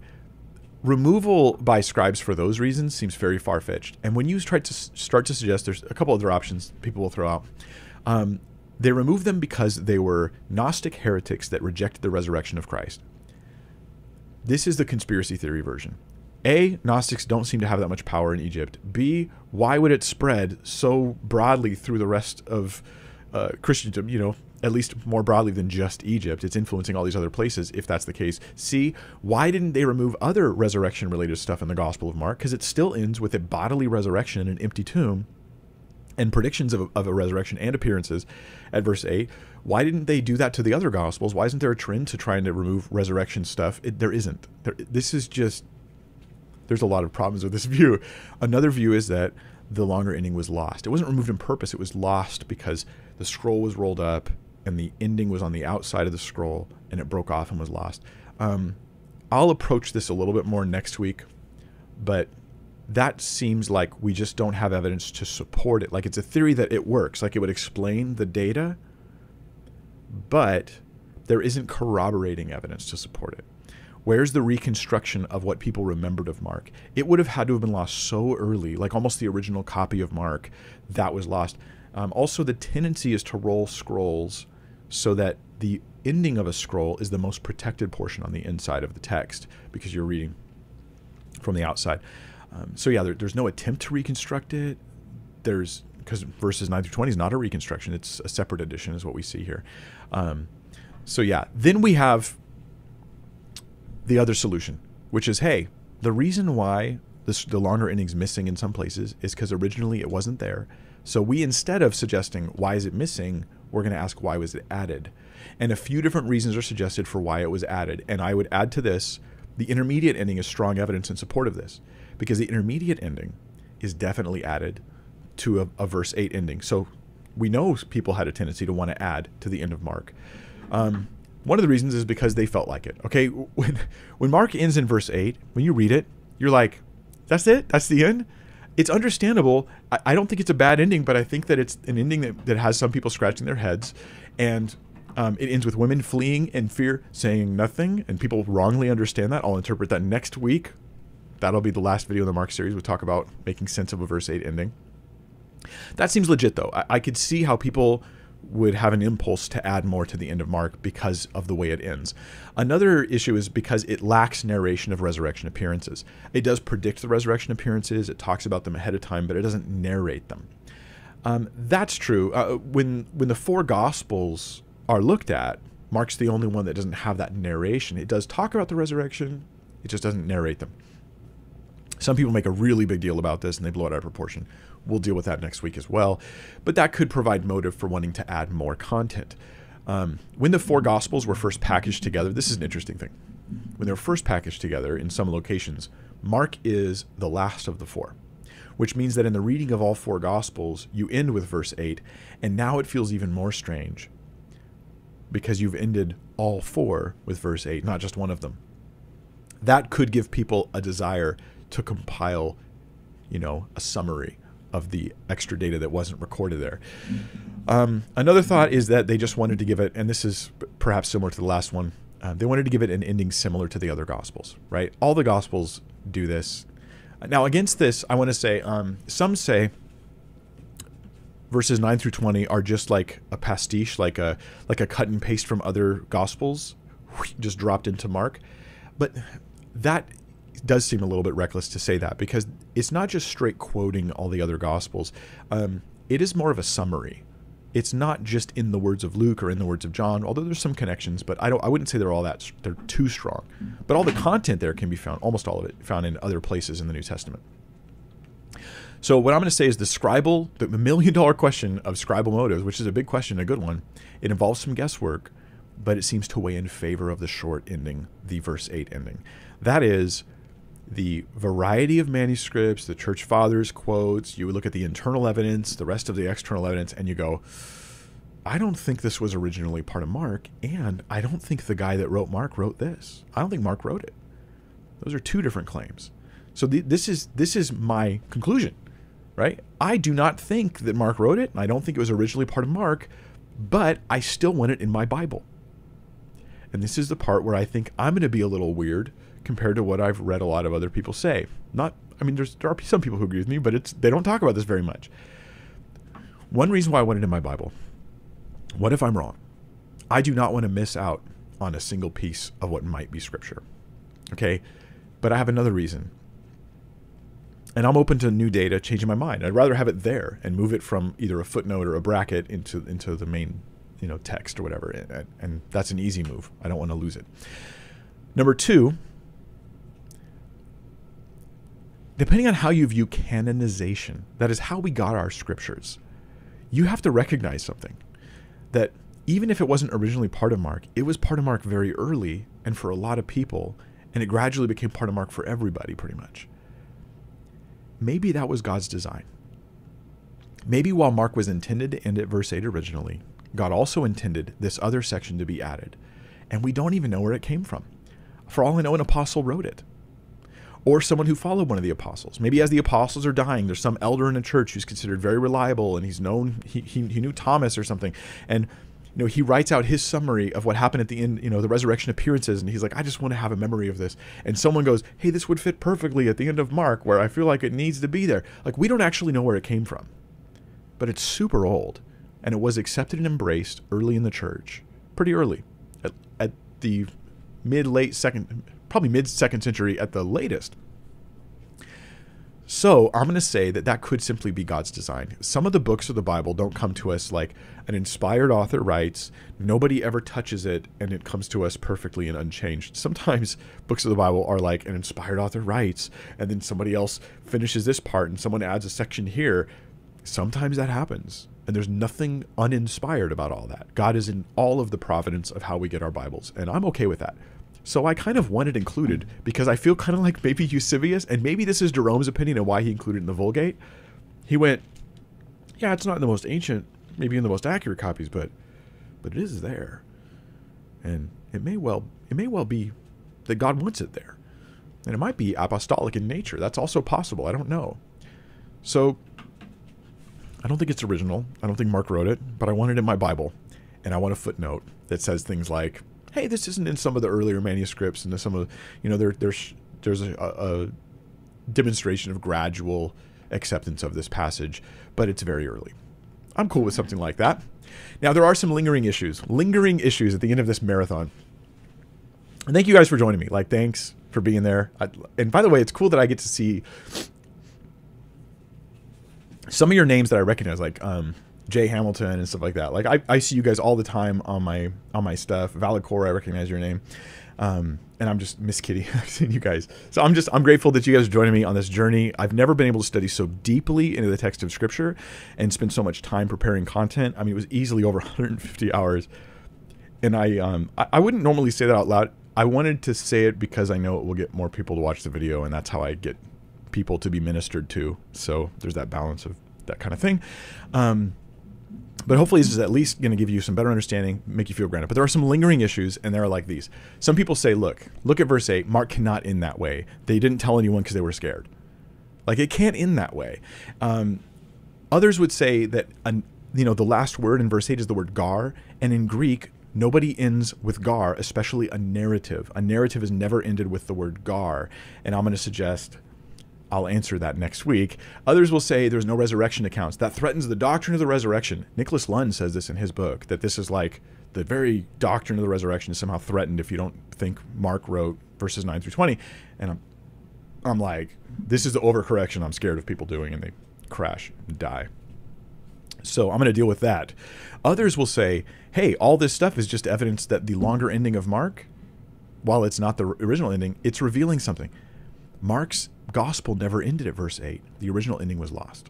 removal by scribes for those reasons seems very far-fetched. And when you start to suggest, there's a couple other options people will throw out. They removed them because they were Gnostic heretics that rejected the resurrection of Christ. This is the conspiracy theory version. A, Gnostics don't seem to have that much power in Egypt. B, why would it spread so broadly through the rest of Christendom, you know, at least more broadly than just Egypt? It's influencing all these other places, if that's the case. C, why didn't they remove other resurrection-related stuff in the Gospel of Mark? Because it still ends with a bodily resurrection in an empty tomb and predictions of a resurrection and appearances at verse 8. Why didn't they do that to the other Gospels? Why isn't there a trend to trying to remove resurrection stuff? There isn't. This is just... There's a lot of problems with this view. Another view is that the longer ending was lost. It wasn't removed on purpose. It was lost because the scroll was rolled up and the ending was on the outside of the scroll and it broke off and was lost. I'll approach this a little bit more next week, but that seems like we just don't have evidence to support it. Like, it's a theory that it works, like it would explain the data, but there isn't corroborating evidence to support it. Where's the reconstruction of what people remembered of Mark? It would have had to have been lost so early, like almost the original copy of Mark, that was lost. Also, the tendency is to roll scrolls so that the ending of a scroll is the most protected portion on the inside of the text because you're reading from the outside. So yeah, there's no attempt to reconstruct it. Because verses 9 through 20 is not a reconstruction. It's a separate edition is what we see here. So yeah, then we have the other solution, which is, hey, the reason why the longer ending's missing in some places is because originally it wasn't there. So we, instead of suggesting why is it missing, we're going to ask why was it added. And a few different reasons are suggested for why it was added. And I would add to this, the intermediate ending is strong evidence in support of this, because the intermediate ending is definitely added to a verse 8 ending. So we know people had a tendency to want to add to the end of Mark. One of the reasons is because they felt like it. Okay, when Mark ends in verse 8, when you read it, you're like, that's it? That's the end? It's understandable. I don't think it's a bad ending, but I think that it's an ending that has some people scratching their heads. And it ends with women fleeing in fear, saying nothing, and people wrongly understand that. I'll interpret that next week. That'll be the last video in the Mark series. We'll talk about making sense of a verse 8 ending. That seems legit, though. I could see how people would have an impulse to add more to the end of Mark because of the way it ends. Another issue is because it lacks narration of resurrection appearances. It does predict the resurrection appearances. It talks about them ahead of time, but it doesn't narrate them. That's true. When the four Gospels are looked at, Mark's the only one that doesn't have that narration. It does talk about the resurrection. It just doesn't narrate them. Some people make a really big deal about this and they blow it out of proportion. We'll deal with that next week as well. But that could provide motive for wanting to add more content. When the four Gospels were first packaged together, this is an interesting thing. When they were first packaged together in some locations, Mark is the last of the four, which means that in the reading of all four Gospels, you end with verse 8, and now it feels even more strange because you've ended all four with verse 8, not just one of them. That could give people a desire to compile, a summary of the extra data that wasn't recorded there. Another thought is that they just wanted to give it, and this is perhaps similar to the last one, they wanted to give it an ending similar to the other Gospels, right? All the Gospels do this. Now, against this, I want to say, some say verses 9 through 20 are just like a pastiche, like a cut and paste from other Gospels, just dropped into Mark. But that does seem a little bit reckless to say that, because it's not just straight quoting all the other Gospels. It is more of a summary. It's not just in the words of Luke or in the words of John, although there's some connections, but I wouldn't say they're too strong. But all the content there can be found, almost all of it, found in other places in the New Testament. So what I'm going to say is the million-dollar question of scribal motives, which is a big question, a good one. It involves some guesswork, but it seems to weigh in favor of the short ending, the verse 8 ending. That is the variety of manuscripts, the church fathers' quotes. You look at the internal evidence, the rest of the external evidence, and you go, I don't think this was originally part of Mark, and I don't think the guy that wrote Mark wrote this. I don't think Mark wrote it. Those are two different claims. So this is my conclusion, right? I do not think that Mark wrote it, and I don't think it was originally part of Mark, but I still want it in my Bible. And this is the part where I think I'm going to be a little weird compared to what I've read a lot of other people say. There are some people who agree with me, but they don't talk about this very much. One reason why I want it in my Bible, What if I'm wrong? I do not want to miss out on a single piece of what might be scripture. Okay? But I have another reason. And I'm open to new data changing my mind. I'd rather have it there and move it from either a footnote or a bracket into the main, text or whatever. And that's an easy move. I don't want to lose it. Number two, depending on how you view canonization, that is how we got our scriptures, you have to recognize something. That even if it wasn't originally part of Mark, it was part of Mark very early and for a lot of people, and it gradually became part of Mark for everybody pretty much. Maybe that was God's design. Maybe while Mark was intended to end at verse 8 originally, God also intended this other section to be added, and we don't even know where it came from. For all I know, an apostle wrote it. Or someone who followed one of the apostles. Maybe as the apostles are dying, there's some elder in a church who's considered very reliable, and he's known, he knew Thomas or something, and he writes out his summary of what happened at the end, the resurrection appearances, and he's like, I just want to have a memory of this. And someone goes, hey, this would fit perfectly at the end of Mark, where I feel like it needs to be there. Like, we don't actually know where it came from, but it's super old, and it was accepted and embraced early in the church, pretty early, at the probably mid-second century at the latest. So I'm going to say that could simply be God's design. Some of the books of the Bible don't come to us like an inspired author writes, nobody ever touches it, and it comes to us perfectly and unchanged. Sometimes books of the Bible are like an inspired author writes, and then somebody else finishes this part, and someone adds a section here. Sometimes that happens, and there's nothing uninspired about all that. God is in all of the providence of how we get our Bibles, and I'm okay with that. So I kind of want it included because I feel kind of like maybe Eusebius, and maybe this is Jerome's opinion of why he included it in the Vulgate. He went, yeah, it's not in the most ancient, maybe in the most accurate copies, but it is there. And it may well be that God wants it there. And it might be apostolic in nature. That's also possible. I don't know. So I don't think it's original. I don't think Mark wrote it, but I want it in my Bible. And I want a footnote that says things like, hey, this isn't in some of the earlier manuscripts, and some of, there's a demonstration of gradual acceptance of this passage, but it's very early. I'm cool with something like that. Now, there are some lingering issues at the end of this marathon. And thank you guys for joining me. Thanks for being there. And by the way, it's cool that I get to see some of your names that I recognize, Jay Hamilton and stuff like that. I see you guys all the time on my stuff. Valacor, I recognize your name. And I'm just Miss Kitty. I've seen you guys. So I'm grateful that you guys are joining me on this journey. I've never been able to study so deeply into the text of Scripture and spend so much time preparing content. I mean, it was easily over 150 hours. And I wouldn't normally say that out loud. I wanted to say it because I know it will get more people to watch the video, and that's how I get people to be ministered to. So there's that balance of that kind of thing. But hopefully this is at least going to give you some better understanding, make you feel grounded. But there are some lingering issues, and they're like these. Some people say, look at verse 8. Mark cannot end that way. They didn't tell anyone because they were scared. It can't end that way. Others would say that, the last word in verse 8 is the word gar, and in Greek, nobody ends with gar, especially a narrative. A narrative is never ended with the word gar, and I'm going to suggest I'll answer that next week. Others will say there's no resurrection accounts. That threatens the doctrine of the resurrection. Nicholas Lund says this in his book, that this is like the very doctrine of the resurrection is somehow threatened if you don't think Mark wrote verses 9 through 20. And I'm like, this is the overcorrection I'm scared of people doing, and they crash and die. So I'm going to deal with that. Others will say, hey, all this stuff is just evidence that the longer ending of Mark, while it's not the original ending, it's revealing something. Mark's gospel never ended at verse 8. The original ending was lost.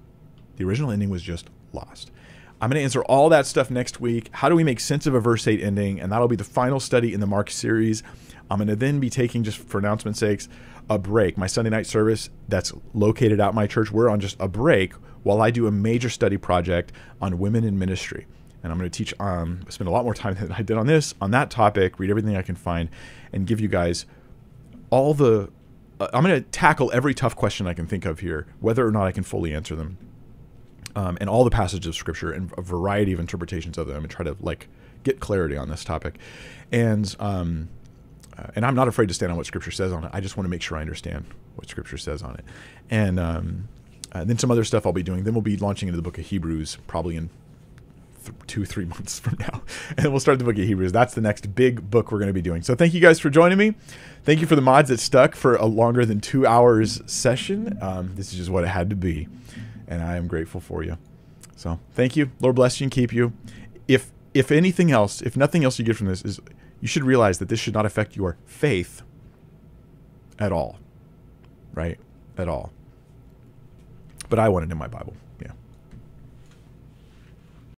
The original ending was just lost. I'm going to answer all that stuff next week. How do we make sense of a verse 8 ending? And that'll be the final study in the Mark series. I'm going to then be taking, just for announcement's sakes, a break. My Sunday night service that's located at my church, we're on just a break while I do a major study project on women in ministry. And I'm going to teach, spend a lot more time than I did on that topic, read everything I can find, and give you guys all the... I'm going to tackle every tough question I can think of here, whether or not I can fully answer them, and all the passages of Scripture and a variety of interpretations of them, and try to get clarity on this topic. And I'm not afraid to stand on what Scripture says on it. I just want to make sure I understand what Scripture says on it. And then some other stuff I'll be doing. Then we'll be launching into the book of Hebrews probably in 2-3 months from now. And then we'll start the book of Hebrews. That's the next big book we're going to be doing. So thank you guys for joining me. Thank you for the mods that stuck for a longer than 2 hours session. This is just what it had to be. And I am grateful for you. So thank you. Lord bless you and keep you. If anything else, if nothing else you get from this is you should realize that this should not affect your faith at all. Right? At all. But I want it in my Bible.